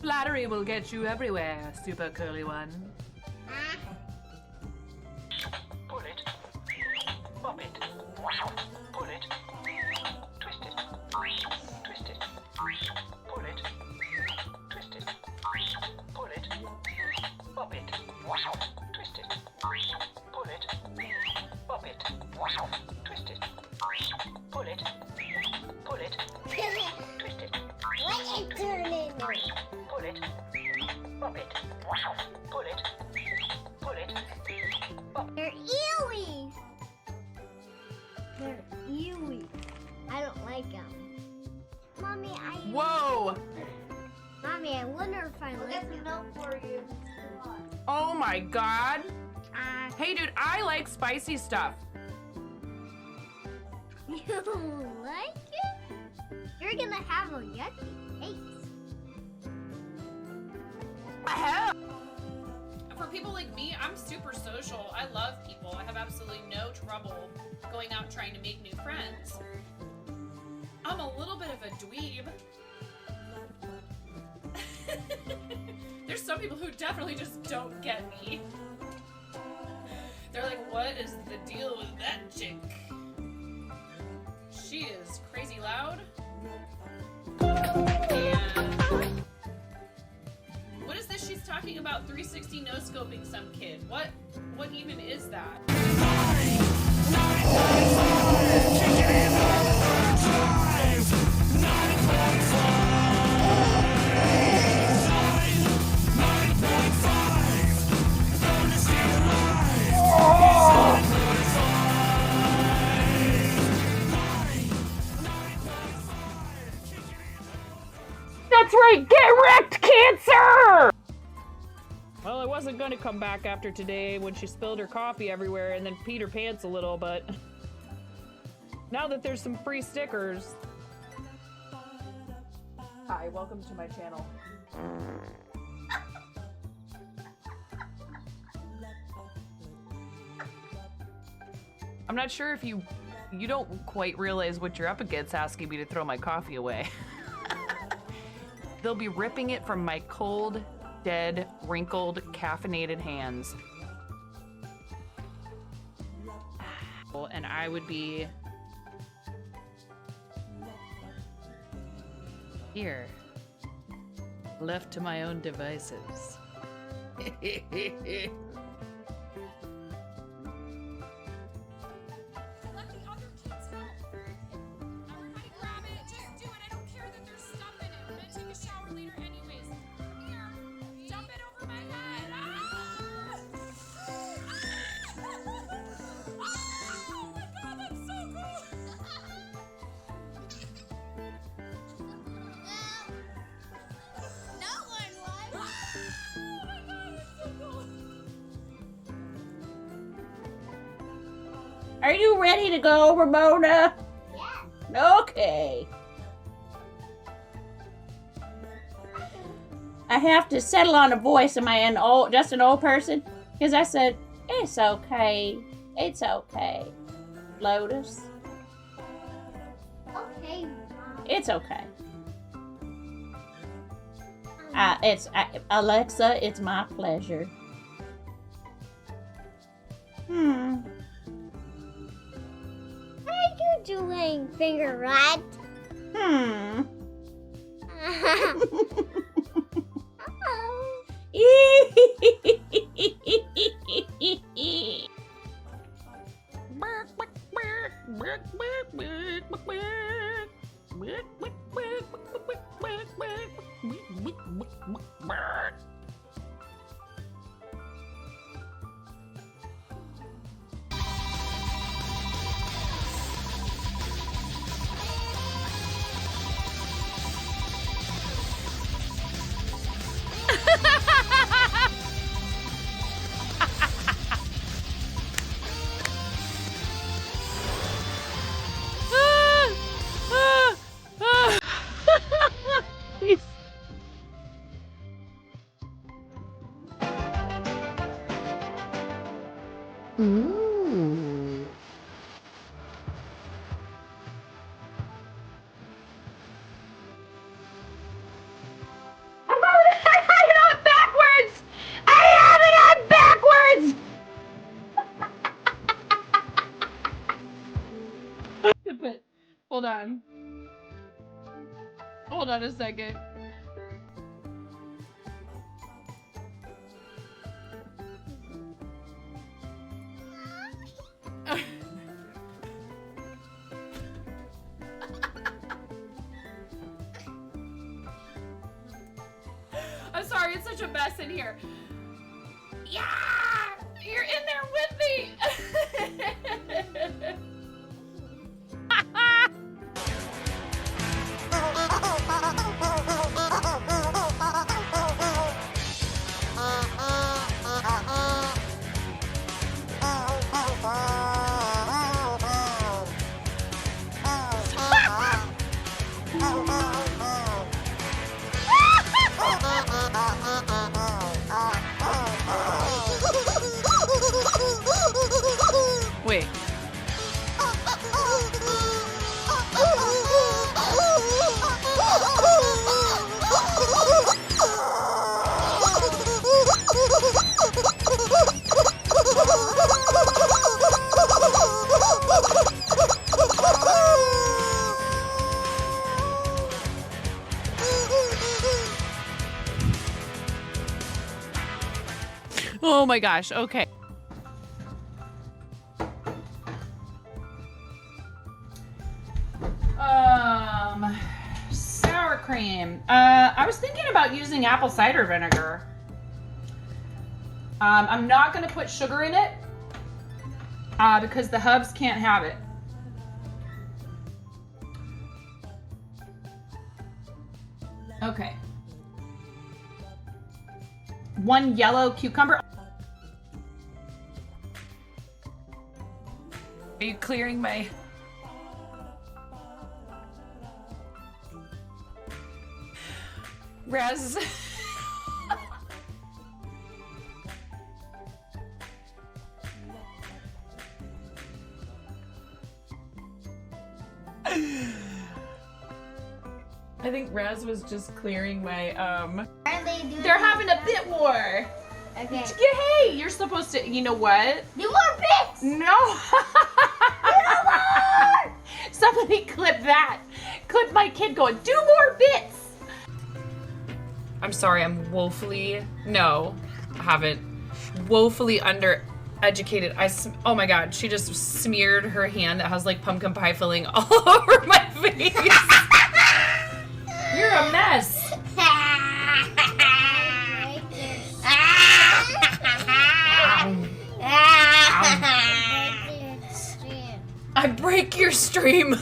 Flattery will get you everywhere, super curly one. Pull it. Pop it. Pull it. Twist it. Twist it. Pull it. Twist it. Pull it. Pop it. Twist it. Pull it. Pop it. Twist it. Pull it. Pull it. Twist it. What is turning? Pull it. Pop it. Pull it. Pull it. Pop. They're eewees. They're eewees. I don't like them. Mommy, Whoa! Mommy, I wonder if I like them. Milk for you. Oh my god. Hey dude, I like spicy stuff. You like it? You're gonna have a yucky taste. For people like me, I'm super social. I love people. I have absolutely no trouble going out trying to make new friends. I'm a little bit of a dweeb. There's some people who definitely just don't get me. They're like, what is the deal with that chick? She is crazy loud. And what is this she's talking about 360 no-scoping some kid? What even is that? That's right, get wrecked, cancer! Well, I wasn't gonna come back after today when she spilled her coffee everywhere and then peed her pants a little, but now that there's some free stickers. Hi, welcome to my channel. I'm not sure if you don't quite realize what you're up against asking me to throw my coffee away. They'll be ripping it from my cold, dead, wrinkled, caffeinated hands. And I would be here, left to my own devices. Are you ready to go, Ramona? Yeah. Okay. I have to settle on a voice. Am I just an old person? Because I said, it's okay. It's okay. Lotus. Okay, Mom. It's okay. Alexa, it's my pleasure. What are you doing, finger rat? Hold on. Hold on a second. I'm sorry, it's such a mess in here. Yeah! You're in there with me! Wait. Oh my gosh, okay. Sour cream. I was thinking about using apple cider vinegar. I'm not gonna put sugar in it because the hubs can't have it. Okay. 1 yellow cucumber. Are you clearing my... Raz... I think Raz was just clearing my, They're having a bit war. Okay. Hey, you're supposed to, you know what? Do more bits! No! Somebody clip that. Clip my kid going, do more bits! I'm sorry, I'm woefully... No, I haven't. Woefully undereducated. Oh my god, she just smeared her hand that has like pumpkin pie filling all over my face. You're a mess. I break your stream.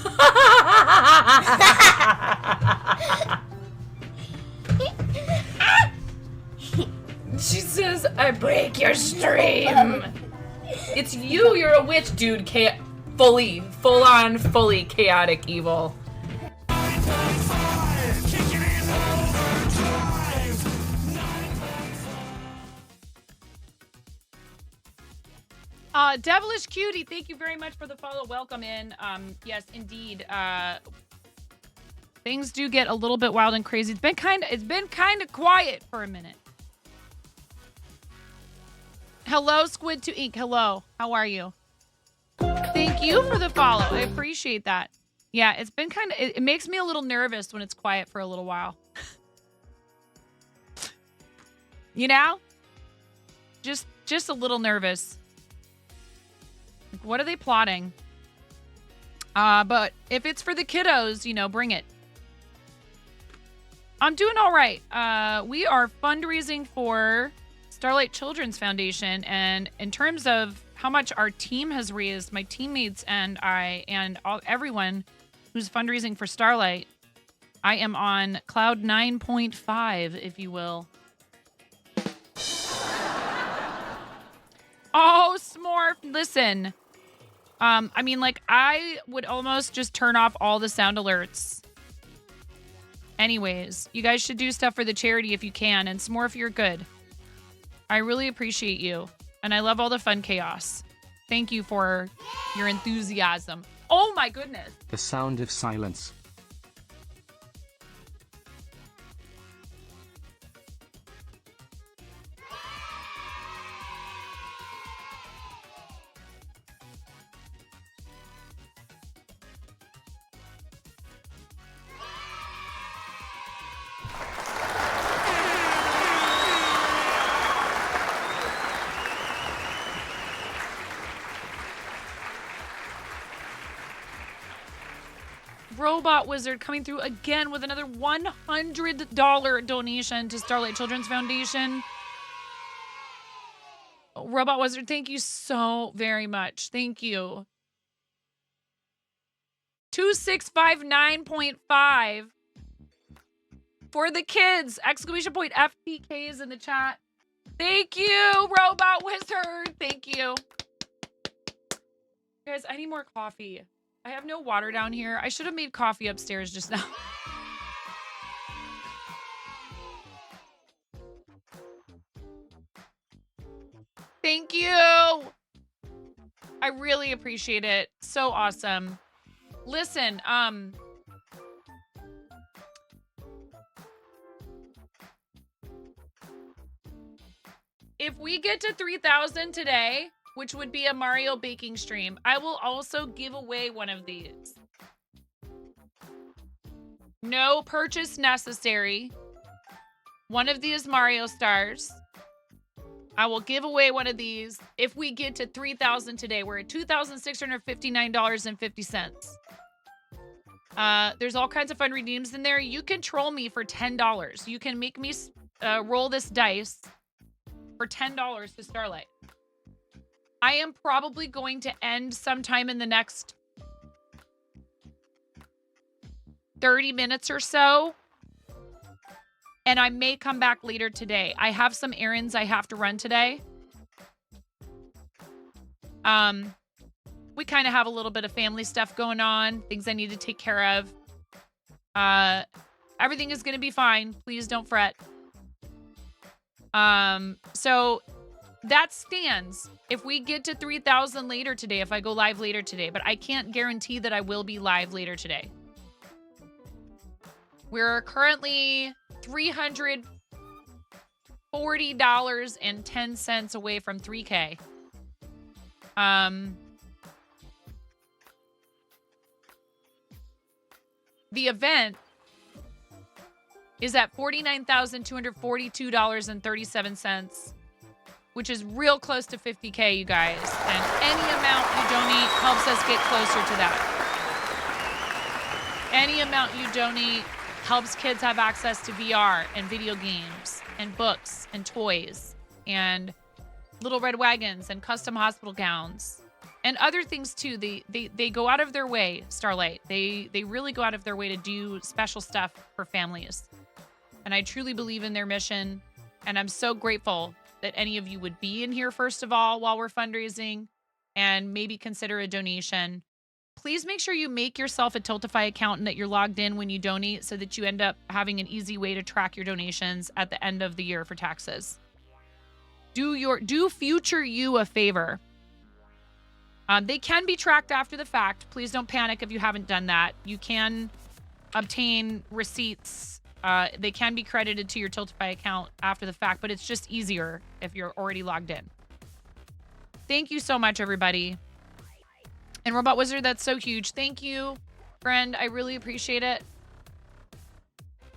She says, I break your stream. It's you, you're a witch, dude. Full on, fully chaotic evil. Devilish Cutie, thank you very much for the follow. Welcome in. Yes, indeed. Things do get a little bit wild and crazy. It's been kind of quiet for a minute. Hello, Squid to Ink. Hello. How are you? Thank you for the follow. I appreciate that. Yeah, it's been kind of... It makes me a little nervous when it's quiet for a little while. You know? Just a little nervous. Like, what are they plotting? But if it's for the kiddos, you know, bring it. I'm doing all right. We are fundraising for Starlight Children's Foundation, and in terms of how much our team has raised, my teammates and I and everyone who's fundraising for Starlight, I am on cloud 9.5, if you will. Oh, Smorf, listen. I mean, like, I would almost just turn off all the sound alerts. Anyways, you guys should do stuff for the charity if you can, and Smorf, you're good. I really appreciate you, and I love all the fun chaos. Thank you for your enthusiasm. Oh my goodness. The sound of silence. Robot Wizard coming through again with another $100 donation to Starlight Children's Foundation. Robot Wizard, thank you so very much. Thank you. 2659.5 for the kids. Exclamation point FTK is in the chat. Thank you, Robot Wizard. Thank you. Guys, I need more coffee. I have no water down here. I should have made coffee upstairs just now. Thank you. I really appreciate it. So awesome. Listen, if we get to 3,000 today, which would be a Mario baking stream, I will also give away one of these. No purchase necessary. One of these Mario stars. I will give away one of these if we get to 3,000 today. We're at $2,659.50. There's all kinds of fun redeems in there. You can troll me for $10. You can make me roll this dice for $10 to Starlight. I am probably going to end sometime in the next 30 minutes or so. And I may come back later today. I have some errands I have to run today. We kind of have a little bit of family stuff going on. Things I need to take care of. Everything is going to be fine. Please don't fret. So that stands. If we get to 3,000 later today, if I go live later today, but I can't guarantee that I will be live later today. We're currently $340.10 away from 3K. The event is at $49,242.37, which is real close to 50K, you guys. And any amount you donate helps us get closer to that. Any amount you donate helps kids have access to VR and video games and books and toys and little red wagons and custom hospital gowns and other things too. They go out of their way, Starlight. They really go out of their way to do special stuff for families. And I truly believe in their mission. And I'm so grateful that any of you would be in here, first of all, while we're fundraising, and maybe consider a donation. Please make sure you make yourself a Tiltify account and that you're logged in when you donate so that you end up having an easy way to track your donations at the end of the year for taxes. Do future you a favor. They can be tracked after the fact. Please don't panic if you haven't done that. You can obtain receipts. They can be credited to your Tiltify account after the fact, but it's just easier if you're already logged in. Thank you so much, everybody. And Robot Wizard, that's so huge. Thank you, friend. I really appreciate it.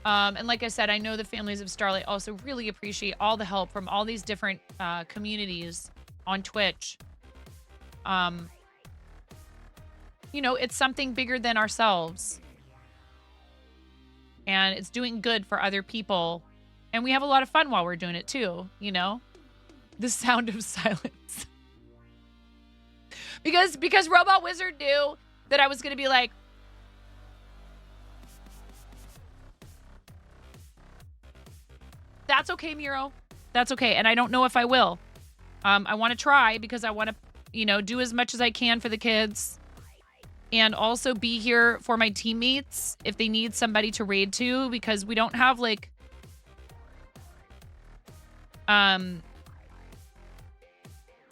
And like I said, I know the families of Starlight also really appreciate all the help from all these different communities on Twitch. You know, it's something bigger than ourselves. And it's doing good for other people. And we have a lot of fun while we're doing it too, you know? The sound of silence. Because Robot Wizard knew that I was going to be like, that's okay, Miro. That's okay. And I don't know if I will. I want to try because I want to, you know, do as much as I can for the kids. And also be here for my teammates if they need somebody to raid to, because we don't have like a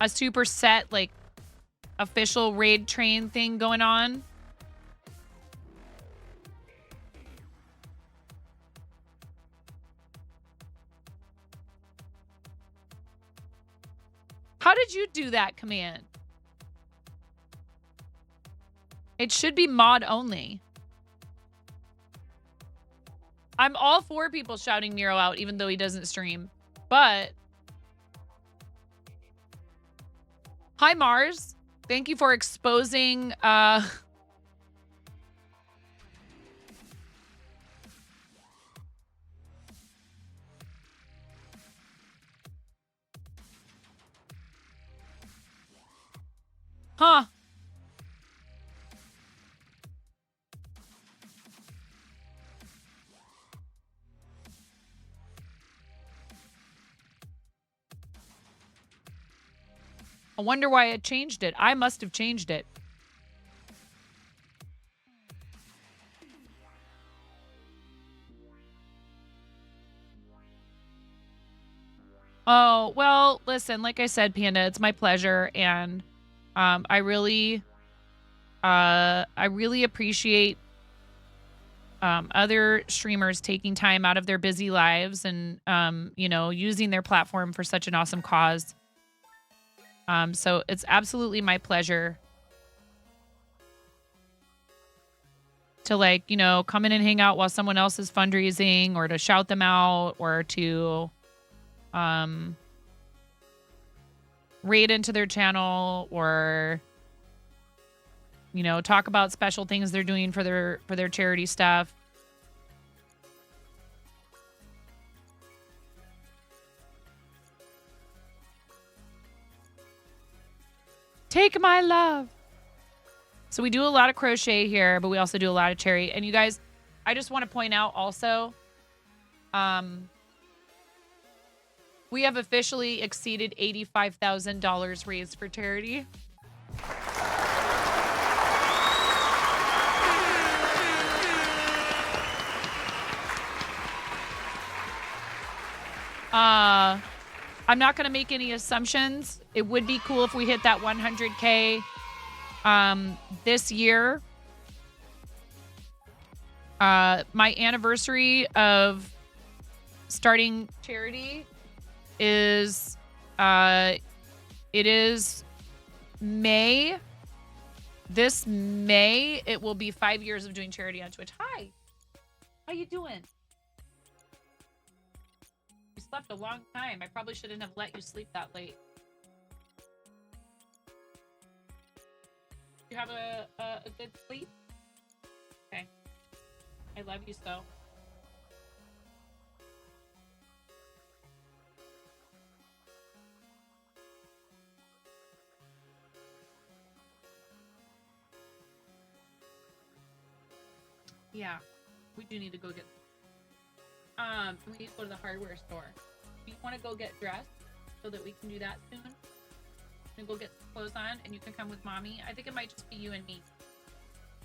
super set like official raid train thing going on. How did you do that command? It should be mod only. I'm all for people shouting Miro out even though he doesn't stream. But hi, Mars. Thank you for exposing Huh. I wonder why it changed it. I must have changed it. Oh, well, listen, like I said, Panda, it's my pleasure. And I really appreciate other streamers taking time out of their busy lives and, using their platform for such an awesome cause. So it's absolutely my pleasure to come in and hang out while someone else is fundraising, or to shout them out, or to raid into their channel, or talk about special things they're doing for their charity stuff. Take my love. So we do a lot of crochet here, but we also do a lot of charity. And you guys, I just want to point out also, we have officially exceeded $85,000 raised for charity. I'm not going to make any assumptions. It would be cool if we hit that 100K this year. My anniversary of starting charity is it is May. This May, it will be 5 years of doing charity on Twitch. Hi. How you doing? You slept a long time. I probably shouldn't have let you sleep that late. You have a good sleep? Okay. I love you so. Yeah, we do need to go get we need to go to the hardware store. Do you want to go get dressed so that we can do that soon? And go get clothes on, and you can come with mommy. I think it might just be you and me.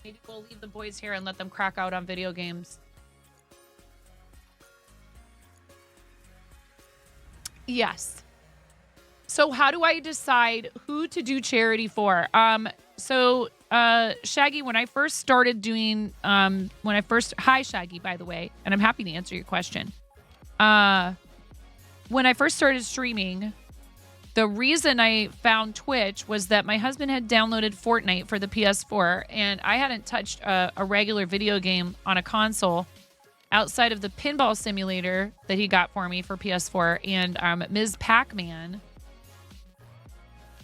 Maybe we'll leave the boys here and let them crack out on video games. Yes. So how do I decide who to do charity for? Shaggy, when I first started doing, hi Shaggy, by the way, and I'm happy to answer your question. When I first started streaming, the reason I found Twitch was that my husband had downloaded Fortnite for the PS4, and I hadn't touched a regular video game on a console outside of the pinball simulator that he got for me for PS4 and Ms. Pac-Man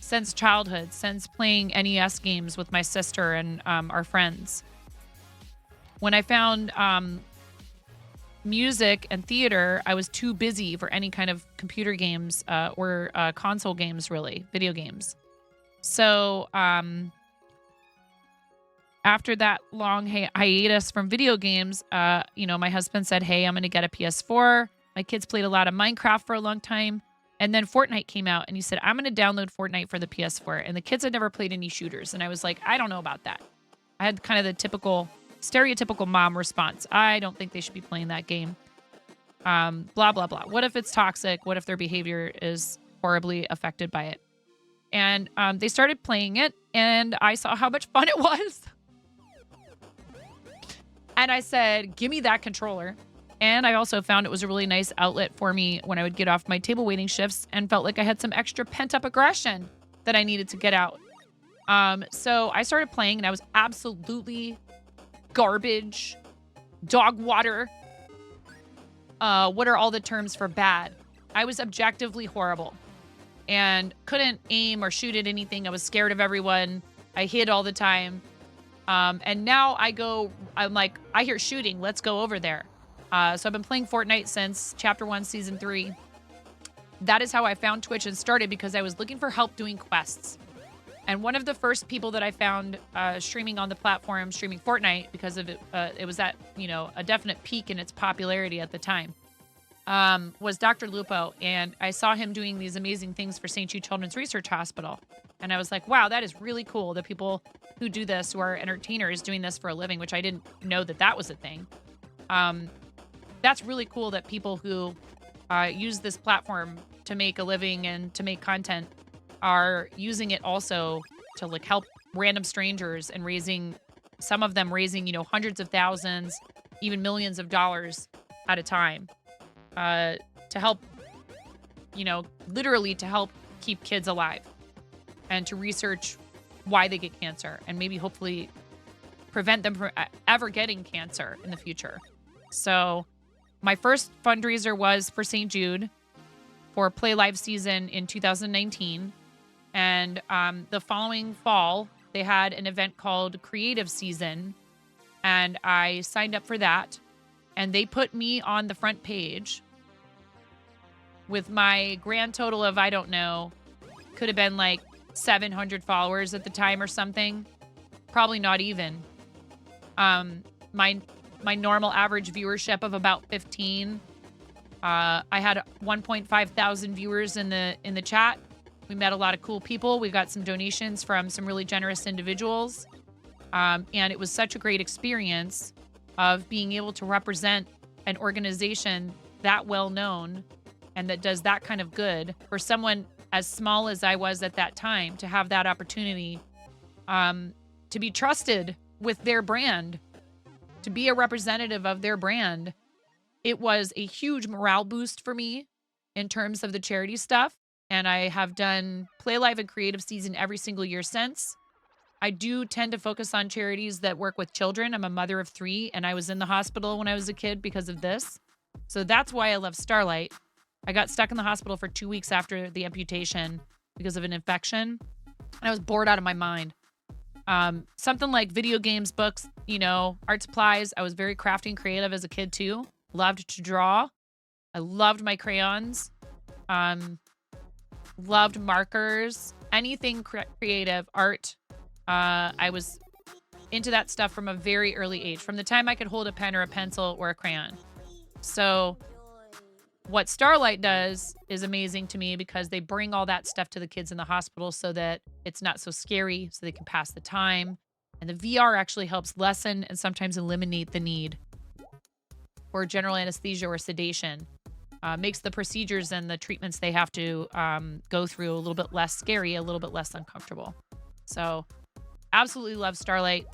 since childhood, since playing NES games with my sister and our friends. When I found music and theater, I was too busy for any kind of computer games or console games, really, video games. So after that long hiatus from video games, my husband said, hey, I'm going to get a PS4. My kids played a lot of Minecraft for a long time. And then Fortnite came out, and he said, I'm going to download Fortnite for the PS4. And the kids had never played any shooters. And I was like, I don't know about that. I had kind of the stereotypical mom response. I don't think they should be playing that game. Blah, blah, blah. What if it's toxic? What if their behavior is horribly affected by it? And they started playing it, and I saw how much fun it was. And I said, give me that controller. And I also found it was a really nice outlet for me when I would get off my table waiting shifts and felt like I had some extra pent-up aggression that I needed to get out. So I started playing, and I was absolutely garbage, dog water. What are all the terms for bad? I was objectively horrible and couldn't aim or shoot at anything. I was scared of everyone. I hid all the time. And now I'm like, I hear shooting. Let's go over there. So I've been playing Fortnite since Chapter 1, Season 3. That is how I found Twitch and started, because I was looking for help doing quests. And one of the first people that I found streaming on the platform, streaming Fortnite, because of it was at, a definite peak in its popularity at the time, was Dr. Lupo. And I saw him doing these amazing things for St. Jude Children's Research Hospital. And I was like, wow, that is really cool. The people who do this, who are entertainers, doing this for a living, which I didn't know that was a thing. That's really cool that people who use this platform to make a living and to make content are using it also to like help random strangers and some of them raising, hundreds of thousands, even millions of dollars at a time, to help, literally to help keep kids alive and to research why they get cancer and maybe hopefully prevent them from ever getting cancer in the future. So my first fundraiser was for St. Jude for Play Live season in 2019. And the following fall, they had an event called Creative Season. And I signed up for that. And they put me on the front page with my grand total of, I don't know, could have been like 700 followers at the time or something. Probably not even. My normal average viewership of about 15. I had 1.5 thousand viewers in the chat. We met a lot of cool people. We got some donations from some really generous individuals. And it was such a great experience of being able to represent an organization that well known and that does that kind of good for someone as small as I was at that time, to have that opportunity to be trusted with their brand, to be a representative of their brand. It was a huge morale boost for me in terms of the charity stuff. And I have done Play Live and Creative Season every single year since. I do tend to focus on charities that work with children. I'm a mother of 3, and I was in the hospital when I was a kid because of this. So that's why I love Starlight. I got stuck in the hospital for 2 weeks after the amputation because of an infection. And I was bored out of my mind. Something like video games, books, art supplies. I was very crafty and creative as a kid too. Loved to draw. I loved my crayons. Loved markers. Anything creative, art. I was into that stuff from a very early age, from the time I could hold a pen or a pencil or a crayon. So what Starlight does is amazing to me because they bring all that stuff to the kids in the hospital so that it's not so scary, so they can pass the time. And the VR actually helps lessen and sometimes eliminate the need for general anesthesia or sedation. Makes the procedures and the treatments they have to go through a little bit less scary, a little bit less uncomfortable. So absolutely love Starlight.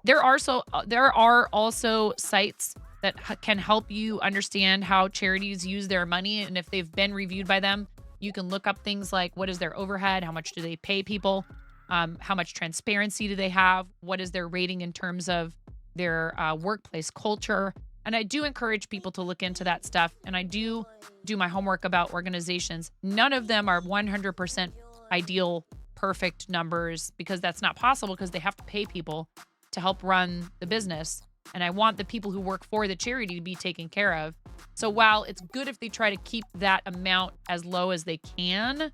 There are also sites that can help you understand how charities use their money. And if they've been reviewed by them, you can look up things like, what is their overhead? How much do they pay people? How much transparency do they have? What is their rating in terms of their workplace culture? And I do encourage people to look into that stuff. And I do my homework about organizations. None of them are 100% ideal, perfect numbers, because that's not possible, because they have to pay people to help run the business. And I want the people who work for the charity to be taken care of. So while it's good if they try to keep that amount as low as they can,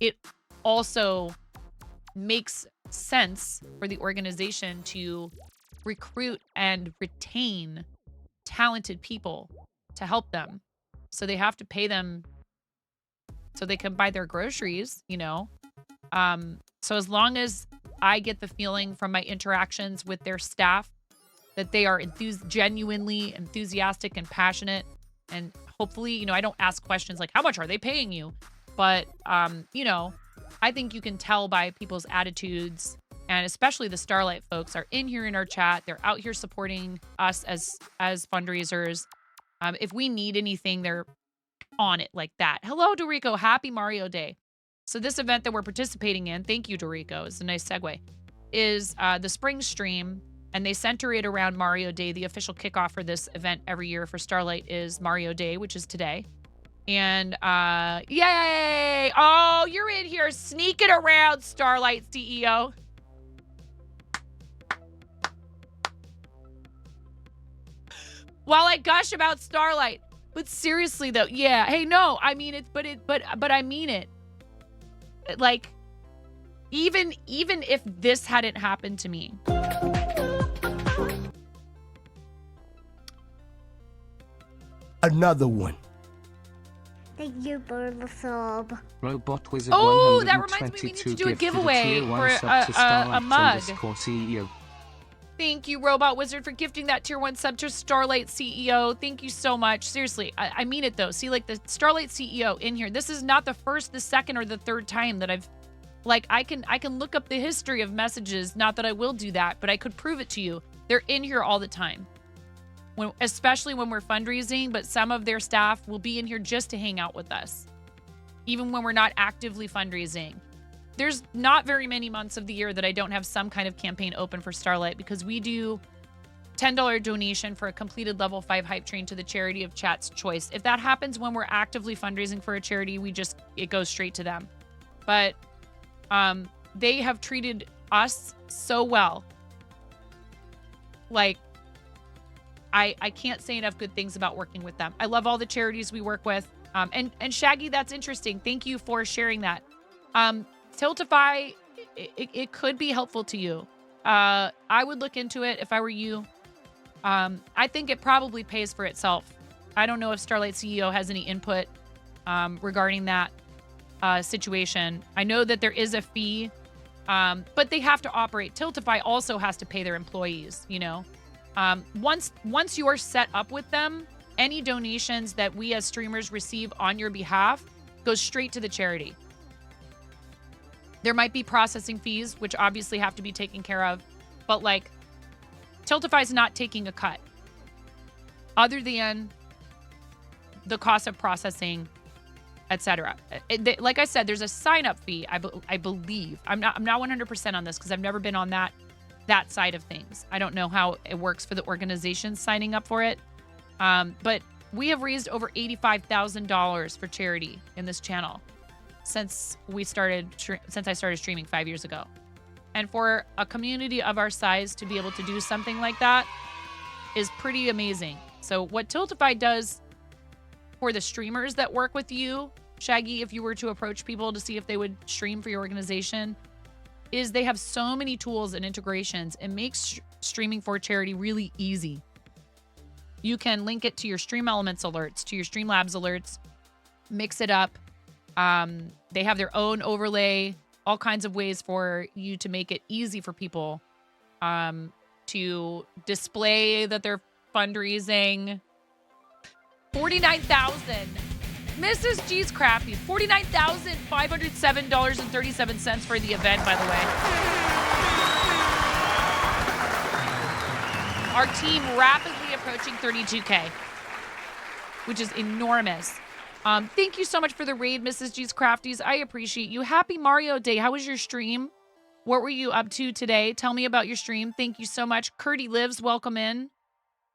it also makes sense for the organization to recruit and retain talented people to help them. So they have to pay them so they can buy their groceries, So as long as I get the feeling from my interactions with their staff that they are genuinely enthusiastic and passionate, and hopefully, I don't ask questions like, how much are they paying you? But, I think you can tell by people's attitudes, and especially the Starlight folks are in here in our chat. They're out here supporting us as fundraisers. If we need anything, they're on it like that. Hello, Dorico. Happy Mario Day. So this event that we're participating in, thank you, Dorico, it's a nice segue, is the spring stream. And they center it around Mario Day. The official kickoff for this event every year for Starlight is Mario Day, which is today. And yay! Oh, you're in here sneaking around, Starlight CEO. While I gush about Starlight, but seriously though, yeah. Hey, no, I mean it, but I mean it. Like, Even if this hadn't happened to me. Another one. Thank you for the sub. Robot Wizard Oh, that reminds me, we need to 122 do a gifted giveaway tier 1 for sub to Starlight a mug. _CEO. Thank you, Robot Wizard, for gifting that tier 1 sub to Starlight CEO. Thank you so much. Seriously, I mean it though. See, like the Starlight CEO in here. This is not the first, the second, or the third time that I've, like, I can look up the history of messages. Not that I will do that, but I could prove it to you. They're in here all the time. Especially when we're fundraising, but some of their staff will be in here just to hang out with us, even when we're not actively fundraising. There's not very many months of the year that I don't have some kind of campaign open for Starlight, because we do $10 donation for a completed level 5 hype train to the charity of chat's choice. If that happens when we're actively fundraising for a charity, it goes straight to them. But they have treated us so well. Like, I can't say enough good things about working with them. I love all the charities we work with. And Shaggy, that's interesting. Thank you for sharing that. Tiltify, it could be helpful to you. I would look into it if I were you. I think it probably pays for itself. I don't know if Starlight CEO has any input regarding that situation. I know that there is a fee, but they have to operate. Tiltify also has to pay their employees, you know. Once you are set up with them, any donations that we as streamers receive on your behalf goes straight to the charity. There might be processing fees, which obviously have to be taken care of, but like Tiltify's not taking a cut other than the cost of processing, etc. Like I said, there's a sign-up fee, I believe. I'm not 100% on this because I've never been on that side of things. I don't know how it works for the organizations signing up for it. But we have raised over $85,000 for charity in this channel since I started streaming 5 years ago. And for a community of our size to be able to do something like that is pretty amazing. So what Tiltify does for the streamers that work with you, Shaggy, if you were to approach people to see if they would stream for your organization, is they have so many tools and integrations. It makes streaming for charity really easy. You can link it to your Stream Elements alerts, to your Streamlabs alerts, mix it up. They have their own overlay, all kinds of ways for you to make it easy for people to display that they're fundraising. 49,000. Mrs. G's Crafty, $49,507.37 for the event, by the way. Our team rapidly approaching 32K, which is enormous. Thank you so much for the raid, Mrs. G's Crafties. I appreciate you. Happy Mario Day. How was your stream? What were you up to today? Tell me about your stream. Thank you so much. Curdy Lives, welcome in.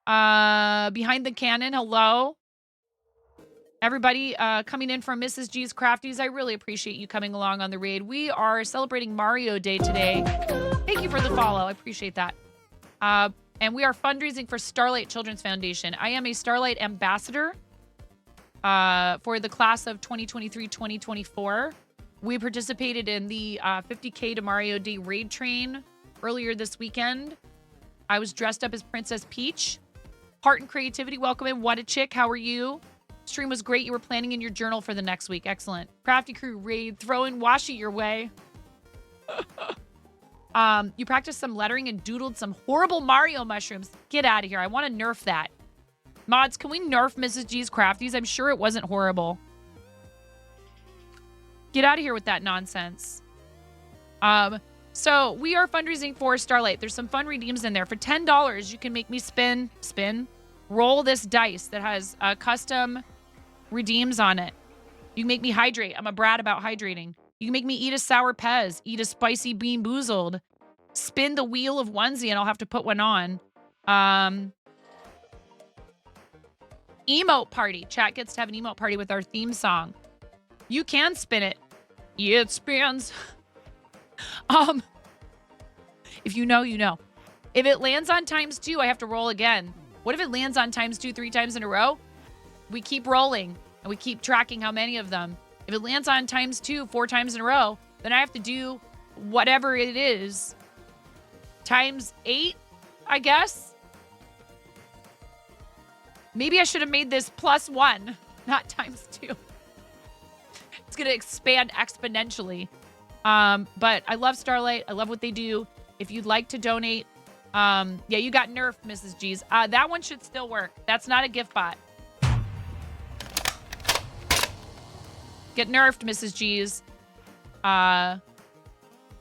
Behind the Cannon, hello. Everybody coming in from Mrs. G's Crafties, I really appreciate you coming along on the raid. We are celebrating Mario Day today. Thank you for the follow. I appreciate that. And we are fundraising for Starlight Children's Foundation. I am a Starlight ambassador for the class of 2023-2024. We participated in the 50K to Mario Day raid train earlier this weekend. I was dressed up as Princess Peach. Heart and Creativity, welcome in. What a chick. How are you? Stream was great. You were planning in your journal for the next week. Excellent. Crafty Crew raid. Throwing washi your way. You practiced some lettering and doodled some horrible Mario mushrooms. Get out of here. I want to nerf that. Mods, can we nerf Mrs. G's Crafties? I'm sure it wasn't horrible. Get out of here with that nonsense. So we are fundraising for Starlight. There's some fun redeems in there. For $10, you can make me roll this dice that has custom redeems on it. You can make me hydrate. I'm a brat about hydrating. You can make me eat a sour Pez, eat a spicy Bean Boozled, spin the wheel of onesie, and I'll have to put one on. Emote party. Chat gets to have an emote party with our theme song. You can spin it. Yeah, it spins. If you know, you know. If it lands on ×2, I have to roll again. What if it lands on ×2 3 times in a row? We keep rolling, and we keep tracking how many of them. If it lands on ×2 4 times in a row, then I have to do whatever it is times 8, I guess. Maybe I should have made this +1, not times 2. It's going to expand exponentially. But I love Starlight. I love what they do. If you'd like to donate, yeah, you got nerfed, Mrs. G's. That one should still work. That's not a gift bot. Get nerfed, Mrs. G's.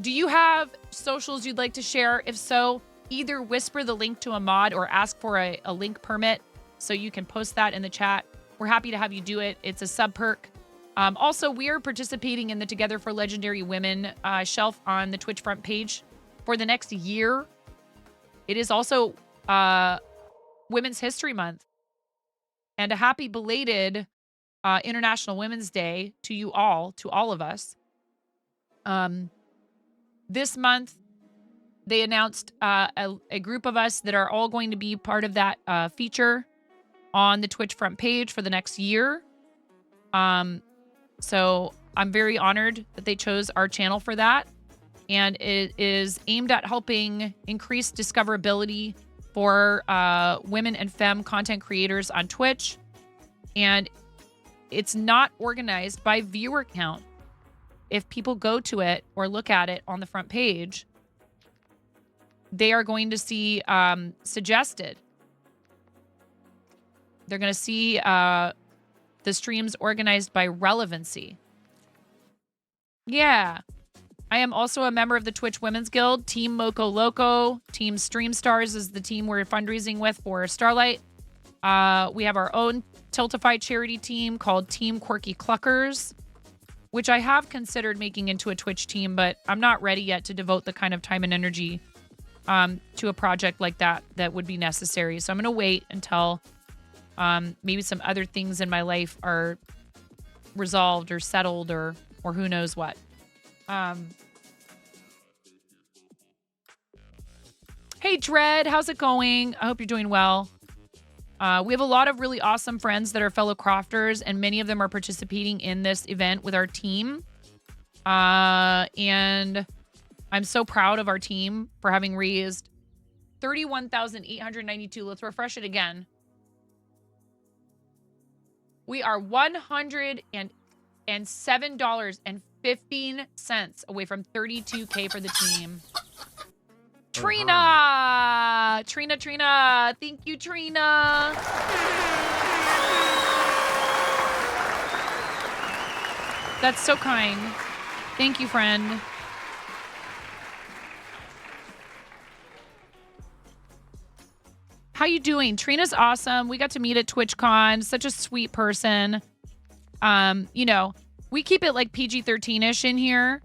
Do you have socials you'd like to share? If so, either whisper the link to a mod or ask for a link permit so you can post that in the chat. We're happy to have you do it. It's a sub perk. Also, we are participating in the Together for Legendary Women shelf on the Twitch front page for the next year. It is also Women's History Month. And a happy belated International Women's Day to you all, to all of us. This month, they announced a group of us that are all going to be part of that feature on the Twitch front page for the next year. So I'm very honored that they chose our channel for that. And it is aimed at helping increase discoverability for women and femme content creators on Twitch. And it's not organized by viewer count. If people go to it or look at it on the front page, they are going to see suggested. They're going to see the streams organized by relevancy. Yeah. I am also a member of the Twitch Women's Guild. Team Moco Loco. Team Stream Stars is the team we're fundraising with for Starlight. We have our own Tiltify charity team called Team Quirky Cluckers, which I have considered making into a Twitch team, but I'm not ready yet to devote the kind of time and energy to a project like that would be necessary. So I'm going to wait until maybe some other things in my life are resolved or settled or who knows what. Hey, Dread, how's it going? I hope you're doing well. We have a lot of really awesome friends that are fellow crofters, and many of them are participating in this event with our team. And I'm so proud of our team for having raised $31,892. Let's refresh it again. We are $107.15 away from $32K for the team. Trina! Trina! Thank you, Trina! That's so kind. Thank you, friend. How you doing? Trina's awesome. We got to meet at TwitchCon. Such a sweet person. You know, we keep it like PG-13-ish in here.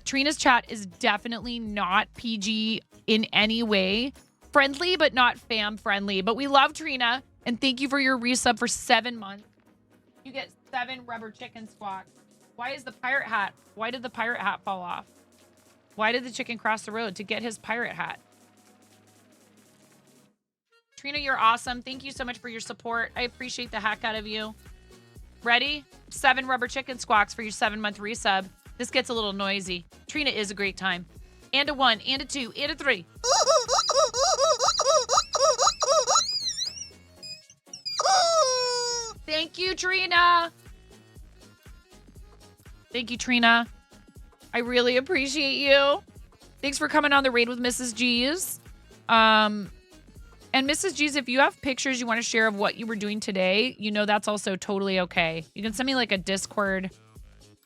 Trina's chat is definitely not PG in any way. Friendly, but not fam friendly. But we love Trina. And thank you for your resub for 7 months. You get 7 rubber chicken squawks. Why is the pirate hat? Why did the pirate hat fall off? Why did the chicken cross the road? To get his pirate hat. Trina, you're awesome. Thank you so much for your support. I appreciate the heck out of you. Ready? 7 rubber chicken squawks for your 7-month resub. This gets a little noisy. Trina is a great time. And a 1, and a 2, and a 3. Thank you, Trina. Thank you, Trina. I really appreciate you. Thanks for coming on the raid with Mrs. G's. And Mrs. G's, if you have pictures you want to share of what you were doing today, you know that's also totally okay. You can send me like a Discord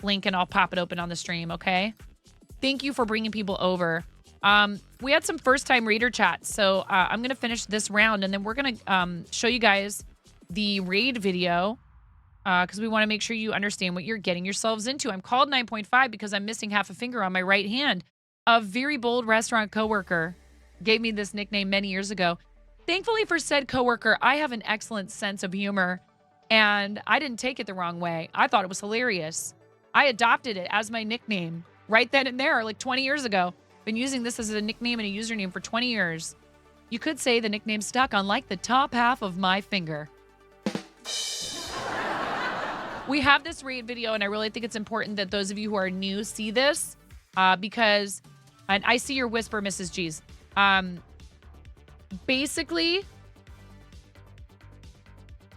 link and I'll pop it open on the stream, okay? Thank you for bringing people over. We had some first-time raider chats, so I'm going to finish this round, and then we're going to show you guys the raid video because we want to make sure you understand what you're getting yourselves into. I'm called 9.5 because I'm missing half a finger on my right hand. A very bold restaurant coworker gave me this nickname many years ago. Thankfully for said coworker, I have an excellent sense of humor, and I didn't take it the wrong way. I thought it was hilarious. I adopted it as my nickname right then and there, like 20 years ago. Been using this as a nickname and a username for 20 years. You could say the nickname stuck on like the top half of my finger. We have this raid video, and I really think it's important that those of you who are new see this. because, and I see your whisper, Mrs. G's. Basically,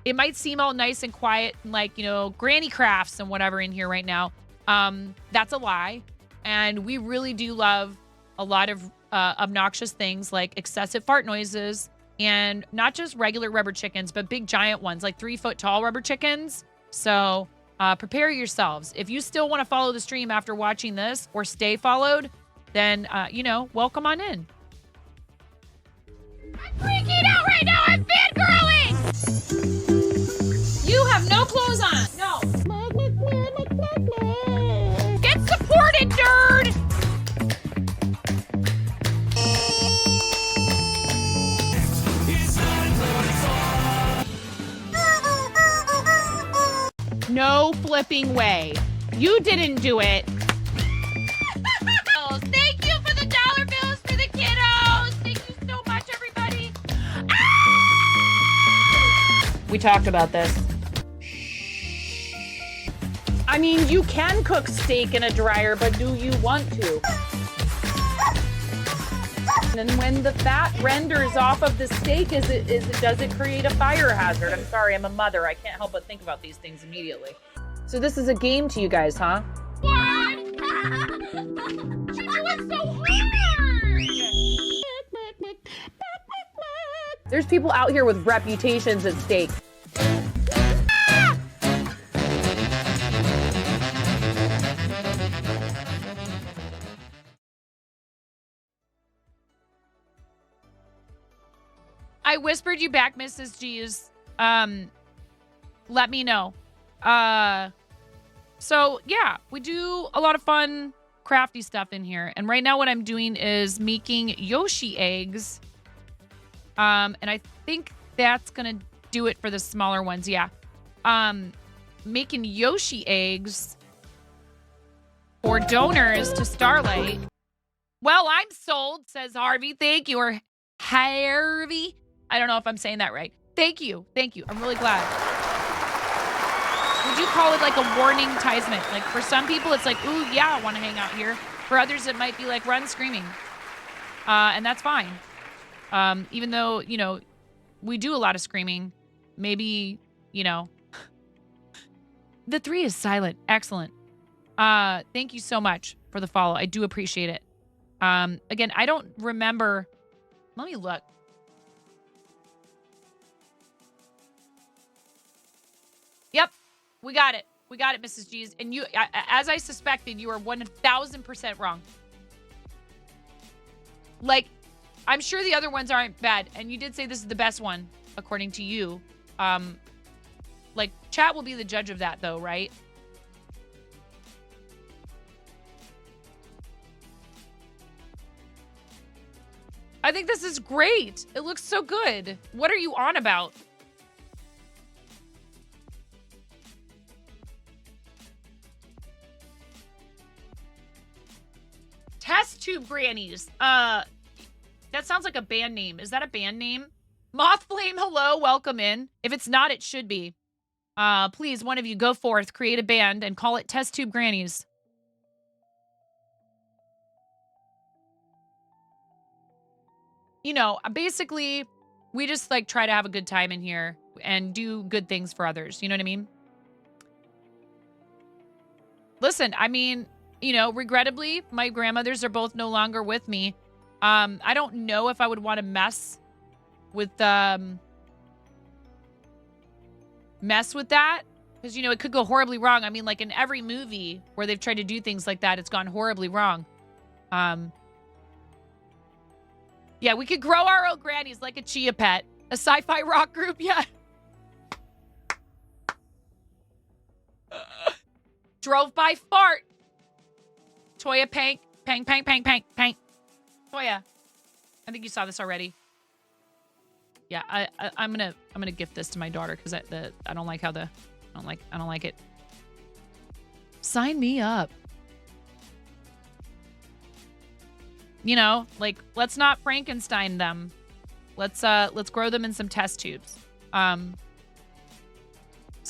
it might seem all nice and quiet and like, you know, granny crafts and whatever in here right now. That's a lie. And we really do love a lot of obnoxious things like excessive fart noises and not just regular rubber chickens, but big giant ones, like 3-foot tall rubber chickens. So prepare yourselves. If you still want to follow the stream after watching this or stay followed, then, you know, welcome on in. I'm freaking out right now. I'm fangirling. You have no clothes on. No. Get supported, nerd. No flipping way. You didn't do it. Thank you for the dollar bills for the kiddos. Thank you so much, everybody. Ah! We talked about this. I mean, you can cook steak in a dryer, but do you want to? And when the fat renders off of the steak, does it create a fire hazard? I'm sorry, I'm a mother. I can't help but think about these things immediately. So this is a game to you guys, huh? What? You're doing so hard. There's people out here with reputations at stake. I whispered you back, Mrs. G's. Let me know. So yeah, we do a lot of fun, crafty stuff in here. And right now what I'm doing is making Yoshi eggs. And I think that's gonna do it for the smaller ones. Yeah. Making Yoshi eggs for donors to Starlight. Well, I'm sold, says Harvey. Thank you. Or Harvey. I don't know if I'm saying that right. Thank you. Thank you. I'm really glad. Would you call it like a warning enticement? Like for some people, it's like, ooh, yeah, I want to hang out here. For others, it might be like run screaming. And that's fine. Even though, you know, we do a lot of screaming. Maybe, you know. The 3 is silent. Excellent. Thank you so much for the follow. I do appreciate it. Again, I don't remember. Let me look. Yep, we got it. We got it, Mrs. G's. And you, as I suspected, you are 1,000% wrong. Like, I'm sure the other ones aren't bad. And you did say this is the best one, according to you. Like, chat will be the judge of that, though, right? I think this is great. It looks so good. What are you on about? Test tube grannies. That sounds like a band name. Is that a band name? Mothflame, hello, welcome in. If it's not, it should be. Please, one of you go forth, create a band, and call it Test Tube Grannies. You know, basically, we just like try to have a good time in here and do good things for others. You know what I mean? Listen, I mean, you know, regrettably, my grandmothers are both no longer with me. I don't know if I would want to mess with that, because, you know, it could go horribly wrong. I mean, like in every movie where they've tried to do things like that, it's gone horribly wrong. Yeah, we could grow our own grannies like a chia pet. A sci-fi rock group, yeah. Drove by fart. Toya pank, pang, pang, pang, pang, pang. Toya, I think you saw this already. Yeah, I'm gonna gift this to my daughter because I don't like how I don't like it. Sign me up. You know, like, let's not Frankenstein them. Let's grow them in some test tubes. So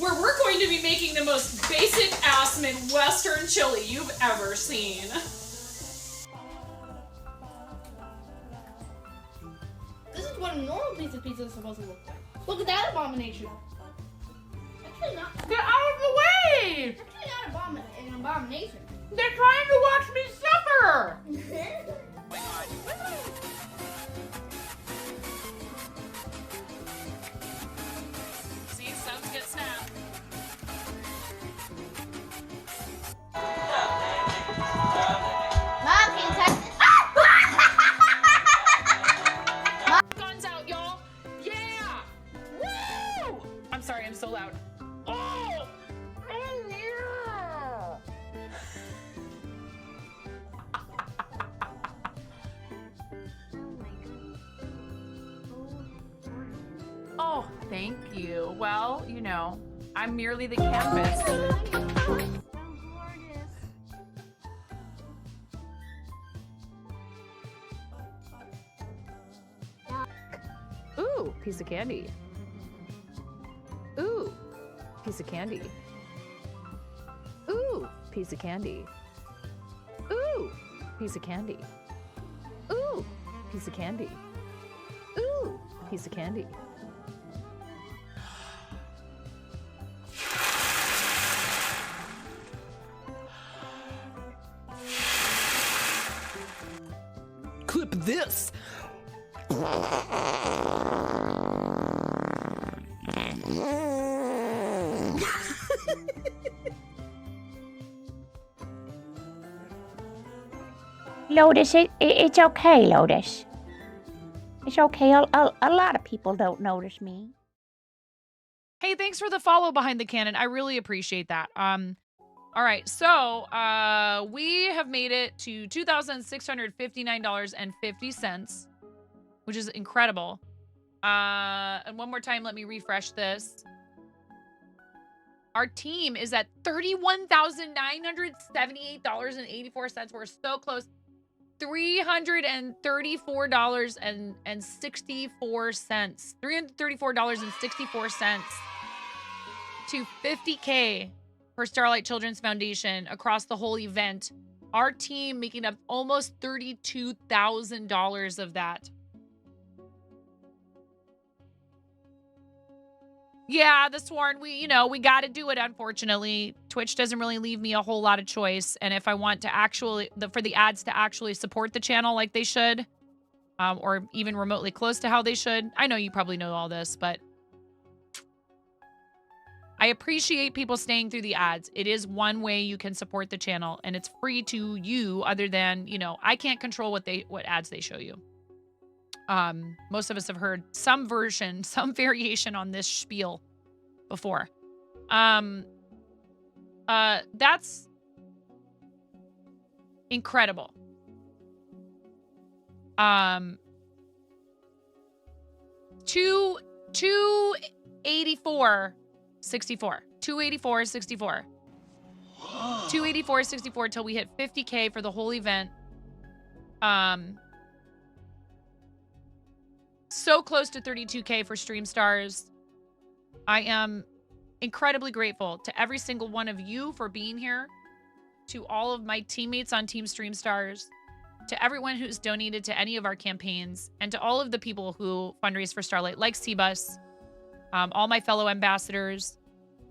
where we're going to be making the most basic ass Midwestern chili you've ever seen. This is what a normal piece of pizza is supposed to look like. Look at that abomination. Actually not. Get out of the way! Actually not an abomination. They're trying to watch me suffer! See, subs get snapped. Mom, can you touch? Guns out, y'all! Yeah! Woo! I'm sorry, I'm so loud. Oh! Oh, yeah! Oh, thank you. Well, you know, I'm merely the canvas. Ooh, piece of candy. Ooh, piece of candy. Ooh, piece of candy. Ooh, piece of candy. Ooh, piece of candy. Ooh, piece of candy. Clip this. Lotus, it's okay, Lotus. It's okay. A lot of people don't notice me. Hey, thanks for the follow behind the cannon. I really appreciate that. All right, so we have made it to $2,659.50, which is incredible. And one more time, let me refresh this. Our team is at $31,978.84. We're so close. $334.64. $334.64 to 50K for Starlight Children's Foundation across the whole event. Our team making up almost $32,000 of that. Yeah, the Sworn, we got to do it, unfortunately. Twitch doesn't really leave me a whole lot of choice. And if I want to actually, for the ads to actually support the channel like they should, or even remotely close to how they should, I know you probably know all this, but I appreciate people staying through the ads. It is one way you can support the channel, and it's free to you other than, I can't control what ads they show you. Most of us have heard some version, some variation on this spiel before. That's incredible. $284.64. $284.64 till we hit 50K for the whole event. So close to 32K for Stream Stars. I am incredibly grateful to every single one of you for being here, to all of my teammates on Team Stream Stars, to everyone who's donated to any of our campaigns, and to all of the people who fundraise for Starlight, like Cbus, all my fellow ambassadors,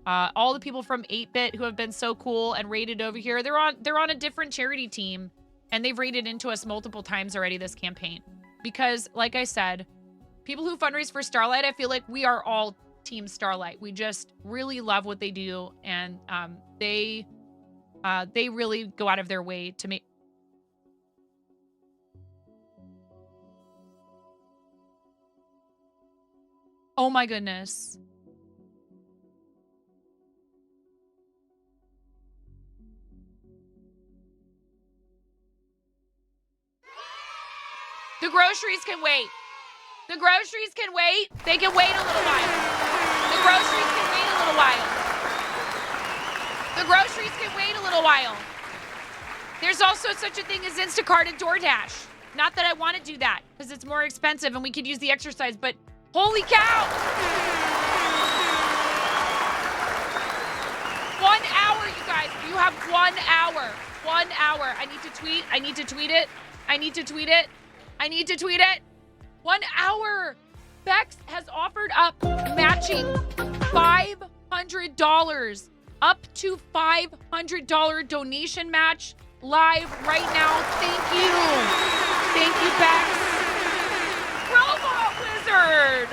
all the people from 8-Bit who have been so cool and raided over here. They're on a different charity team, and they've raided into us multiple times already this campaign. Because, like I said, people who fundraise for Starlight, I feel like we are all Team Starlight. We just really love what they do, and they really go out of their way to make. Oh my goodness. The groceries can wait. The groceries can wait. They can wait a little while. The groceries can wait a little while. The groceries can wait a little while. There's also such a thing as Instacart and DoorDash. Not that I want to do that, because it's more expensive and we could use the exercise, but holy cow! have 1 hour. 1 hour. I need to tweet. I need to tweet it. I need to tweet it. I need to tweet it. 1 hour. Bex has offered up matching $500. Up to $500 donation match live right now. Thank you. Thank you, Bex. Robot Wizard.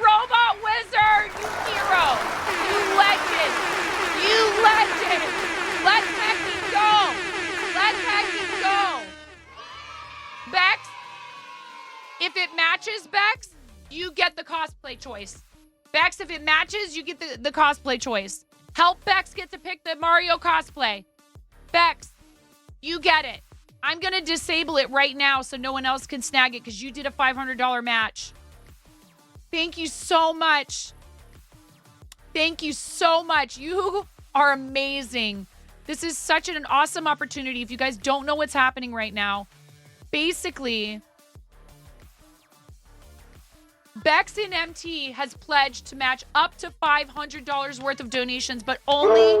Robot Wizard, you hero. You legend. You legend. Let's hecking go. Let's hecking go. Bex, if it matches, Bex, you get the cosplay choice. Bex, if it matches, you get the cosplay choice. Help Bex get to pick the Mario cosplay. Bex, you get it. I'm going to disable it right now so no one else can snag it because you did a $500 match. Thank you so much. Thank you so much. You are amazing. This is such an awesome opportunity. If you guys don't know what's happening right now, basically, Bex in MT has pledged to match up to $500 worth of donations, but only,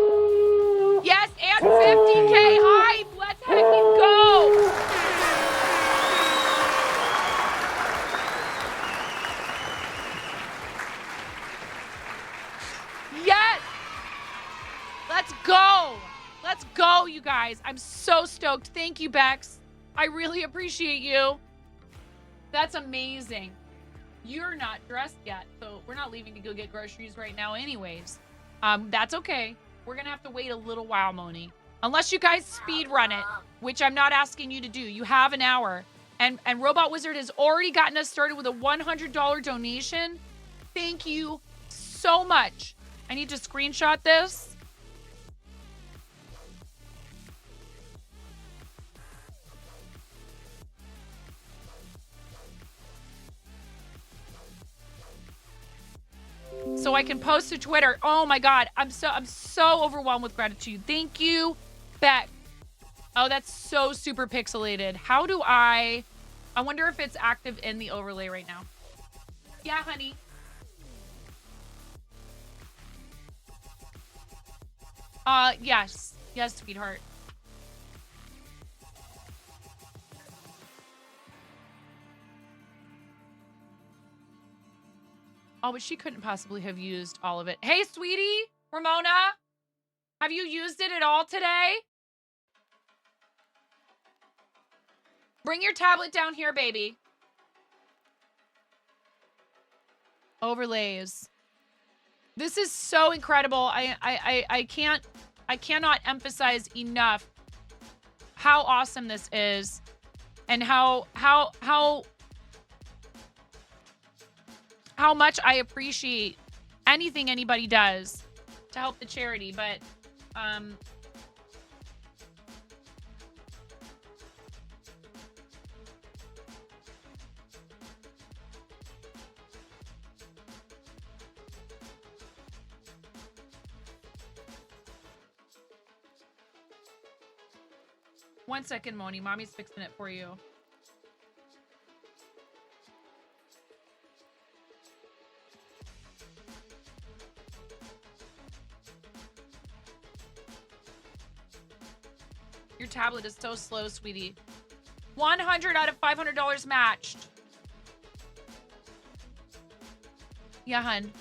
yes, and 50K hype. Let's heckin' go. Yes. Let's go. Let's go, you guys. I'm so stoked. Thank you, Bex. I really appreciate you. That's amazing. You're not dressed yet, so we're not leaving to go get groceries right now anyways. That's okay. We're going to have to wait a little while, Moni. Unless you guys speed run it, which I'm not asking you to do. You have an hour. And Robot Wizard has already gotten us started with a $100 donation. Thank you so much. I need to screenshot this. So I can post to Twitter. Oh my God, I'm so overwhelmed with gratitude. Thank you, Beck. Oh, that's so super pixelated. How do I wonder if it's active in the overlay right now. Yeah, honey. Yes, sweetheart. Oh, but she couldn't possibly have used all of it. Hey, sweetie, Ramona, have you used it at all today? Bring your tablet down here, baby. Overlays. This is so incredible. I cannot emphasize enough how awesome this is and how much I appreciate anything anybody does to help the charity, but 1 second, Moni. Mommy's fixing it for you. Your tablet is so slow, sweetie. 100 out of $500 matched. Yeah, hun.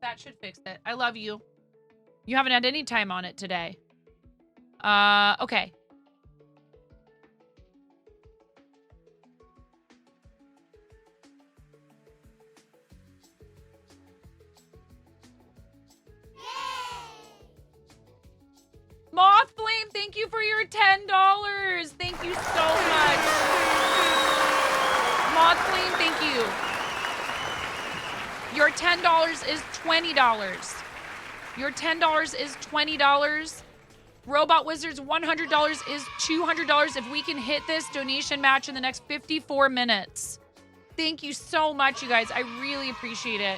That should fix it. I love you. You haven't had any time on it today. Okay. Mothflame, thank you for your $10. Thank you so much. Mothflame, thank you. Your $10 is $20. Your $10 is $20. Robot Wizards, $100 is $200 if we can hit this donation match in the next 54 minutes. Thank you so much, you guys. I really appreciate it.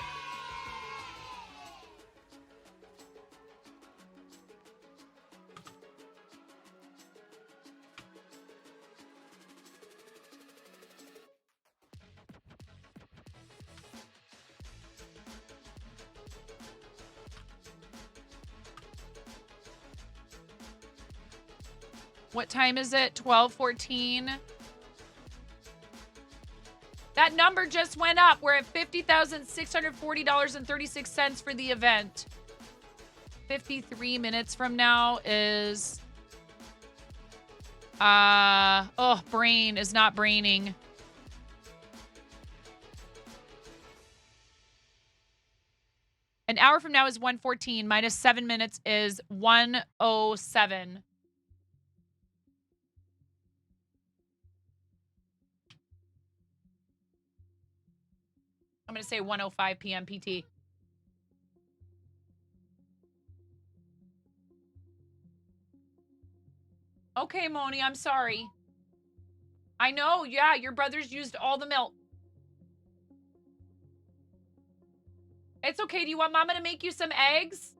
What time is it? 12:14. That number just went up. We're at $50,640.36 for the event. 53 minutes from now is... brain is not braining. An hour from now is 1:14. Minus 7 minutes is 1:07. I'm going to say 1:05 p.m. PT. Okay, Moni, I'm sorry. I know, yeah, your brothers used all the milk. It's okay. Do you want Mama to make you some eggs?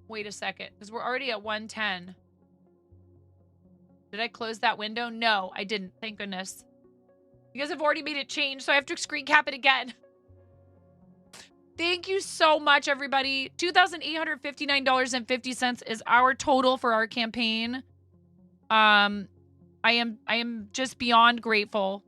Wait a second, because we're already at 1:10. Did I close that window? No, I didn't. Thank goodness. You guys have already made it change, so I have to screen cap it again. Thank you so much, everybody. $2,859.50 is our total for our campaign. I am just beyond grateful.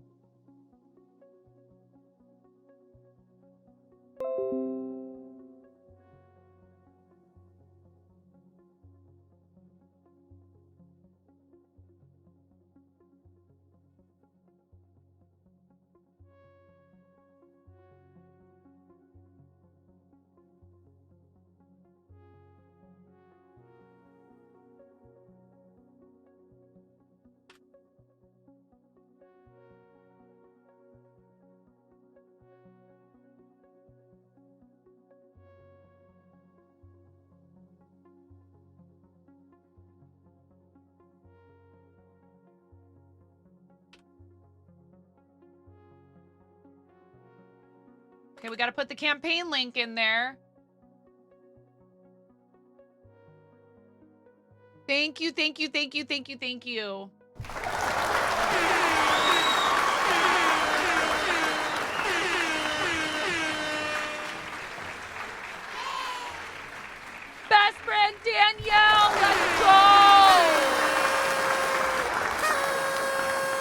Okay, we got to put the campaign link in there. Thank you, thank you, thank you, thank you, thank you. Best friend Danielle, let's go!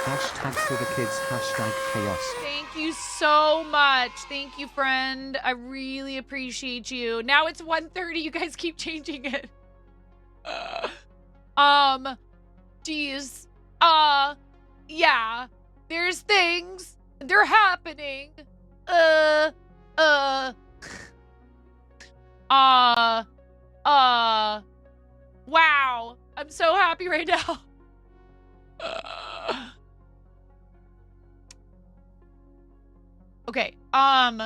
Hashtag for the kids, hashtag chaos. Thank you so much. Thank you, friend. I really appreciate you. Now it's 1:30. You guys keep changing it. Geez. Yeah. There's things. They're happening. Wow. I'm so happy right now. Okay, come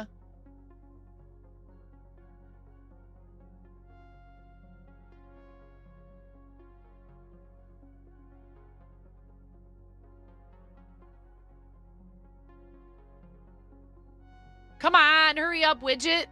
on, hurry up, widget.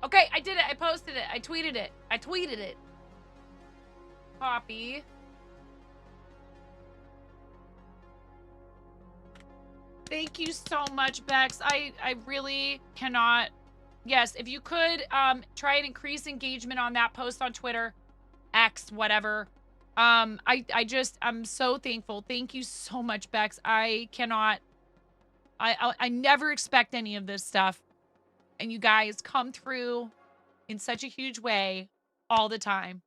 Okay, I did it. I posted it. I tweeted it. I tweeted it. Copy. Thank you so much, Bex. I really cannot. Yes, if you could try and increase engagement on that post on Twitter, X, whatever. I'm so thankful. Thank you so much, Bex. I cannot. I never expect any of this stuff, and you guys come through in such a huge way all the time.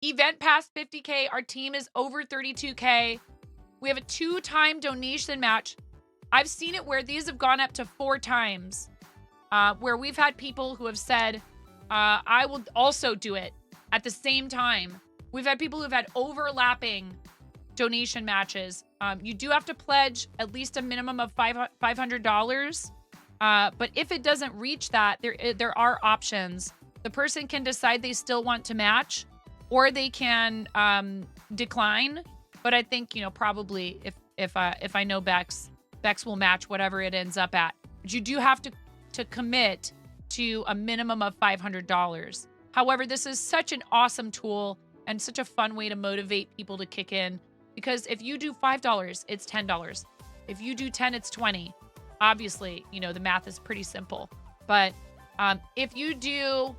Event past 50K. Our team is over 32K. We have a 2-time donation match. I've seen it where these have gone up to 4 times, where we've had people who have said, I will also do it at the same time. We've had people who've had overlapping donation matches. You do have to pledge at least a minimum of $500. But if it doesn't reach that, there are options. The person can decide they still want to match, or they can decline. But I think, you know, probably if I know Bex will match whatever it ends up at. But you do have to commit to a minimum of $500. However, this is such an awesome tool and such a fun way to motivate people to kick in, because if you do $5, it's $10. If you do 10, it's 20. Obviously, you know, the math is pretty simple. But if you do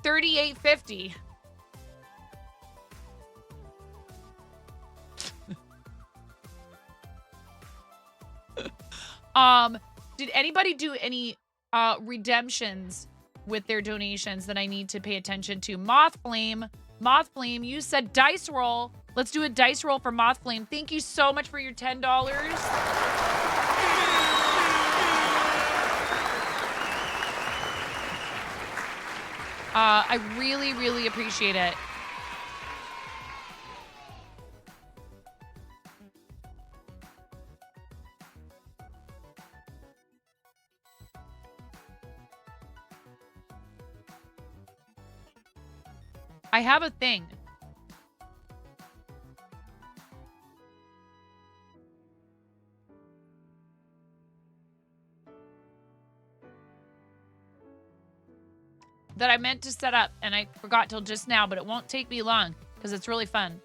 $38.50, did anybody do any redemptions with their donations that I need to pay attention to? Mothflame, you said dice roll. Let's do a dice roll for Mothflame. Thank you so much for your $10. I really, really appreciate it. I have a thing. That I meant to set up, and I forgot till just now, but it won't take me long because it's really fun.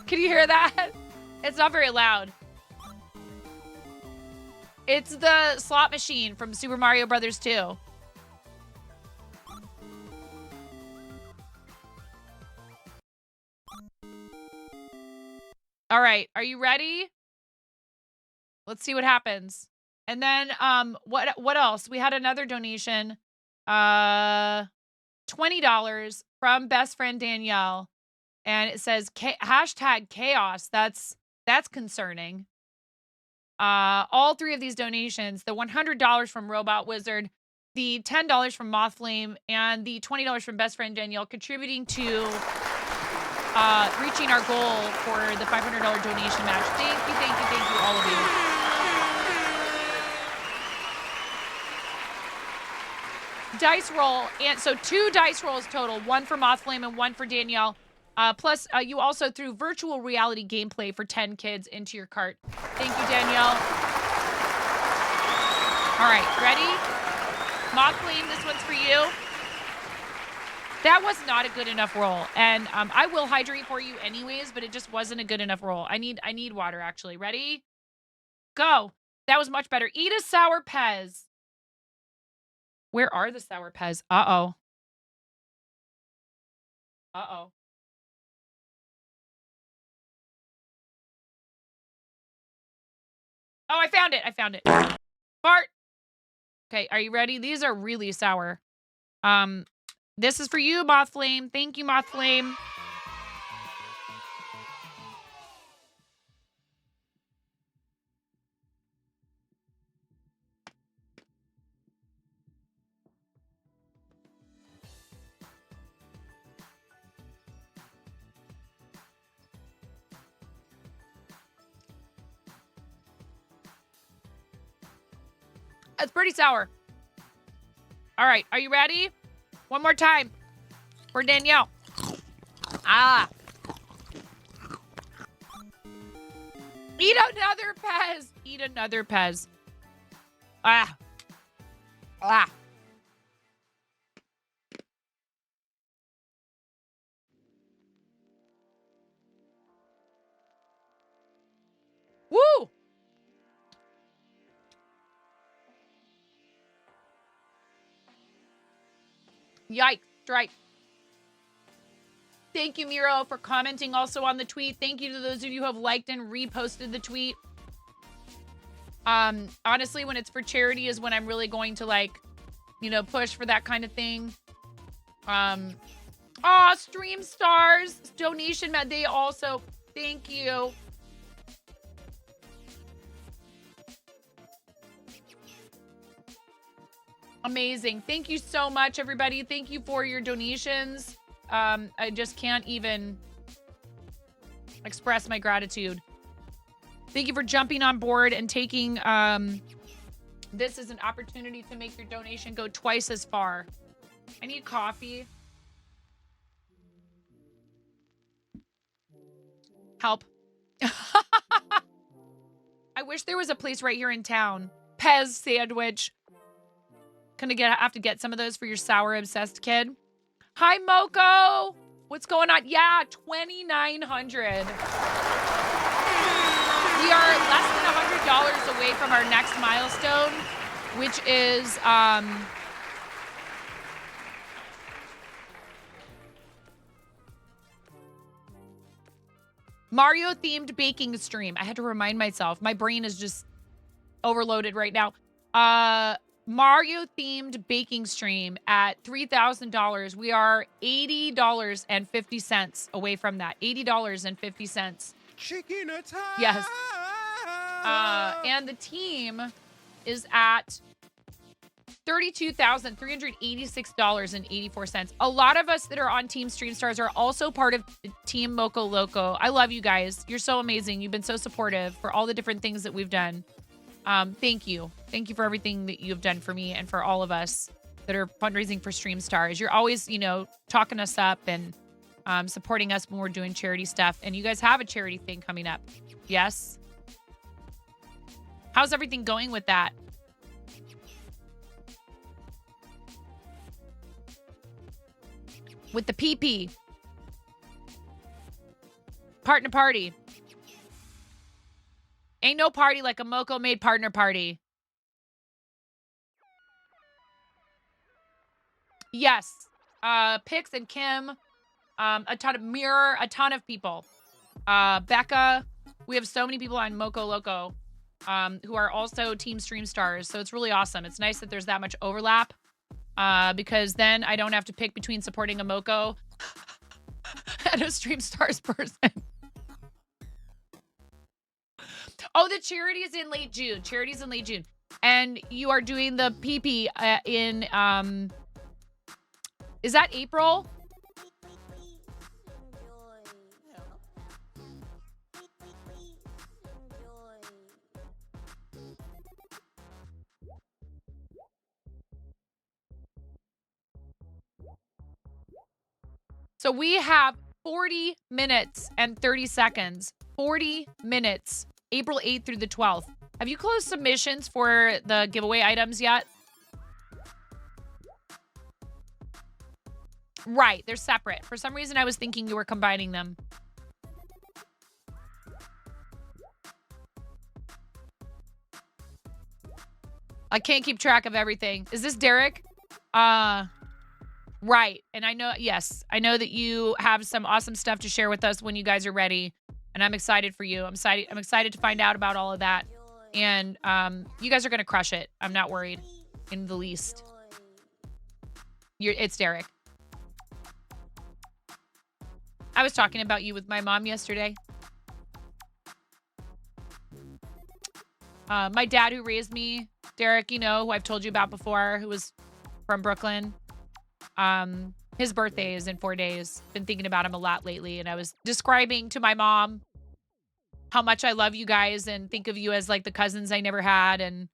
Can you hear that? It's not very loud. It's the slot machine from Super Mario Brothers 2. All right, are you ready? Let's see what happens. And then what else? We had another donation. $20 from best friend Danielle. And it says hashtag chaos. That's concerning. All 3 of these donations, the $100 from Robot Wizard, the $10 from Mothflame, and the $20 from best friend Danielle, contributing to reaching our goal for the $500 donation match. Thank you, all of you. Dice roll, and so 2 dice rolls total, 1 for Mothflame and 1 for Danielle. Plus, you also threw virtual reality gameplay for 10 kids into your cart. Thank you, Danielle. All right, ready? Mothflame, this one's for you. That was not a good enough roll, and I will hydrate for you anyways, but it just wasn't a good enough roll. I need water, actually. Ready? Go. That was much better. Eat a Sour Pez. Where are the Sour Pez? Uh-oh. Uh-oh. Oh, I found it. Fart. Okay, are you ready? These are really sour. This is for you, Mothflame. Thank you, Mothflame. It's pretty sour. All right, are you ready? One more time for Danielle. Ah. Eat another Pez. Eat another Pez. Ah. Ah. Woo! Yikes, strike. Thank you, Miro, for commenting also on the tweet. Thank you to those of you who have liked and reposted the tweet. Honestly, when it's for charity is when I'm really going to, like, you know, push for that kind of thing. Stream Stars donation, they also, thank you. Amazing. Thank you so much, everybody. Thank you for your donations. I just can't even express my gratitude. Thank you for jumping on board and taking this as an opportunity to make your donation go twice as far. I need coffee. Help. I wish there was a place right here in town. Pez sandwich. Gonna have to get some of those for your sour obsessed kid. Hi, Moko. What's going on? Yeah, 2,900. We are less than $100 away from our next milestone, which is Mario themed baking stream. I had to remind myself. My brain is just overloaded right now. Mario themed baking stream at $3,000. We are $80.50 away from that. $80.50. Chicken attack. Yes. And the team is at $32,386.84. A lot of us that are on Team Stream Stars are also part of Team Moco Loco. I love you guys. You're so amazing. You've been so supportive for all the different things that we've done. Thank you. Thank you for everything that you've done for me and for all of us that are fundraising for Stream Stars. You're always, you know, talking us up and supporting us when we're doing charity stuff. And you guys have a charity thing coming up. Yes? How's everything going with that? With the PP. Partner party. Ain't no party like a Moco made partner party. Yes. Pix and Kim. A ton of Mirror. A ton of people. Becca. We have so many people on Moco Loco who are also Team Stream Stars. So it's really awesome. It's nice that there's that much overlap. Because then I don't have to pick between supporting a Moco and a Stream Stars person. Oh, the charity is in late June. Charity's in late June. And you are doing the PP in, is that April? So we have 40 minutes and 30 seconds. 40 minutes. April 8th through the 12th. Have you closed submissions for the giveaway items yet? Right, they're separate. For some reason, I was thinking you were combining them. I can't keep track of everything. Is this Derek? Right. And I know, yes, I know that you have some awesome stuff to share with us when you guys are ready. And I'm excited for you. I'm excited to find out about all of that. And you guys are going to crush it. I'm not worried in the least. It's Derek. I was talking about you with my mom yesterday. My dad who raised me, Derek, you know, who I've told you about before, who was from Brooklyn. His birthday is in 4 days. Been thinking about him a lot lately. And I was describing to my mom how much I love you guys and think of you as like the cousins I never had. And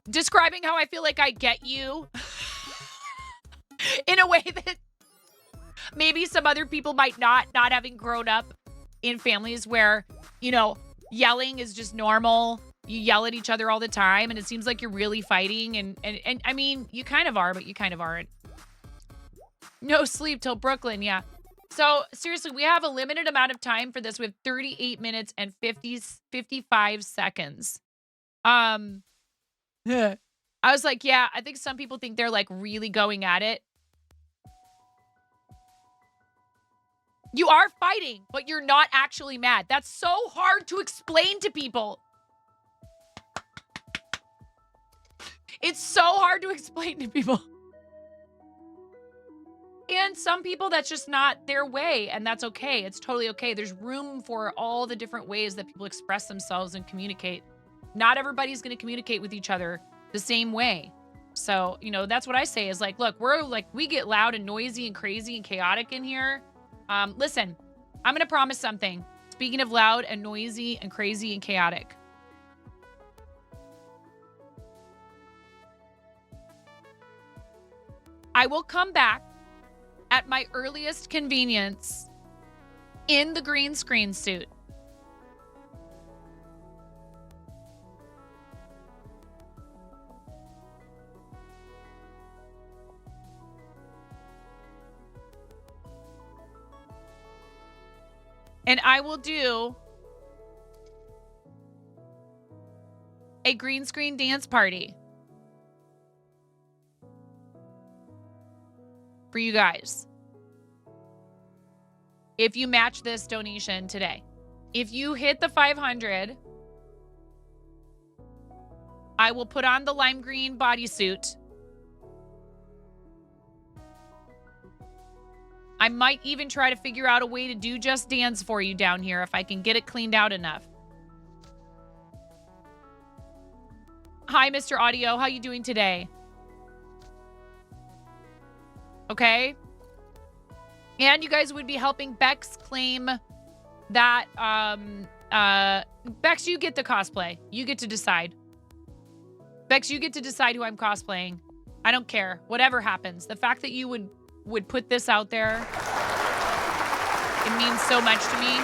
describing how I feel like I get you in a way that maybe some other people might not having grown up in families where, you know, yelling is just normal. You yell at each other all the time and it seems like you're really fighting. And I mean, you kind of are, but you kind of aren't. No sleep till Brooklyn. Yeah. So seriously, we have a limited amount of time for this. We have 38 minutes and 55 seconds. I was like, yeah, I think some people think they're like really going at it. You are fighting, but you're not actually mad. That's so hard to explain to people. It's so hard to explain to people. And some people, that's just not their way, and that's okay. It's totally okay. There's room for all the different ways that people express themselves and communicate. Not everybody's going to communicate with each other the same way. So, you know, that's what I say is like, look, we get loud and noisy and crazy and chaotic in here. Listen, I'm going to promise something. Speaking of loud and noisy and crazy and chaotic. I will come back at my earliest convenience in the green screen suit. And I will do a green screen dance party for you guys. If you match this donation today. If you hit the 500, I will put on the lime green bodysuit. I might even try to figure out a way to do Just Dance for you down here if I can get it cleaned out enough. Hi, Mr. Audio. How you doing today? Okay. And you guys would be helping Bex claim that, Bex, you get the cosplay. You get to decide. Bex, you get to decide who I'm cosplaying. I don't care. Whatever happens. The fact that you would put this out there, it means so much to me.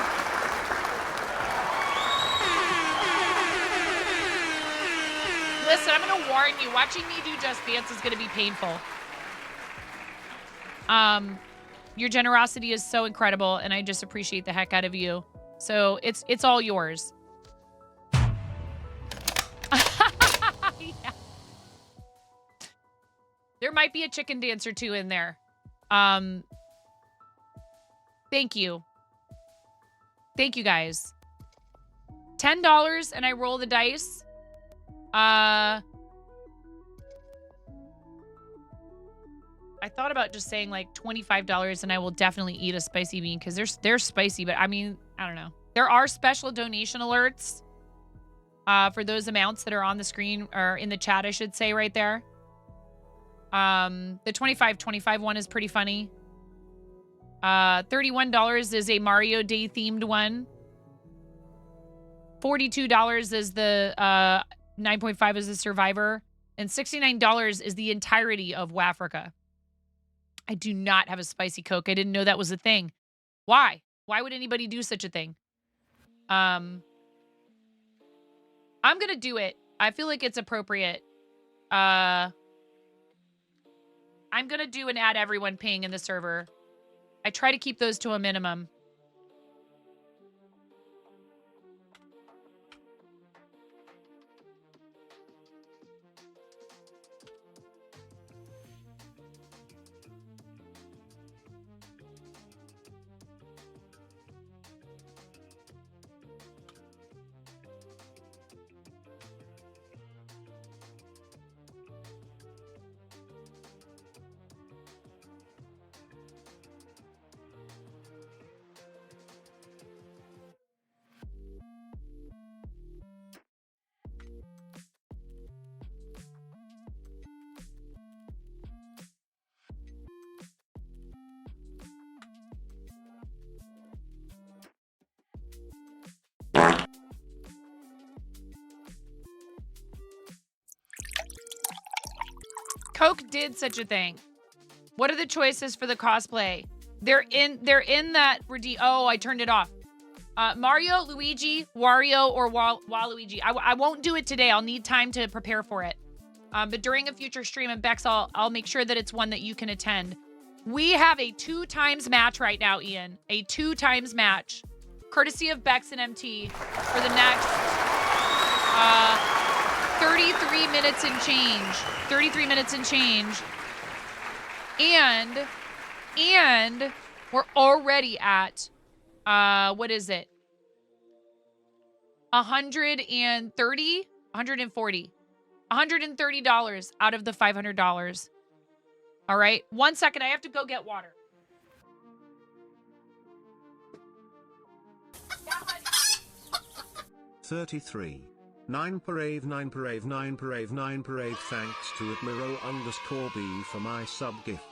Listen, I'm going to warn you. Watching me do Just Dance is going to be painful. Your generosity is so incredible, and I just appreciate the heck out of you. So it's all yours. Yeah. There might be a chicken dance or two in there. Thank you. Thank you, guys. $10 and I roll the dice. I thought about just saying like $25 and I will definitely eat a spicy bean because they're spicy, but I mean, I don't know. There are special donation alerts for those amounts that are on the screen or in the chat, I should say right there. The 25 one is pretty funny. $31 is a Mario Day themed one. $42 is the 9.5 is the Survivor. And $69 is the entirety of Wafrica. I do not have a spicy Coke. I didn't know that was a thing. Why? Why would anybody do such a thing? I'm going to do it. I feel like it's appropriate. I'm going to do an add everyone ping in the server. I try to keep those to a minimum. Coke did such a thing. What are the choices for the cosplay? They're in that oh, I turned it off. Mario, Luigi, Wario, or Waluigi. I won't do it today. I'll need time to prepare for it. But during a future stream, and Bex, I'll make sure that it's one that you can attend. We have a 2x match right now, Ian. A 2x match. Courtesy of Bex and MT for the next 33 minutes and change. 33 minutes and change. And we're already at, what is it? 130? 140. $130 out of the $500. All right. 1 second. I have to go get water. 33. 9 parade 9 parade 9 parade 9 parade. Thanks to Admiro_B for my sub gift.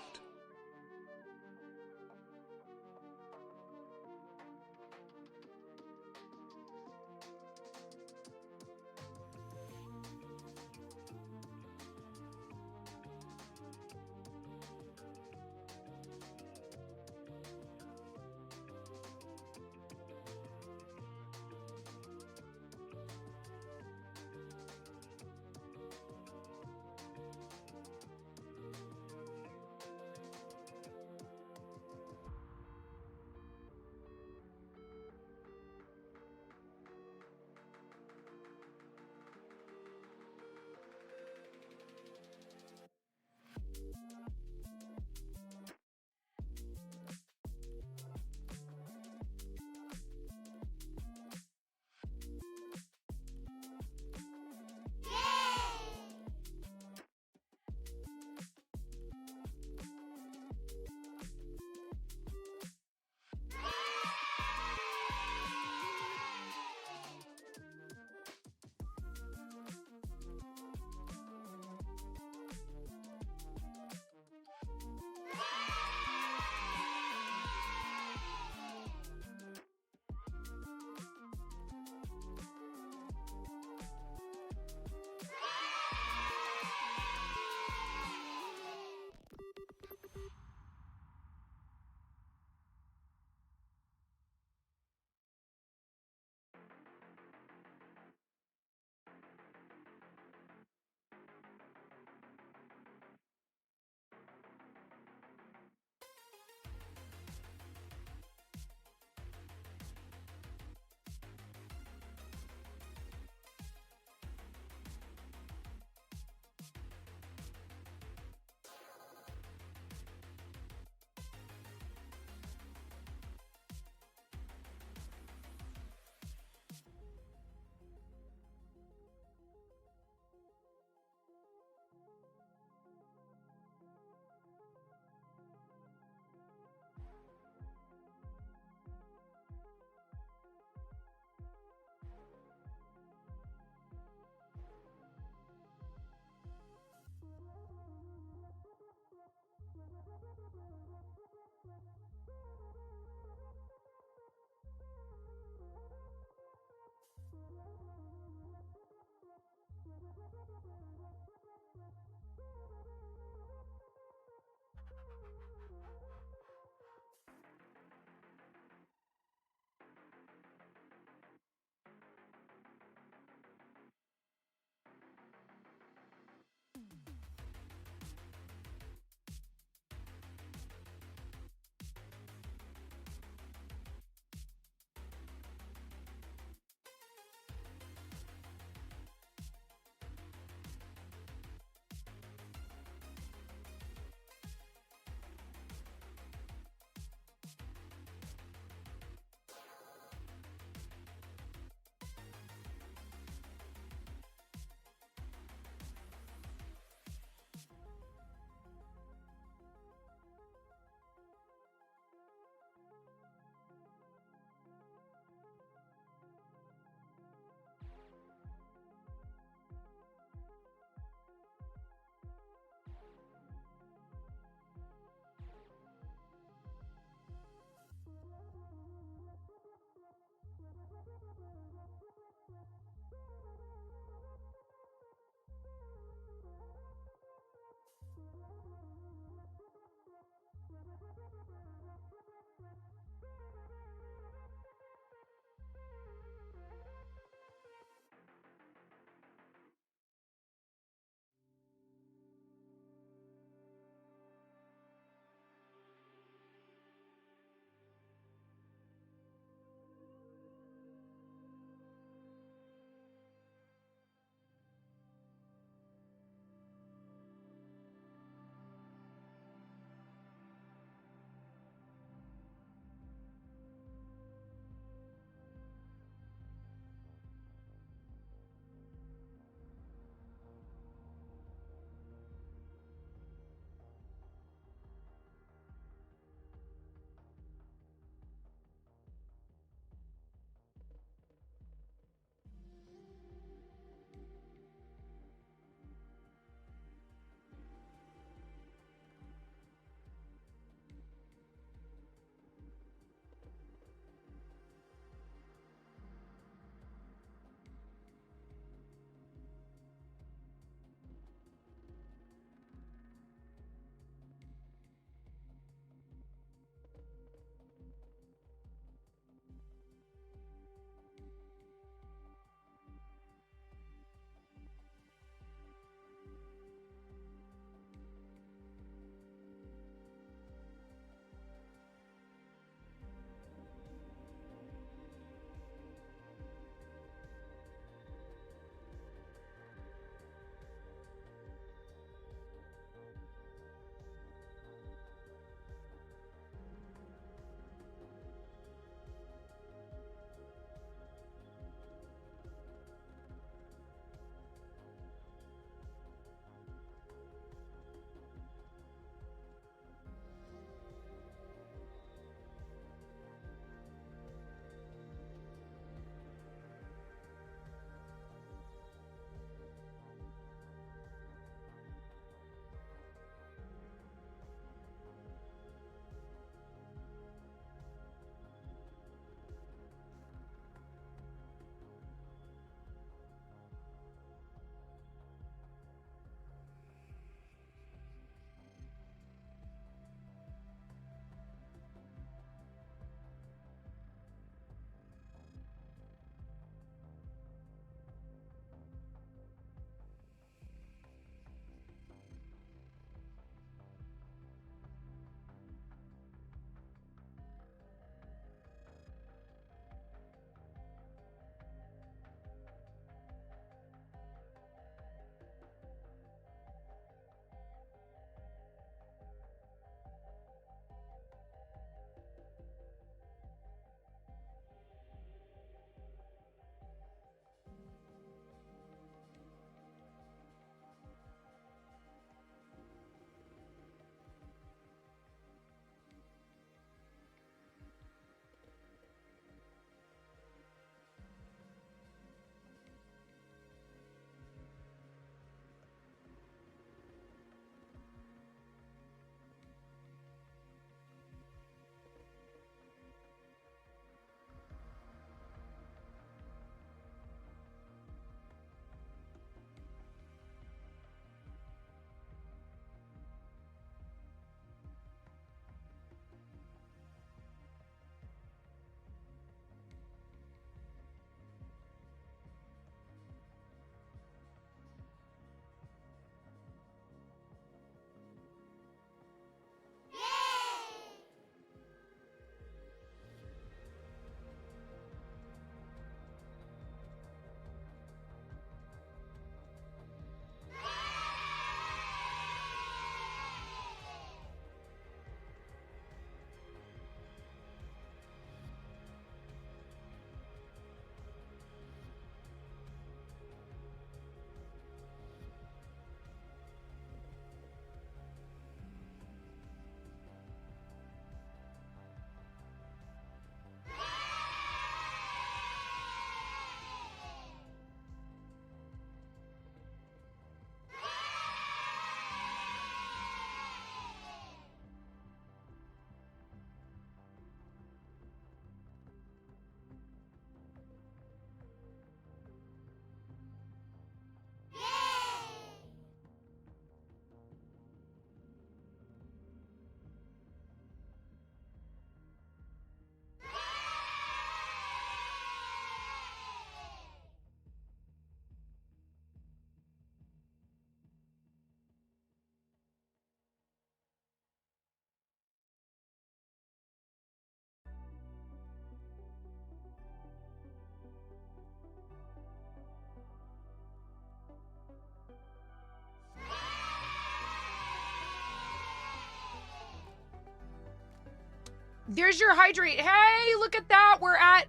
There's your hydrate. Hey, look at that. We're at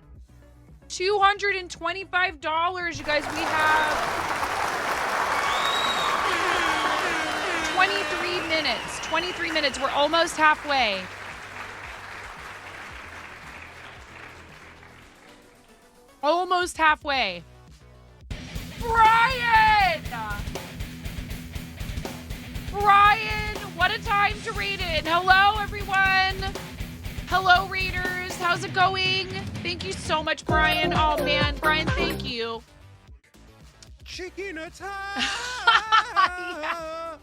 $225. You guys, we have 23 minutes. 23 minutes. We're almost halfway. Almost halfway. Brian! Brian, what a time to raid in. Hello, everyone. Hello, Raiders. How's it going? Thank you so much, Brian. Oh, man. Brian, thank you. Chicken attack! Yeah.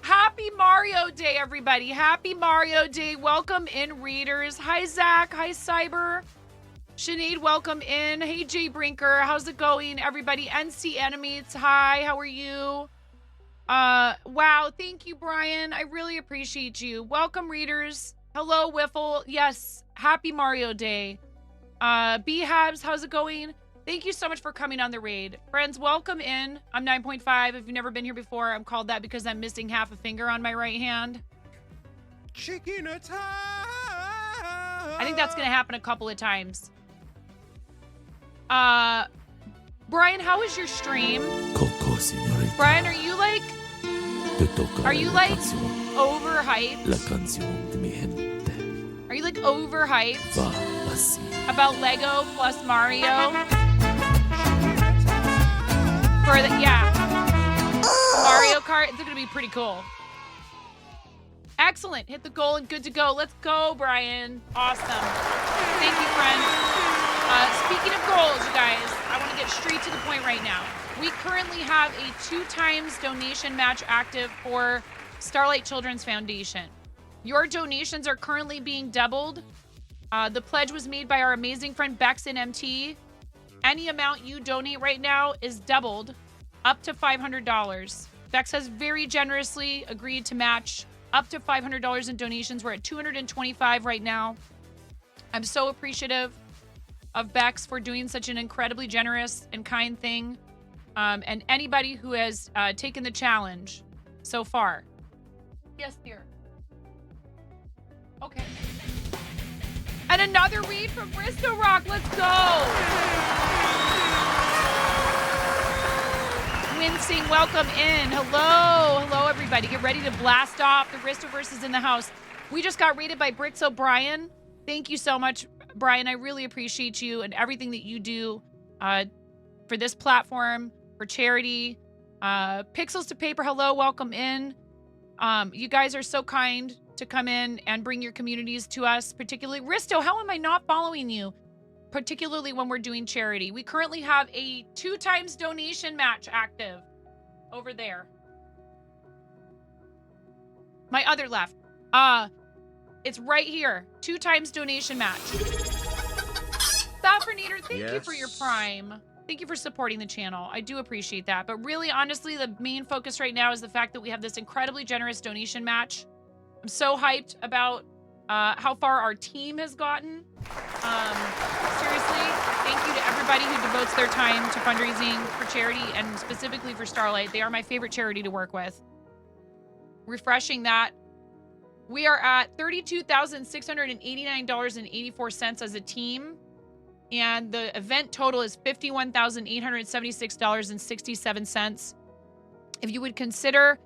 Happy Mario Day, everybody. Happy Mario Day. Welcome in, Raiders. Hi, Zach. Hi, Cyber. Sinead, welcome in. Hey, Jay Brinker. How's it going, everybody? NC Animates. Hi, how are you? Wow, thank you, Brian. I really appreciate you. Welcome, readers. Hello, Wiffle. Yes, happy Mario Day. B-Habs, how's it going? Thank you so much for coming on the raid. Friends, welcome in. I'm 9.5. If you've never been here before, I'm called that because I'm missing half a finger on my right hand. Chicken attack! I think that's going to happen a couple of times. Brian, how was your stream? Brian, are you like overhyped? Are you like overhyped about Lego plus Mario? Mario Kart, it's gonna be pretty cool. Excellent, hit the goal and good to go. Let's go, Brian. Awesome. Thank you, friend. Speaking of goals, you guys, I want to get straight to the point right now. We currently have a 2x donation match active for Starlight Children's Foundation. Your donations are currently being doubled. The pledge was made by our amazing friend Bex in MT. Any amount you donate right now is doubled up to $500. Bex has very generously agreed to match up to $500 in donations. We're at $225 right now. I'm so appreciative of Bex for doing such an incredibly generous and kind thing. And anybody who has taken the challenge so far. Yes, dear. Okay. And another read from Bristow Rock. Let's go. Wincing, welcome in. Hello. Hello, everybody. Get ready to blast off. The Ristoverse is in the house. We just got rated by Bricks O'Brien. Thank you so much, Brian. I really appreciate you and everything that you do for this platform, for charity. Pixels to Paper, hello, welcome in. You guys are so kind to come in and bring your communities to us, particularly Risto. How am I not following you? Particularly when we're doing charity. We currently have a 2x donation match active over there. My other left. It's right here. 2x donation match. Saffronator, thank you for your Prime. Thank you for supporting the channel. I do appreciate that. But really, honestly, the main focus right now is the fact that we have this incredibly generous donation match. I'm so hyped about how far our team has gotten. Seriously, thank you to everybody who devotes their time to fundraising for charity and specifically for Starlight. They are my favorite charity to work with. Refreshing that. We are at $32,689.84 as a team. And the event total is $51,876.67. If you would consider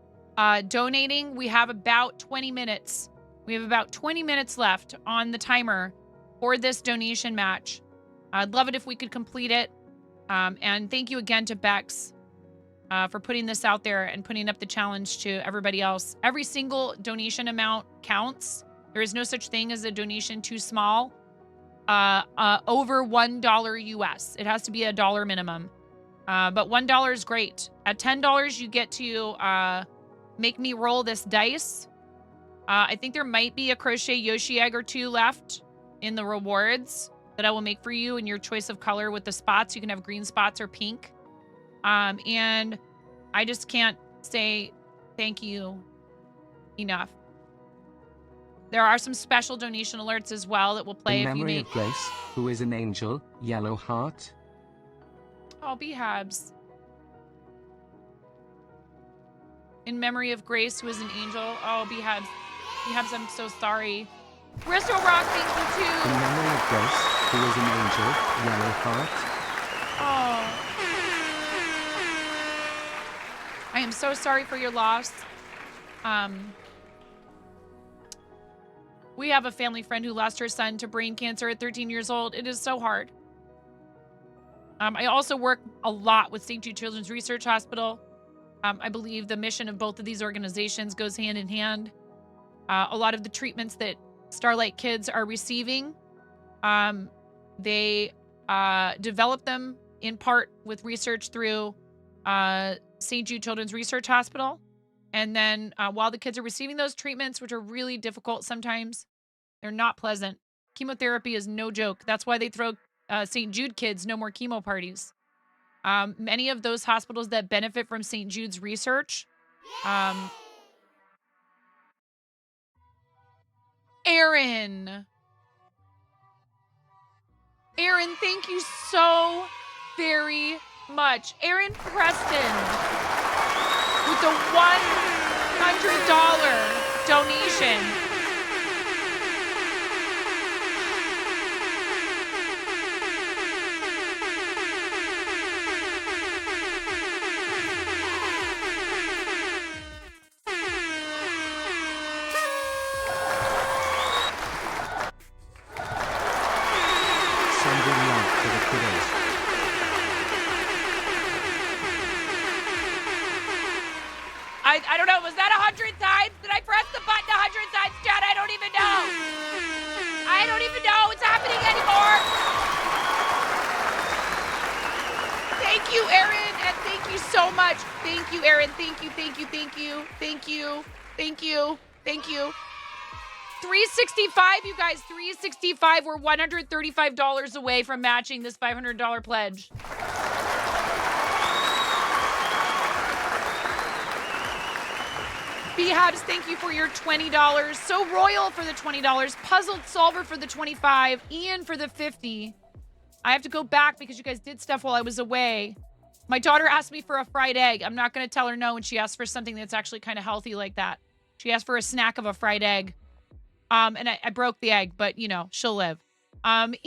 donating, we have about 20 minutes. We have about 20 minutes left on the timer for this donation match. I'd love it if we could complete it. And thank you again to Bex for putting this out there and putting up the challenge to everybody else. Every single donation amount counts. There is no such thing as a donation too small. Over $1 US. It has to be $1 minimum. But $1 is great. At $10, you get to make me roll this dice. I think there might be a crochet Yoshi egg or two left in the rewards that I will make for you in your choice of color with the spots. You can have green spots or pink. And I just can't say thank you enough. There are some special donation alerts as well that will play In if you memory make... of Grace, who is an angel, yellow heart. Oh, B-Habs. In memory of Grace, who is an angel. Oh, B-Habs. B-Habs, I'm so sorry. Bristol Rock, thank you In too. memory of Grace, who is an angel, yellow heart. Oh. I am so sorry for your loss. We have a family friend who lost her son to brain cancer at 13 years old. It is so hard. I also work a lot with St. Jude Children's Research Hospital. I believe the mission of both of these organizations goes hand in hand. A lot of the treatments that Starlight kids are receiving, they develop them in part with research through St. Jude Children's Research Hospital. And then while the kids are receiving those treatments, which are really difficult sometimes, they're not pleasant. Chemotherapy is no joke. That's why they throw St. Jude kids no more chemo parties. Many of those hospitals that benefit from St. Jude's research, Aaron, thank you so very much. Aaron Preston with the $100 donation. Sending love to the kiddos. I don't know. Was that 100 times? Did I press the button 100 times, Chad? I don't even know. I don't even know what's happening anymore. Thank you, Aaron, and thank you so much. Thank you, Aaron. Thank you, thank you, thank you, thank you, thank you, thank you. 365, you guys, 365. We're $135 away from matching this $500 pledge. B-Habs, thank you for your $20. So Royal for the $20. Puzzled Solver for the $25. Ian for the $50. I have to go back because you guys did stuff while I was away. My daughter asked me for a fried egg. I'm not going to tell her no when she asks for something that's actually kind of healthy like that. She asked for a snack of a fried egg. And I broke the egg, but, you know, she'll live.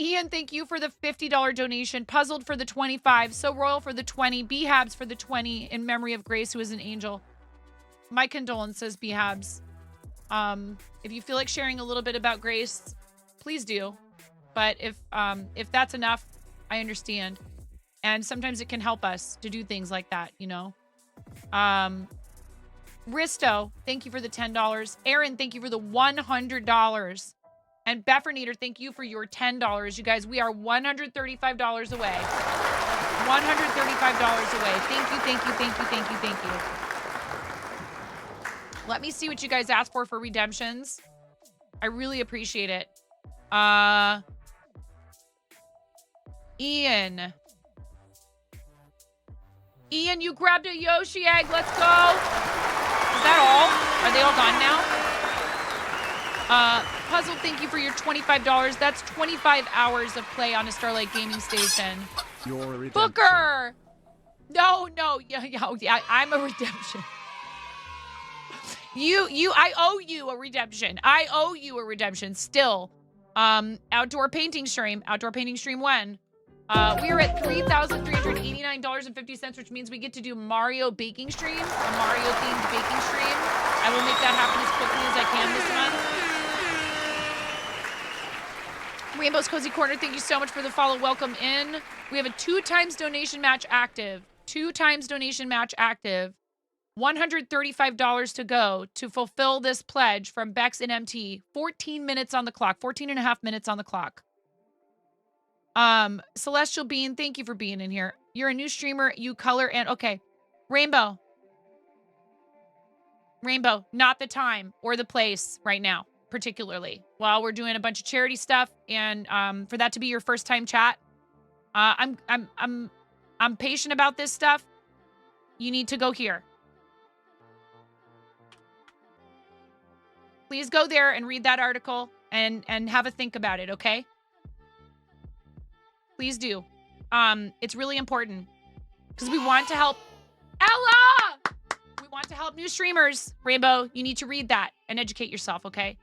Ian, thank you for the $50 donation. Puzzled for the $25. So Royal for the $20. B-Habs for the $20 in memory of Grace, who is an angel. My condolences, B-Habs. If you feel like sharing a little bit about Grace, please do. But if that's enough, I understand. And sometimes it can help us to do things like that, you know. Risto, thank you for the $10. Aaron, thank you for the $100. And Beffernator, thank you for your $10. You guys, we are $135 away. $135 away. Thank you, thank you, thank you, thank you, thank you. Let me see what you guys asked for redemptions. I really appreciate it. Ian, you grabbed a Yoshi egg. Let's go. Is that all? Are they all gone now? Puzzle, thank you for your $25. That's 25 hours of play on a Starlight Gaming Station. You're a redemption. Booker! No. Yeah, I'm a redemption. I owe you a redemption. I owe you a redemption still. Outdoor painting stream when? We are at $3,389.50, which means we get to do Mario baking stream, a Mario themed baking stream. I will make that happen as quickly as I can this month. Rainbow's Cozy Corner, thank you so much for the follow. Welcome in. We have a 2x donation match active. 2x donation match active. $135 to go to fulfill this pledge from Bex and MT. 14 minutes on the clock. 14 and a half minutes on the clock. Celestial Bean, thank you for being in here. You're a new streamer. You color and okay. Rainbow, not the time or the place right now, particularly while we're doing a bunch of charity stuff. And for that to be your first time chat, I'm patient about this stuff. You need to go here. Please go there and read that article and have a think about it, okay? Please do. It's really important because we want to help Ella. We want to help new streamers. Rainbow, you need to read that and educate yourself, okay?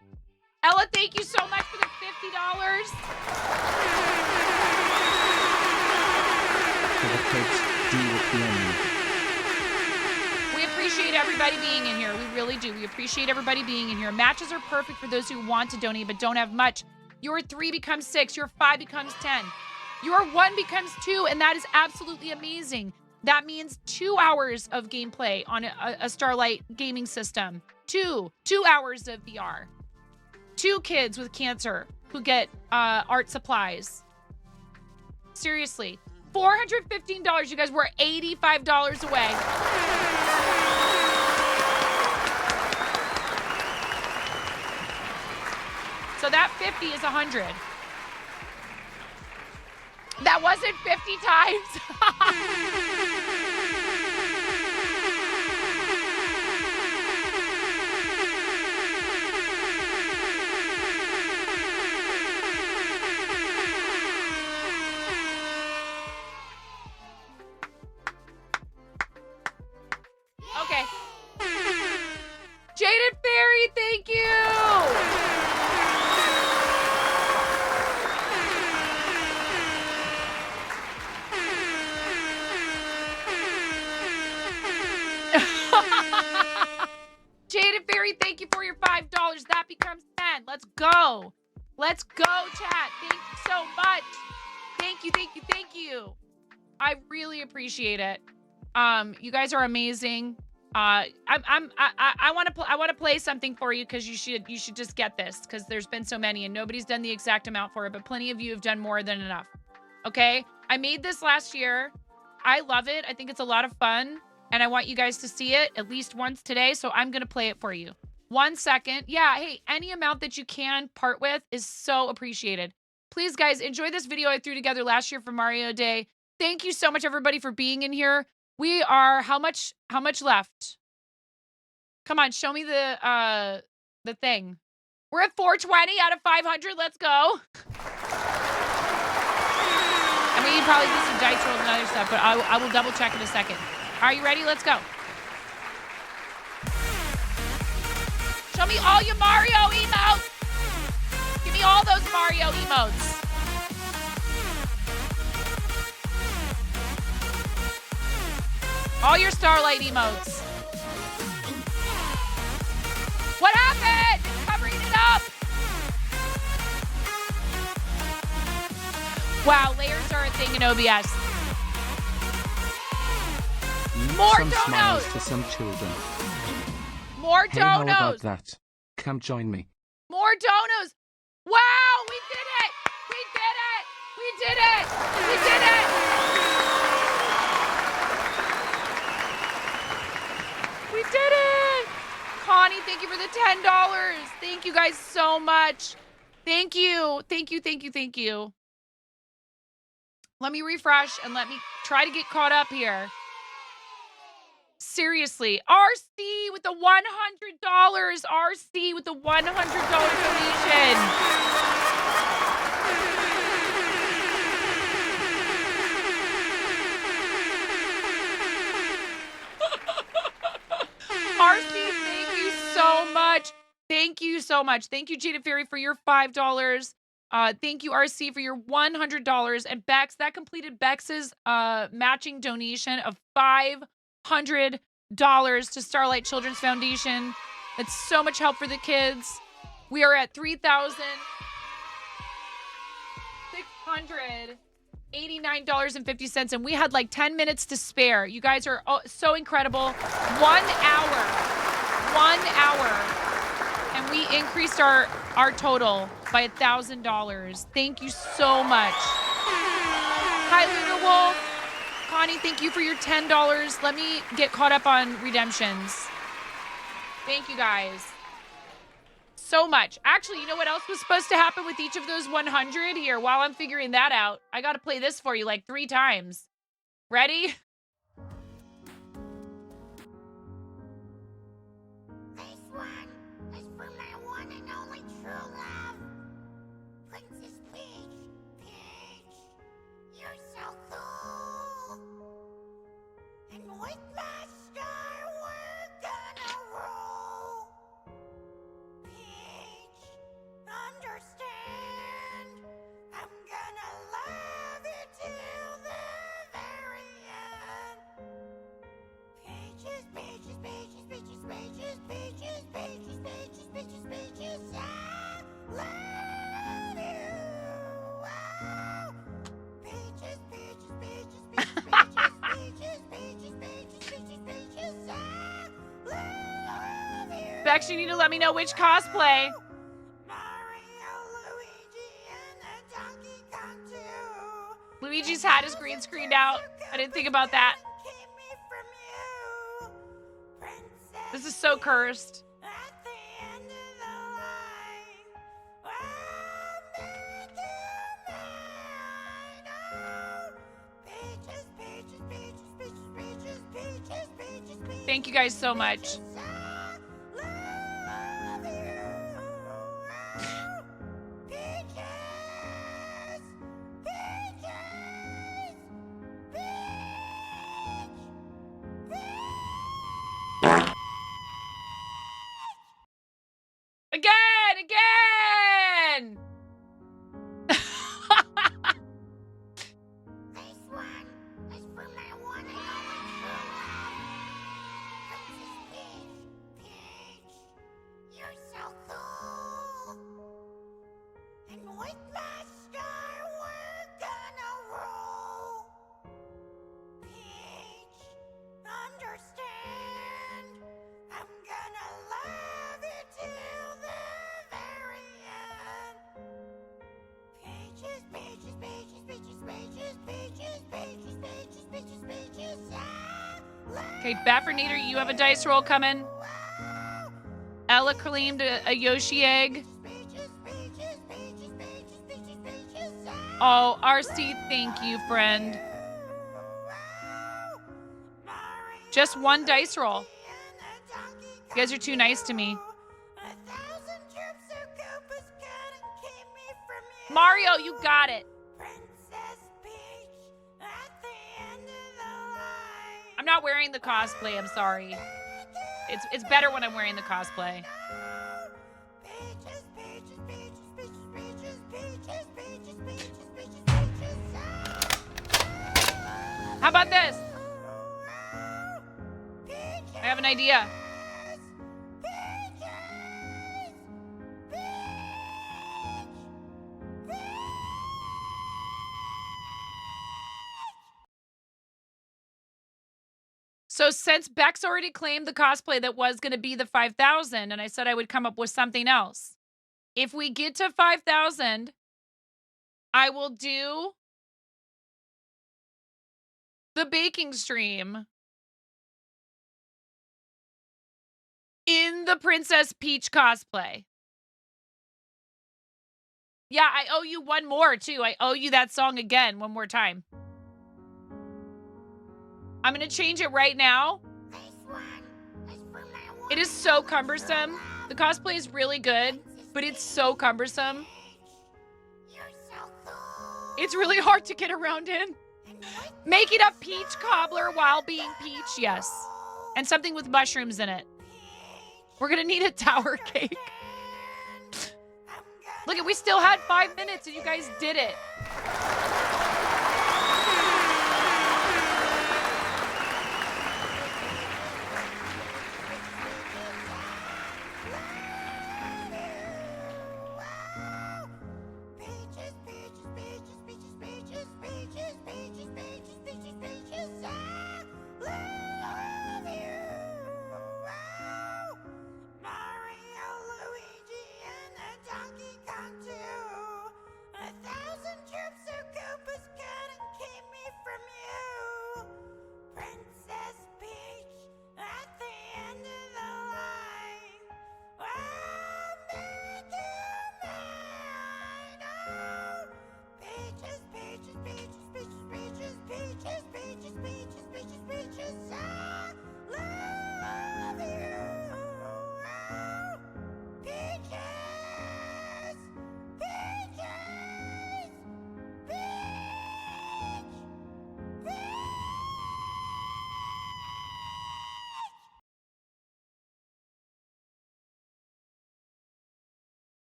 Ella, thank you so much for the $50. For the kids, deal with the enemy. We appreciate everybody being in here. We really do. We appreciate everybody being in here. Matches are perfect for those who want to donate but don't have much. Your 3 becomes 6. Your 5 becomes 10. Your 1 becomes 2, and that is absolutely amazing. That means 2 hours of gameplay on a Starlight gaming system. 2 hours of VR. 2 kids with cancer who get art supplies. Seriously. $415, you guys. We're $85 away. So that 50 is 100. That wasn't 50 times. Okay. Jaded Fairy, thank you. Jaded Fairy, thank you for your $5. That becomes 10. Let's go. Let's go, chat. Thank you so much. Thank you, thank you, thank you. I really appreciate it. You guys are amazing. I want to play something for you because you should just get this because there's been so many and nobody's done the exact amount for it, but plenty of you have done more than enough. Okay, I made this last year. I love it. I think it's a lot of fun, and I want you guys to see it at least once today. So I'm gonna play it for you. 1 second. Yeah. Hey, any amount that you can part with is so appreciated. Please, guys, enjoy this video I threw together last year for Mario Day. Thank you so much, everybody, for being in here. We are how much left? Come on, show me the thing. We're at 420 out of 500. Let's go. I mean, you probably do some dice rolls and other stuff, but I will double check in a second. Are you ready? Let's go. Show me all your Mario emotes. Give me all those Mario emotes. All your Starlight emotes. What happened? It's covering it up. Wow, layers are a thing in OBS. More Some smiles donos. to some children. More Hey, how about donos. that? Come join me. More donos. Wow, we did it. We did it. We did it. We did it. We did it! Connie, thank you for the $10. Thank you guys so much. Thank you. Thank you, thank you, thank you. Let me refresh and let me try to get caught up here. Seriously. RC with the $100. RC with the $100 donation. RC, thank you so much. Thank you so much. Thank you, Jada Fairy, for your $5. Thank you, RC, for your $100. And Bex, that completed Bex's matching donation of $500 to Starlight Children's Foundation. That's so much help for the kids. We are at $3,689.50, and we had like 10 minutes to spare. You guys are so incredible. 1 hour. 1 hour. And we increased our total by $1,000. Thank you so much. Hi, Lunar Wolf. Connie, thank you for your $10. Let me get caught up on redemptions. Thank you, guys. So much. Actually, you know what else was supposed to happen with each of those 100? Here, while I'm figuring that out, I got to play this for you like 3 times. Ready? This one is for my one and only true love, Princess Peach. Peach, you're so cool. And with my star, we're gonna roll. Peach, actually need to let me know which cosplay. Luigi's hat is green screened out. I didn't think about that. This is so cursed. Thank you guys so much. Again! Okay, Bafferninator, you have a dice roll coming. Ella claimed a Yoshi egg. Oh, RC, thank you, friend. Just one dice roll. You guys are too nice to me. Mario, you got it. I'm not wearing the cosplay, I'm sorry. It's better when I'm wearing the cosplay. How about this? I have an idea. So since Bex already claimed the cosplay that was going to be the 5,000, and I said I would come up with something else. If we get to 5,000, I will do the baking stream in the Princess Peach cosplay. Yeah, I owe you one more, too. I owe you that song again one more time. I'm going to change it right now. It is so cumbersome. The cosplay is really good, but it's so cumbersome. It's really hard to get around in. Making a peach cobbler while being Peach, yes. And something with mushrooms in it. We're going to need a tower cake. Look, we still had 5 minutes and you guys did it.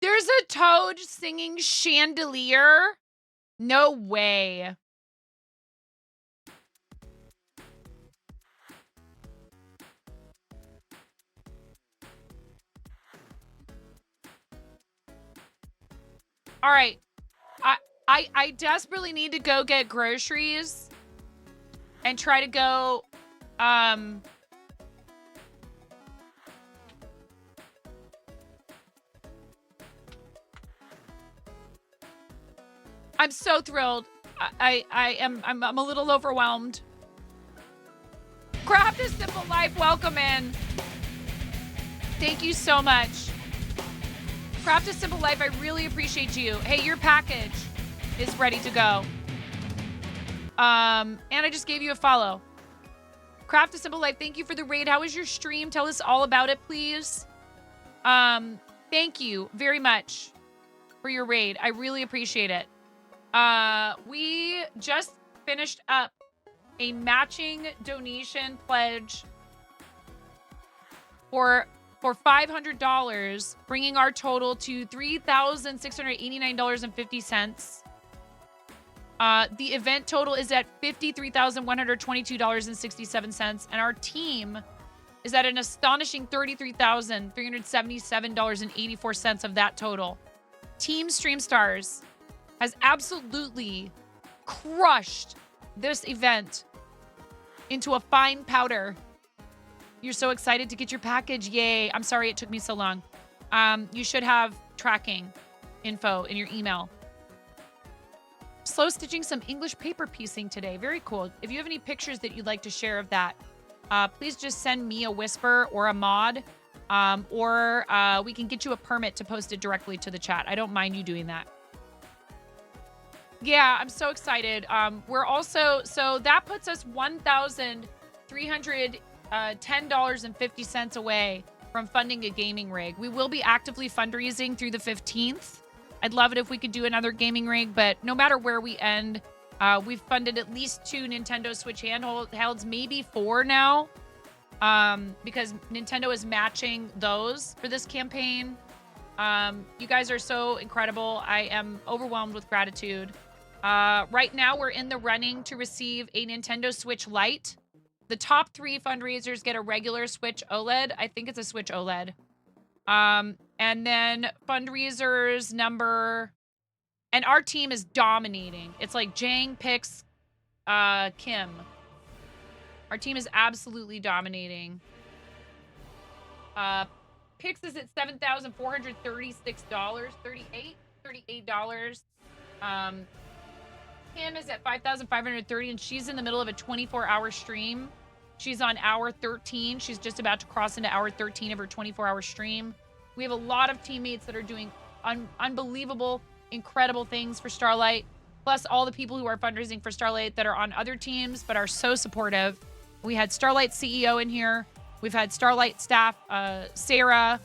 There's a toad singing Chandelier? No way. All right. I desperately need to go get groceries and try to go I'm so thrilled. I'm a little overwhelmed. Craft a Simple Life, welcome in. Thank you so much. Craft a Simple Life, I really appreciate you. Hey, your package is ready to go. And I just gave you a follow. Craft a Simple Life, thank you for the raid. How was your stream? Tell us all about it, please. Thank you very much for your raid. I really appreciate it. We just finished up a matching donation pledge for $500, bringing our total to $3,689.50. The event total is at $53,122.67, and our team is at an astonishing $33,377.84 of that total. Team Stream Stars has absolutely crushed this event into a fine powder. You're so excited to get your package. Yay. I'm sorry it took me so long. You should have tracking info in your email. Slow stitching some English paper piecing today. Very cool. If you have any pictures that you'd like to share of that, please just send me a whisper or a mod, or we can get you a permit to post it directly to the chat. I don't mind you doing that. Yeah, I'm so excited. We're also, so that puts us $1,310.50 away from funding a gaming rig. We will be actively fundraising through the 15th. I'd love it if we could do another gaming rig, but no matter where we end, we've funded at least 2 Nintendo Switch handhelds, maybe 4 now, because Nintendo is matching those for this campaign. You guys are so incredible. I am overwhelmed with gratitude. Right now, we're in the running to receive a Nintendo Switch Lite. The top 3 fundraisers get a regular Switch OLED. I think it's a Switch OLED. And then fundraisers number, and our team is dominating. It's like Jang picks Kim. Our team is absolutely dominating. Pix is at $7,436, $38. Kim is at $5,530, and she's in the middle of a 24-hour stream. She's on hour 13. She's just about to cross into hour 13 of her 24-hour stream. We have a lot of teammates that are doing unbelievable, incredible things for Starlight, plus all the people who are fundraising for Starlight that are on other teams but are so supportive. We had Starlight CEO in here. We've had Starlight staff, Sarah.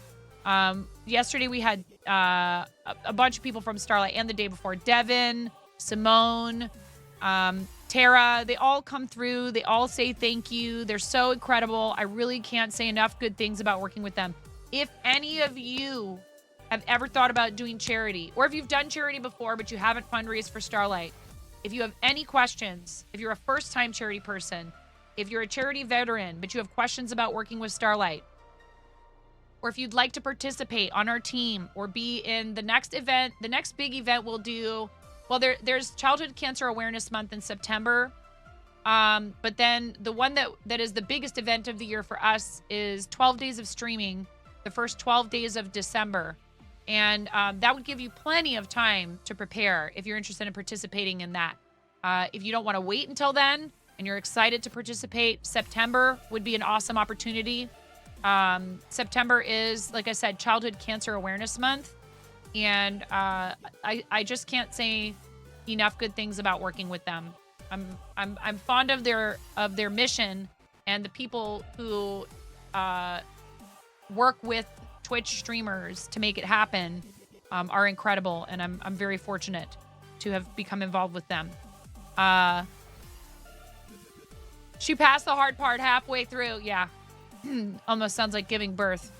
Yesterday we had a bunch of people from Starlight, and the day before, Devin, Simone, Tara. They all come through. They all say thank you. They're so incredible. I really can't say enough good things about working with them. If any of you have ever thought about doing charity, or if you've done charity before but you haven't fundraised for Starlight, if you have any questions, if you're a first-time charity person, if you're a charity veteran but you have questions about working with Starlight, or if you'd like to participate on our team or be in the next event, the next big event we'll do, well, there's Childhood Cancer Awareness Month in September. But then the one that is the biggest event of the year for us is 12 days of streaming, the first 12 days of December. And that would give you plenty of time to prepare if you're interested in participating in that. If you don't want to wait until then and you're excited to participate, September would be an awesome opportunity. September is, like I said, Childhood Cancer Awareness Month. And I just can't say enough good things about working with them. I'm fond of their mission, and the people who work with Twitch streamers to make it happen are incredible, and I'm very fortunate to have become involved with them. She passed the hard part halfway through. Yeah. Almost sounds like giving birth.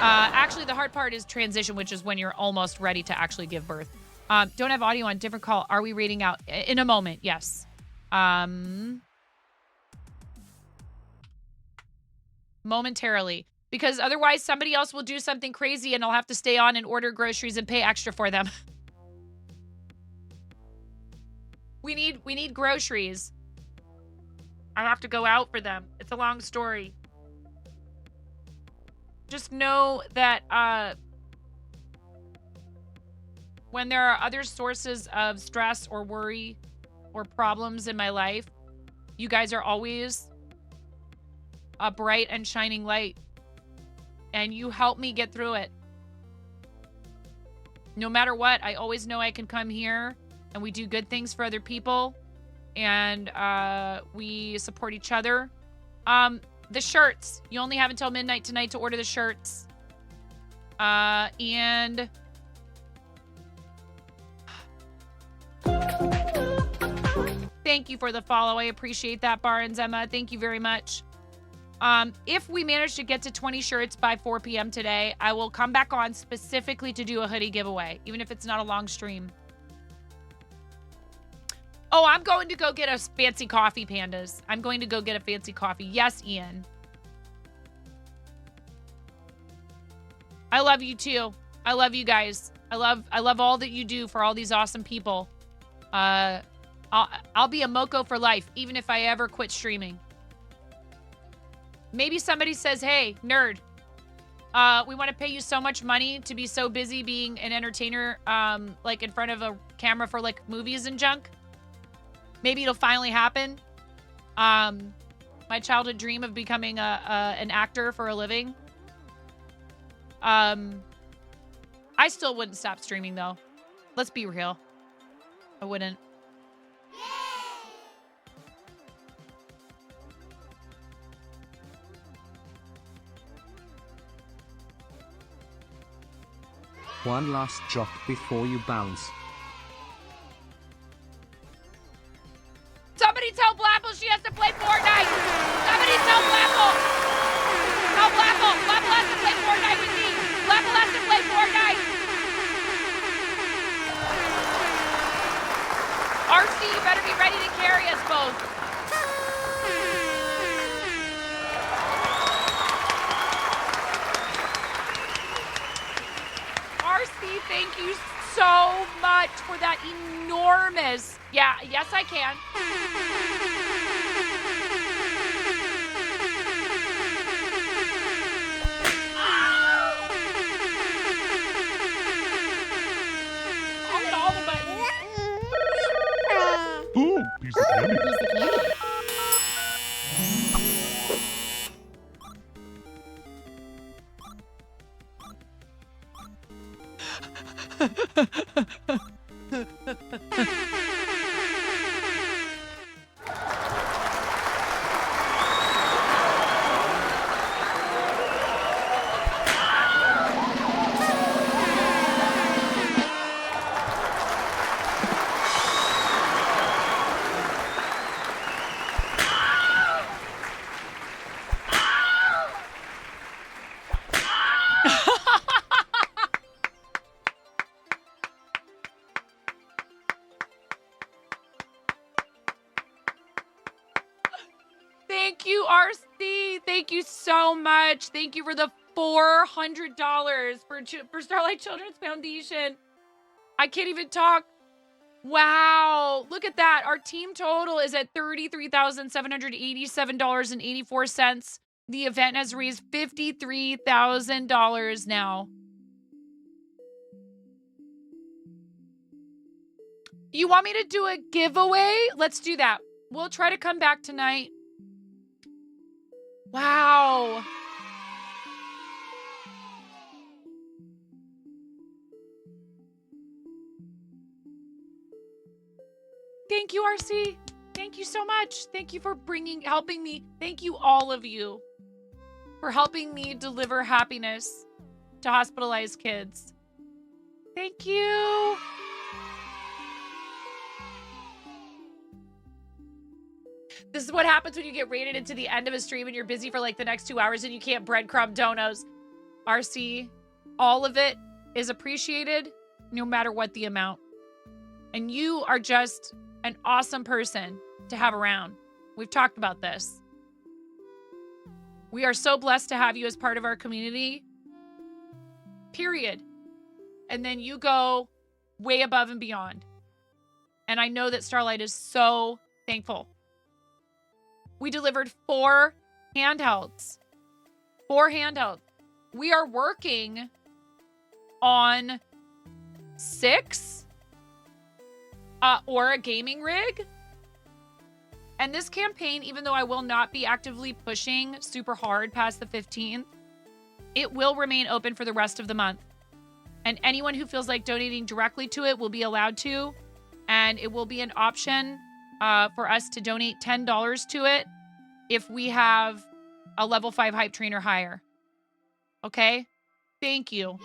Actually, the hard part is transition, which is when you're almost ready to actually give birth. Don't have audio on, different call. Are we reading out? In a moment, yes. Momentarily. Because otherwise somebody else will do something crazy and I'll have to stay on and order groceries and pay extra for them. We need groceries. I have to go out for them. It's a long story. Just know that when there are other sources of stress or worry or problems in my life, you guys are always a bright and shining light. And you help me get through it. No matter what, I always know I can come here and we do good things for other people. And we support each other. The shirts. You only have until midnight tonight to order the shirts. And thank you for the follow. I appreciate that, Barnes Emma. Thank you very much. If we manage to get to 20 shirts by 4 p.m. today, I will come back on specifically to do a hoodie giveaway, even if it's not a long stream. Oh, I'm going to go get a fancy coffee, pandas. I'm going to go get a fancy coffee. Yes, Ian. I love you too. I love you guys. I love all that you do for all these awesome people. I'll be a Moco for life, even if I ever quit streaming. Maybe somebody says, hey, nerd, we want to pay you so much money to be so busy being an entertainer, like in front of a camera for like movies and junk. Maybe it'll finally happen. My childhood dream of becoming an actor for a living. I still wouldn't stop streaming though. Let's be real. I wouldn't. One last drop before you bounce. Somebody tell Blapple she has to play Fortnite. Somebody tell Blapple. Tell Blapple. Blapple has to play Fortnite with me. Blapple has to play Fortnite. RC, you better be ready to carry us both. RC, thank you so much for that enormous... Yeah, yes, I can. I'll hit all the buttons. Ooh, piece of candy. Thank you, RC. Thank you so much. Thank you for the $400 for Starlight Children's Foundation. I can't even talk. Wow. Look at that. Our team total is at $33,787.84. The event has raised $53,000 now. You want me to do a giveaway? Let's do that. We'll try to come back tonight. Wow. Thank you, RC. Thank you so much. Thank you for helping me. Thank you, all of you, for helping me deliver happiness to hospitalized kids. Thank you. This is what happens when you get raided into the end of a stream and you're busy for like the next 2 hours and you can't breadcrumb donos. RC, all of it is appreciated no matter what the amount. And you are just an awesome person to have around. We've talked about this. We are so blessed to have you as part of our community. Period. And then you go way above and beyond. And I know that Starlight is so thankful. We delivered 4 handhelds. 4 handhelds. We are working on 6 or a gaming rig. And this campaign, even though I will not be actively pushing super hard past the 15th, it will remain open for the rest of the month. And anyone who feels like donating directly to it will be allowed to. And it will be an option for us to donate $10 to it if we have a level 5 hype train or higher. Okay? Thank you.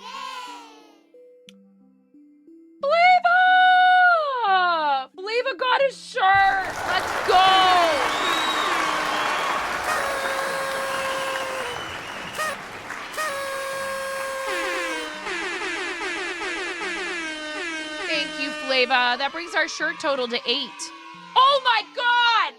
Flava! Flava got a shirt! Let's go! Thank you, Flava. That brings our shirt total to 8. Oh my God!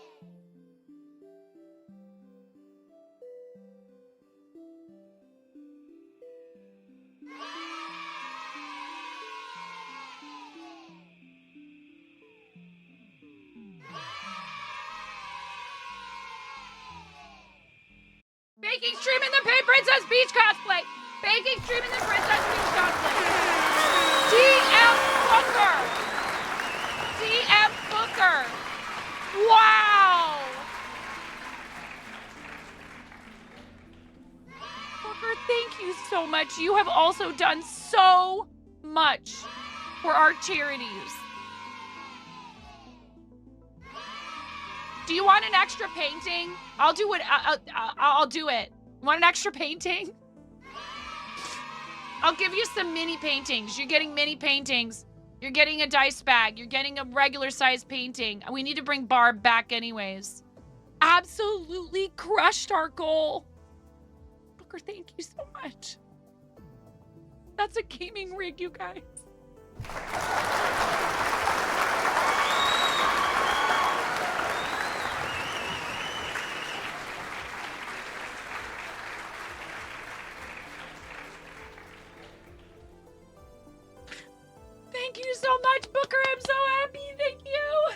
Baking stream in the Princess Beach cosplay. Baking stream in the Princess Beach cosplay. DM Booker. DM Booker. Wow. Booker, thank you so much. You have also done so much for our charities. Do you want an extra painting? I'll do it. I'll do it. Want an extra painting? I'll give you some mini paintings. You're getting mini paintings. You're getting a dice bag. You're getting a regular size painting. We need to bring Barb back anyways. Absolutely crushed our goal. Booker, thank you so much. That's a gaming rig, you guys. Thank you so much, Booker. I'm so happy. Thank you.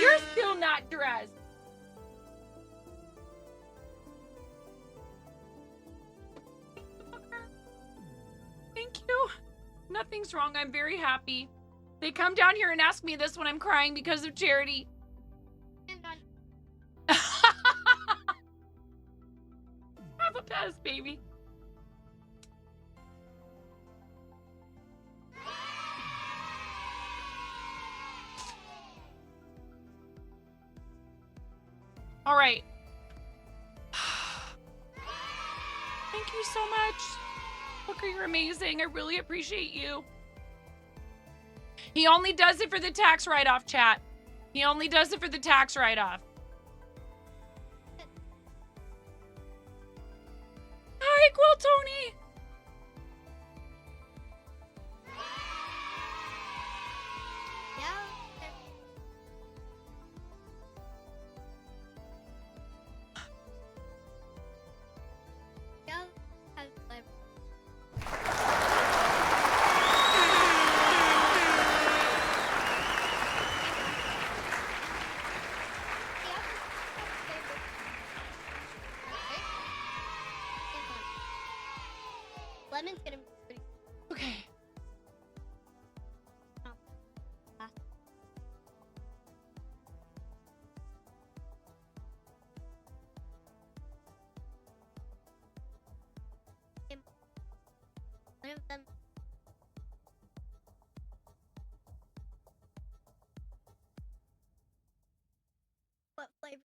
You're still not dressed. Thank you. Nothing's wrong. I'm very happy. They come down here and ask me this when I'm crying because of charity. Have a pass, baby. All right. Thank you so much. Booker, you're amazing. I really appreciate you. He only does it for the tax write-off, chat. He only does it for the tax write-off. Hi, Quill Tony. Lemon's gonna be pretty. Okay. One of them. What flavor?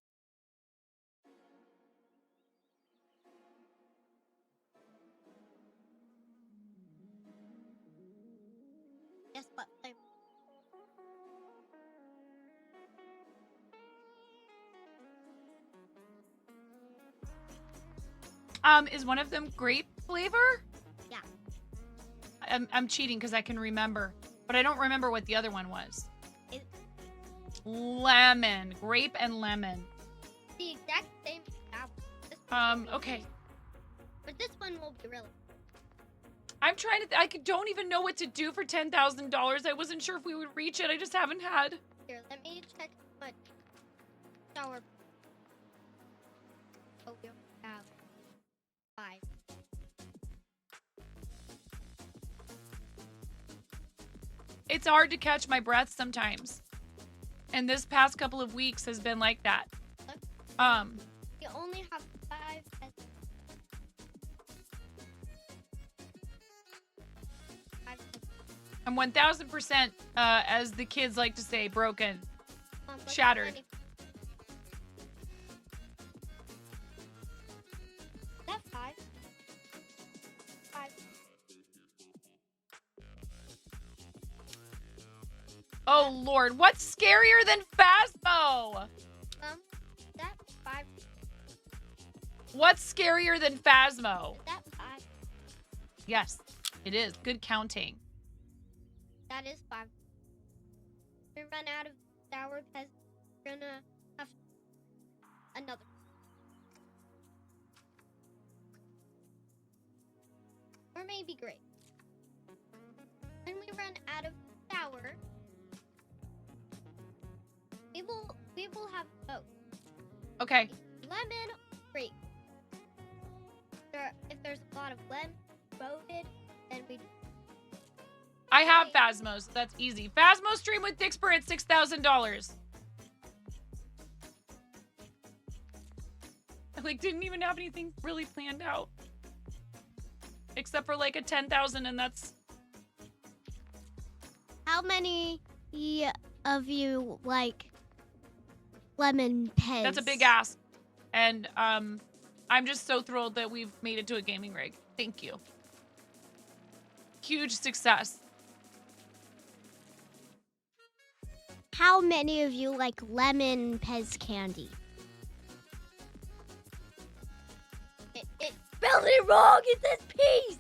Guess what flavor? Is one of them grape flavor? Yeah. I'm cheating because I can remember, but I don't remember what the other one was. Lemon, grape and lemon. The exact same. Okay. But this one will be really. I'm trying to. I don't even know what to do for $10,000. I wasn't sure if we would reach it. I just haven't had. Here, let me check what shower. Oh, we have. It's hard to catch my breath sometimes. And this past couple of weeks has been like that. You only have 5 peasants. 5 peasants. I'm 1000%, as the kids like to say, broken. Shattered. Is that 5? 5. Oh, Lord. What's scarier than Phasmo? That's 5. What's scarier than Phasmo? That's 5. Yes, it is. Good counting. That is 5. We run out of sour peasants. We're gonna have another. Or maybe grape. When we run out of sour, we will have both. Okay. Lemon, grape. If there's a lot of lemon voted, then we. I have Phasmos. That's easy. Phasmo stream with Dixper at $6,000. I didn't even have anything really planned out. Except for like a 10,000, and that's. How many of you like lemon pens? That's a big ask. And I'm just so thrilled that we've made it to a gaming rig. Thank you. Huge success. How many of you like lemon Pez candy? It spelled it wrong. It says peace.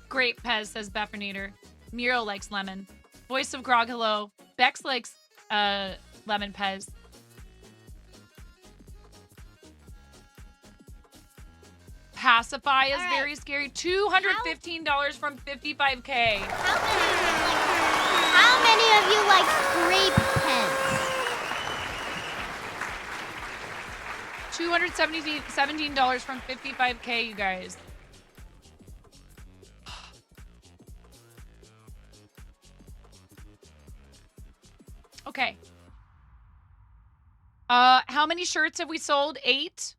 Great Pez, says Beffernator. Miro likes lemon. Voice of Grog, hello. Bex likes lemon Pez. Pacify is very scary. $215 from 55K. How many of you like grape pens? $217 from 55K, you guys. Okay. How many shirts have we sold? 8?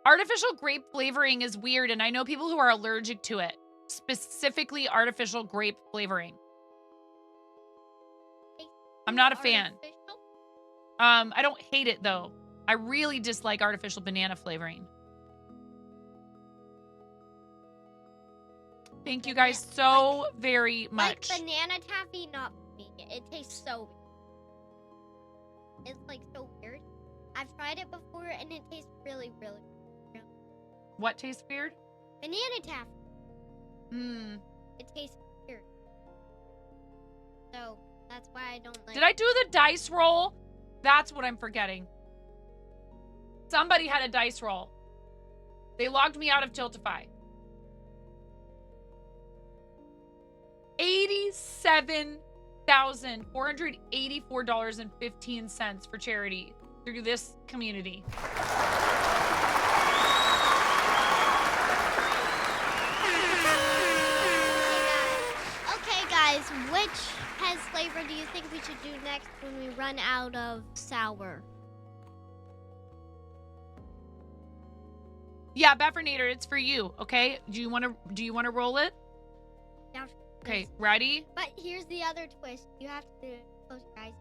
Artificial grape flavoring is weird, and I know people who are allergic to it. Specifically artificial grape flavoring. I'm not a fan. I don't hate it though. I really dislike artificial banana flavoring. Thank you guys so very much. Like banana taffy, not me. It tastes so weird. It's like so weird. I've tried it before and it tastes really, really weird. What tastes weird? Banana taffy. It tastes weird. So that's why I don't like. Did I do the dice roll? That's what I'm forgetting. Somebody had a dice roll. They logged me out of Tiltify. $87,484.15 for charity through this community. Okay, guys, which Pez flavor do you think we should do next when we run out of sour? Yeah, Beffernator, it's for you. Okay, do you want to roll it? Yeah. Okay, ready? But here's the other twist. You have to close your eyes.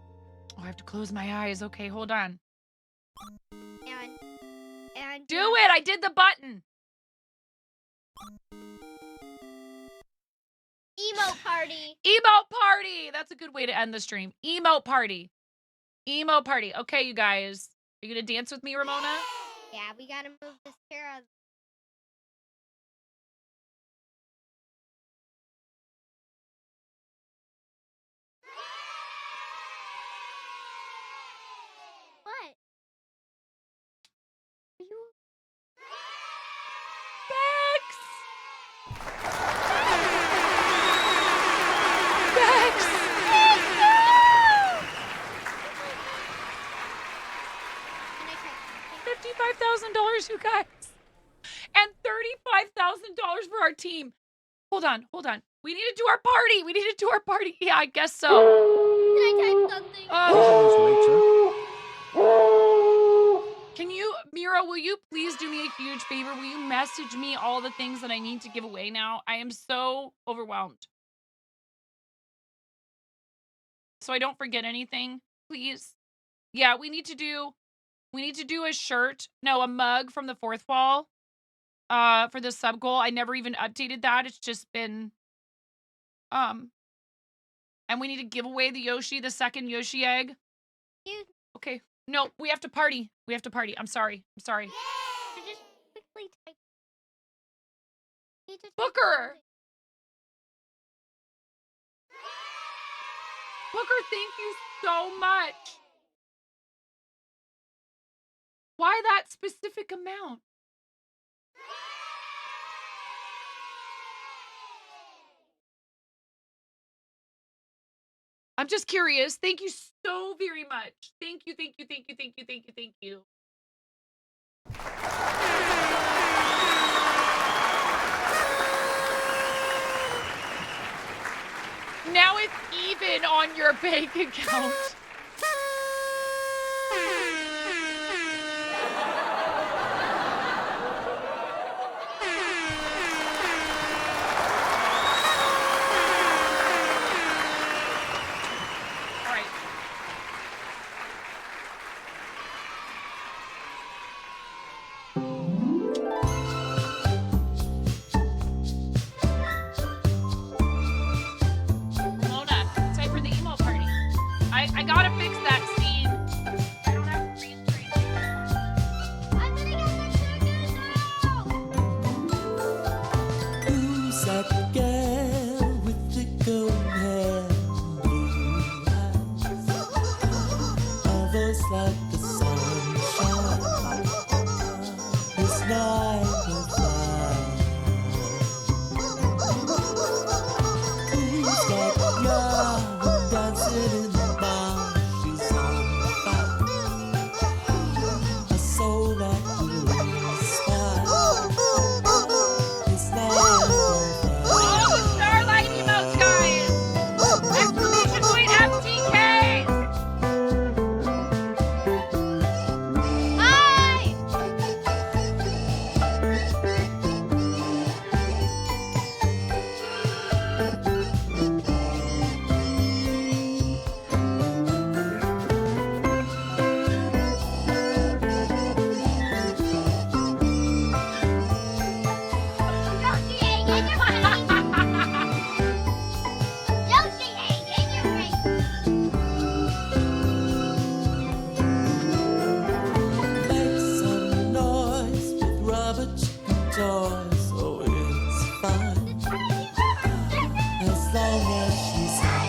Oh, I have to close my eyes. Okay, hold on. And do it. I did the button. Emote party. Emote party. That's a good way to end the stream. Emote party. Emote party. Okay, you guys. Are you going to dance with me, Ramona? Yeah, we got to move this chair out. What? Are you... Bex! Bex! Can I try? on. We need to do our party. Yeah, I guess so. Can I type something? Can you, Mira, will you please do me a huge favor? Will you message me all the things that I need to give away now? I am so overwhelmed. So I don't forget anything, please. Yeah, we need to do a shirt. No, a mug from the fourth wall. For the sub goal. I never even updated that. It's just been and we need to give away the second Yoshi egg. Okay. No, we have to party. I'm sorry. Just quickly type. Booker, thank you so much. Why that specific amount? I'm just curious. Thank you so very much. Thank you. Now it's even on your bank account. I gotta fix that scene. I don't have green screen. I'm gonna get the sugar now! Who's that girl with the golden hair and blue eyes? A voice like the sunshine. This night will fly. Who's that young and dancing in the bar? She's on fire. A soul that will inspire. This night will fly. Oh, the Starlight emotes, guys! Exclamation point FTK! Hi! Yoshi egg in your face! Yoshi egg in your face! Make some noise with rubber chicken toys. Oh, it's fun. As long as she's on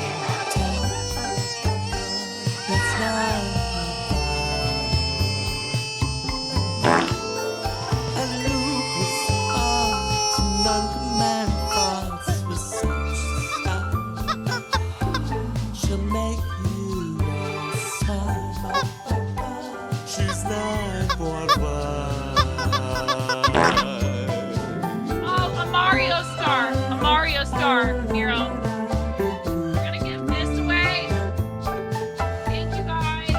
time. It's not and Lucas art and non-command thoughts with such style. She'll make you all smile. She's 9.1. Oh, a Mario star, Miro. We're gonna give this away. Thank you, guys.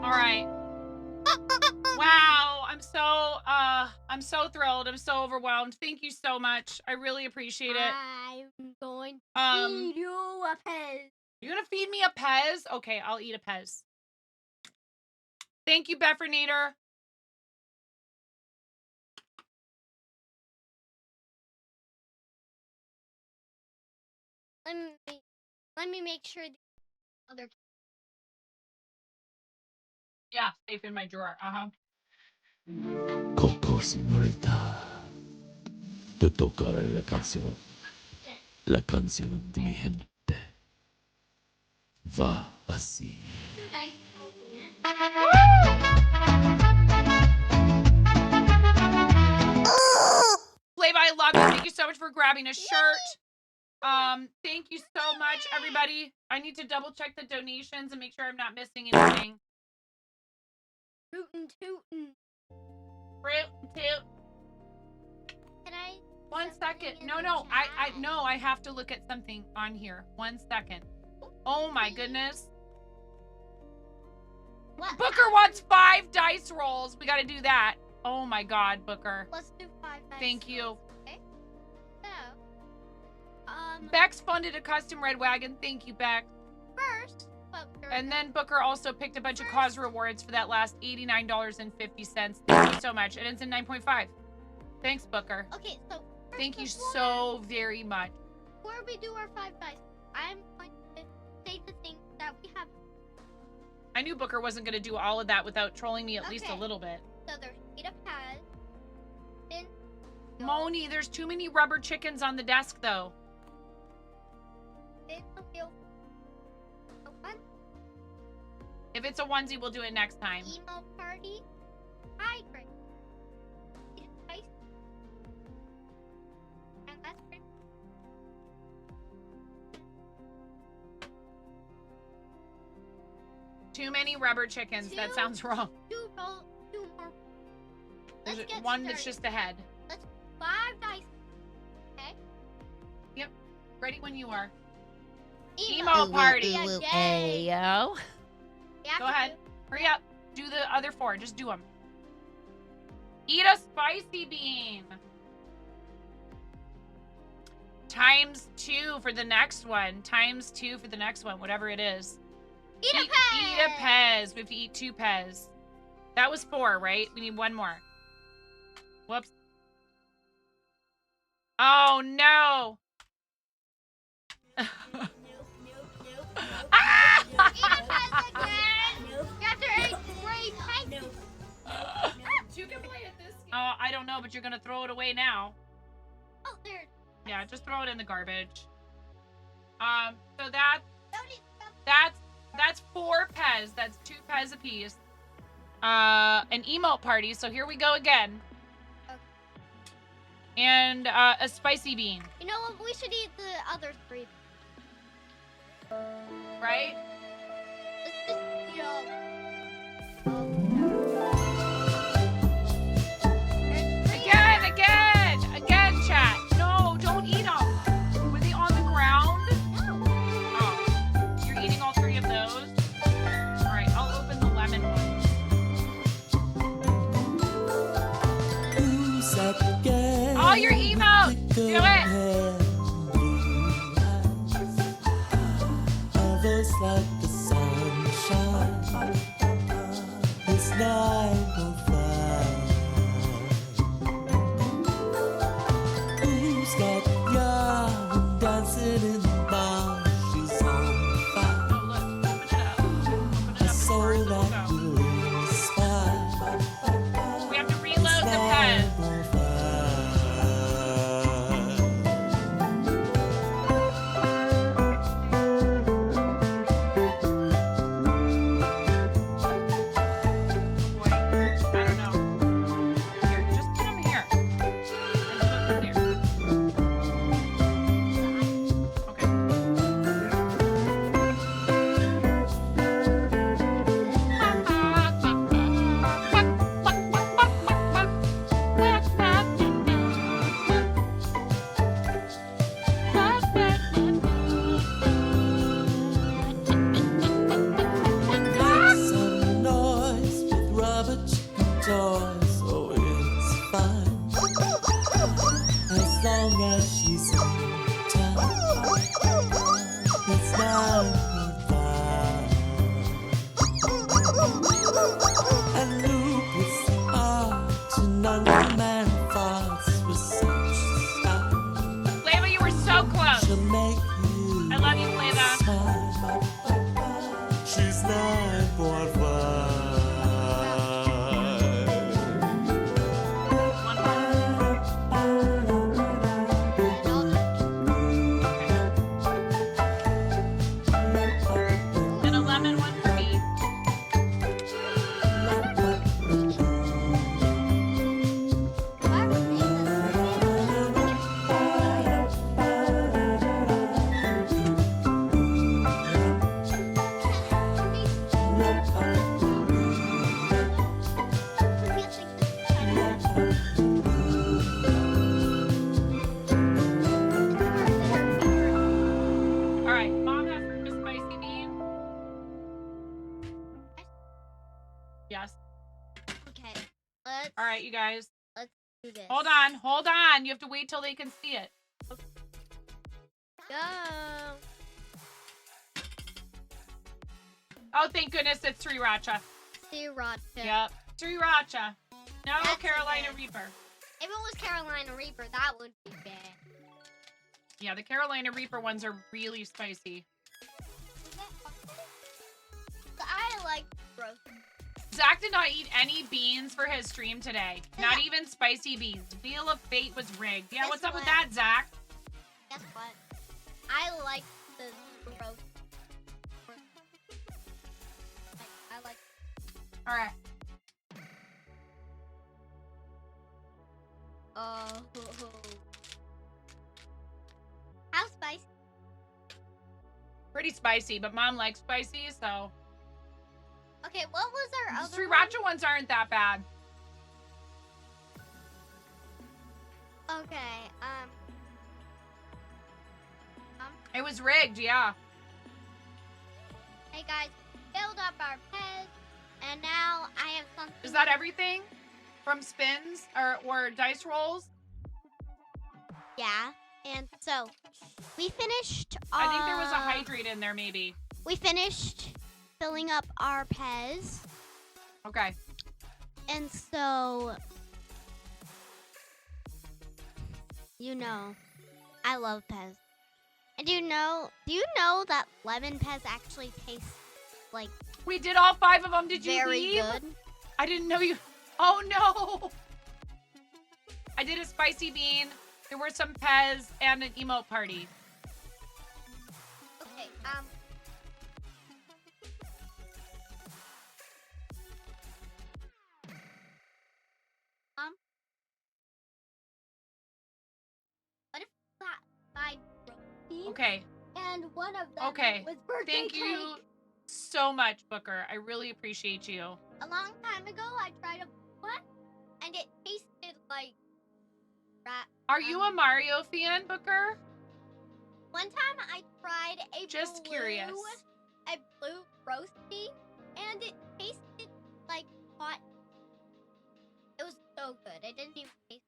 All right. Wow, I'm so thrilled. I'm so overwhelmed. Thank you so much. I really appreciate it. I'm going to feed you a Pez. You're gonna feed me a Pez? Okay, I'll eat a Pez. Thank you, Beffernator. Let me make sure the other. Yeah, safe in my drawer. Coco señorita, te tocará la canción. La canción de mi gente va así. Play by love you. Thank you so much for grabbing a shirt. Thank you so much, everybody. I need to double check the donations and make sure I'm not missing anything. Rootin' tootin'. Root toot. Can I? 1 second. No, I have to look at something on here. 1 second. Oh my goodness. What? Booker wants 5 dice rolls. We got to do that. Oh my God, Booker. Let's do 5 dice. Thank you. Okay. So, Bex funded a custom red wagon. Thank you, Bex. first, Booker. And then Booker also picked a bunch of cause rewards for that last $89.50. Thank you so much. And it's in 9.5. Thanks, Booker. Okay, so Thank you so very much. before we do our 5 dice, I'm going to say the things that we have. I knew Booker wasn't going to do all of that without trolling me at least a little bit. So there's Peter Pan. Then Moni, there's too many rubber chickens on the desk, though. then the wheel. The one If it's a onesie, we'll do it next time. emo party. Hi, Greg. Spice. And that's pretty. Too many rubber chickens. That sounds wrong. Two more. There's Let's get one that's started. just ahead. Let's 5 dice. Okay. Yep. Ready when you are. Emo party. Ayo. Go ahead. Hurry up. Do the other 4. Just do them. Eat a spicy bean. ×2 for the next one. ×2 for the next one. Whatever it is. Eat a Eat a Pez. We have to eat 2 Pez. That was 4, right? We need 1 more. Whoops. Oh, no. Ah! You can play at this game. Oh, I don't know, but you're gonna throw it away now. Oh, there. Yeah, just throw it in the garbage. So that's 4 Pez. That's 2 Pez apiece. An emote party. So here we go again. Okay. And a spicy bean. You know what? We should eat the other 3. Right? Let's just, you know. Again, chat. No, don't eat them. Were they on the ground? No. Oh, you're eating all 3 of those? All right, I'll open the lemon one. All your emotes. Do it. Others like the sunshine. This night will fly. Who's got young dancing in the bar? She's on fire. I saw that little spy. We have to reload the pen. All right, you guys. Let's do this. Hold on, hold on. You have to wait till they can see it. Go. Oh, thank goodness it's Sriracha. Sriracha. Yep, Sriracha. No That's Carolina okay. Reaper. If it was Carolina Reaper, that would be bad. Yeah, the Carolina Reaper ones are really spicy. I like roast. Zach did not eat any beans for his stream today. Not even spicy beans. Wheel of Fate was rigged. Yeah, Guess what's up with what? that, Zach? Guess what? I like the roast. I like. All right. Oh. How spicy? Pretty spicy, but Mom likes spicy, so. Okay, what was our The other Sriracha ones aren't that bad. one? Okay, It was rigged, yeah. hey guys, filled up our Pez, and now I have something. Is that everything from spins or dice rolls? Yeah, and so we finished. I think there was a hydrate in there, maybe. We finished filling up our Pez, Okay. and so you know, I love Pez. And do you know that lemon Pez actually tastes like We did all 5 of them. Did you very leave? good? I didn't know you. Oh no! I did a spicy bean. There were some Pez and an emote party. Okay, what if that five protein? Okay. And one of them Okay. was birthday Thank cake. you so much, Booker. I really appreciate you. A long time ago, I tried a one, and it tasted like rat. Are you a Mario fan, Booker? One time, I tried a Just blue, curious. a blue roasty, and it tasted like hot. It was so good. It didn't even taste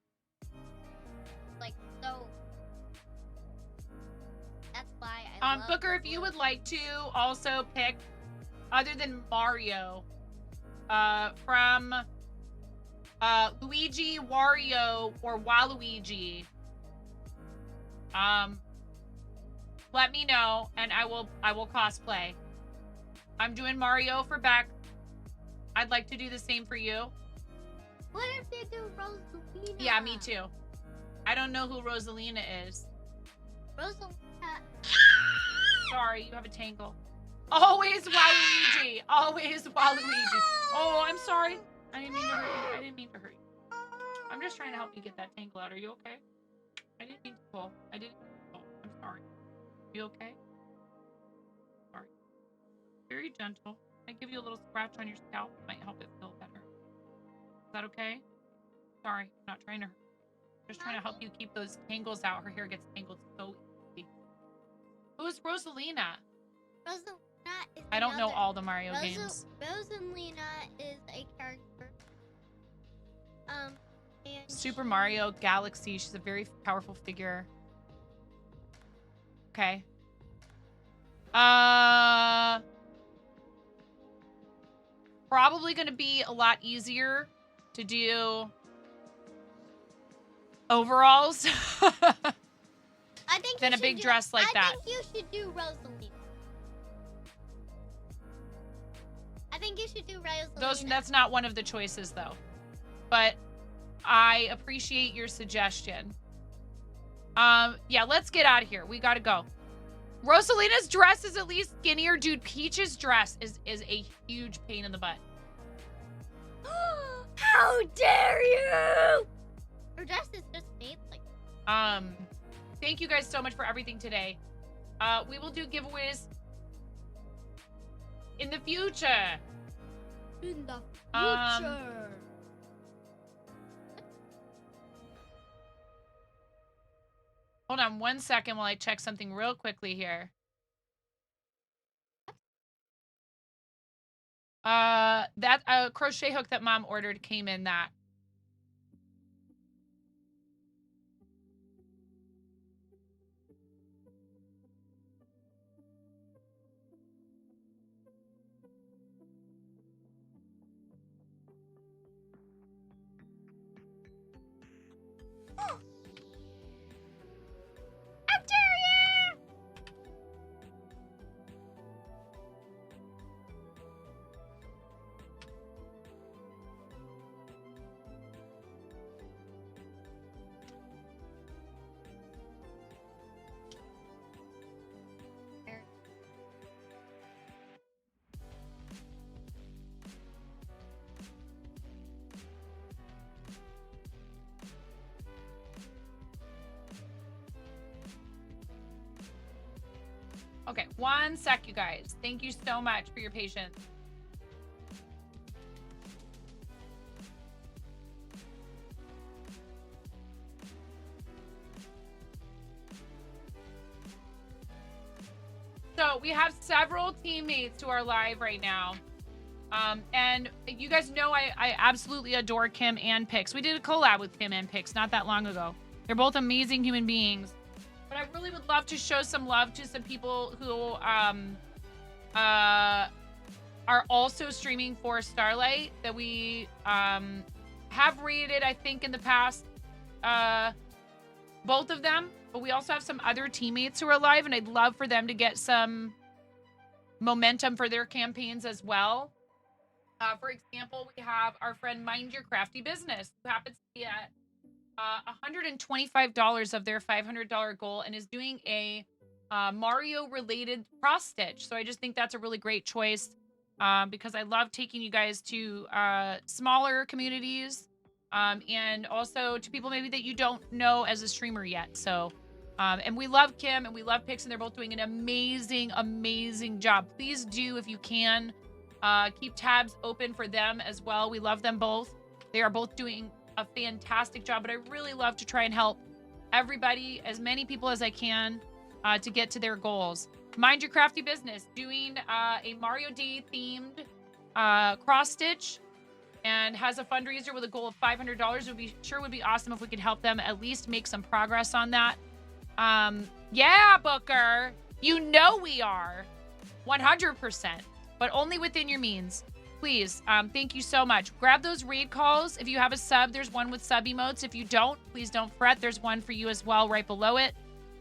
like so. That's why I love Booker, if you would like to also pick, other than Mario, from Luigi, Wario, or Waluigi, let me know and I will cosplay. I'm doing Mario for Beck. I'd like to do the same for you. What if they do Rosalina? Yeah, me too. I don't know who Rosalina is. Rosalina. Sorry, you have a tangle. Always Waluigi. Always Waluigi. Oh, I'm sorry. I didn't mean to hurt you. I didn't mean to hurt you. I'm just trying to help you get that tangle out. Are you okay? I didn't mean to pull. I didn't mean to pull. I'm sorry. You okay? Sorry. Very gentle. I give you a little scratch on your scalp. Might help it feel better. Is that okay? Sorry, I'm not trying to hurt you. Just trying to help you keep those tangles out. Her hair gets tangled so easily. Who's Rosalina? Rosalina is I don't know another- all the Mario games. Rosalina is a character. And Super Mario Galaxy. She's a very powerful figure. Okay. Probably going to be a lot easier to do overalls I think than you a big should dress like that. I think you should do Rosalina. I think you should do Rosalina. That's not one of the choices though. But I appreciate your suggestion. Yeah, let's get out of here. We gotta go. Rosalina's dress is at least skinnier. Dude, Peach's dress is a huge pain in the butt. How dare you! Her dress is just made like. Thank you guys so much for everything today. We will do giveaways in the future. In the Um, future. Hold on 1 second while I check something real quickly here. That crochet hook that Mom ordered came in that Okay, 1 sec, you guys. Thank you so much for your patience. So we have several teammates who are live right now. And you guys know I absolutely adore Kim and Pix. We did a collab with Kim and Pix not that long ago. They're both amazing human beings. But I really would love to show some love to some people who are also streaming for Starlight that we have rated, I think, in the past. Both of them. But we also have some other teammates who are live, and I'd love for them to get some momentum for their campaigns as well. For example, we have our friend Mind Your Crafty Business, who happens to be at $125 of their $500 goal and is doing a Mario-related cross stitch. So I just think that's a really great choice because I love taking you guys to smaller communities and also to people maybe that you don't know as a streamer yet. So, and we love Kim and we love Pix, and they're both doing an amazing, amazing job. Please do, if you can, keep tabs open for them as well. We love them both. They are both doing a fantastic job, but I really love to try and help everybody, as many people as I can, to get to their goals. Mind Your Crafty Business doing a Mario D themed cross stitch and has a fundraiser with a goal of $500. Would be awesome if we could help them at least make some progress on that. Yeah, Booker, you know we are 100%, but only within your means. Please, thank you so much. Grab those raid calls. If you have a sub, there's one with sub emotes. If you don't, please don't fret. There's one for you as well right below it.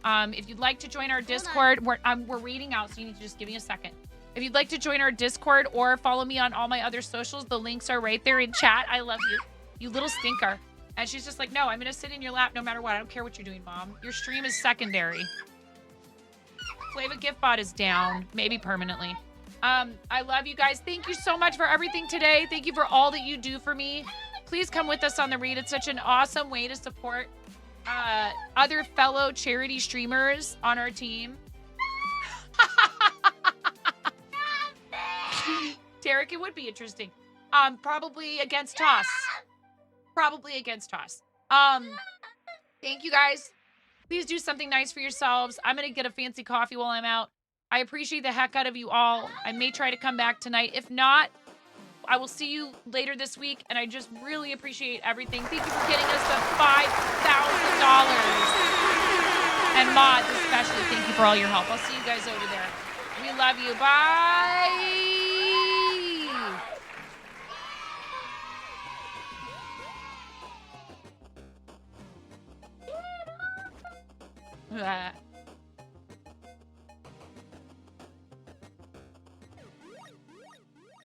If you'd like to join our Discord, we're reading out, so you need to just give me a second. If you'd like to join our Discord or follow me on all my other socials, the links are right there in chat. I love you, you little stinker. And she's just like, no, I'm going to sit in your lap no matter what. I don't care what you're doing, Mom. Your stream is secondary. Flava Gift Bot is down, maybe permanently. I love you guys. Thank you so much for everything today. Thank you for all that you do for me. Please come with us on the read. It's such an awesome way to support other fellow charity streamers on our team. Tarek, it would be interesting. Probably against Toss. Probably against Toss. Thank you guys. Please do something nice for yourselves. I'm going to get a fancy coffee while I'm out. I appreciate the heck out of you all. I may try to come back tonight. If not, I will see you later this week, and I just really appreciate everything. Thank you for getting us to $5,000. And mods especially, thank you for all your help. I'll see you guys over there. We love you. Bye.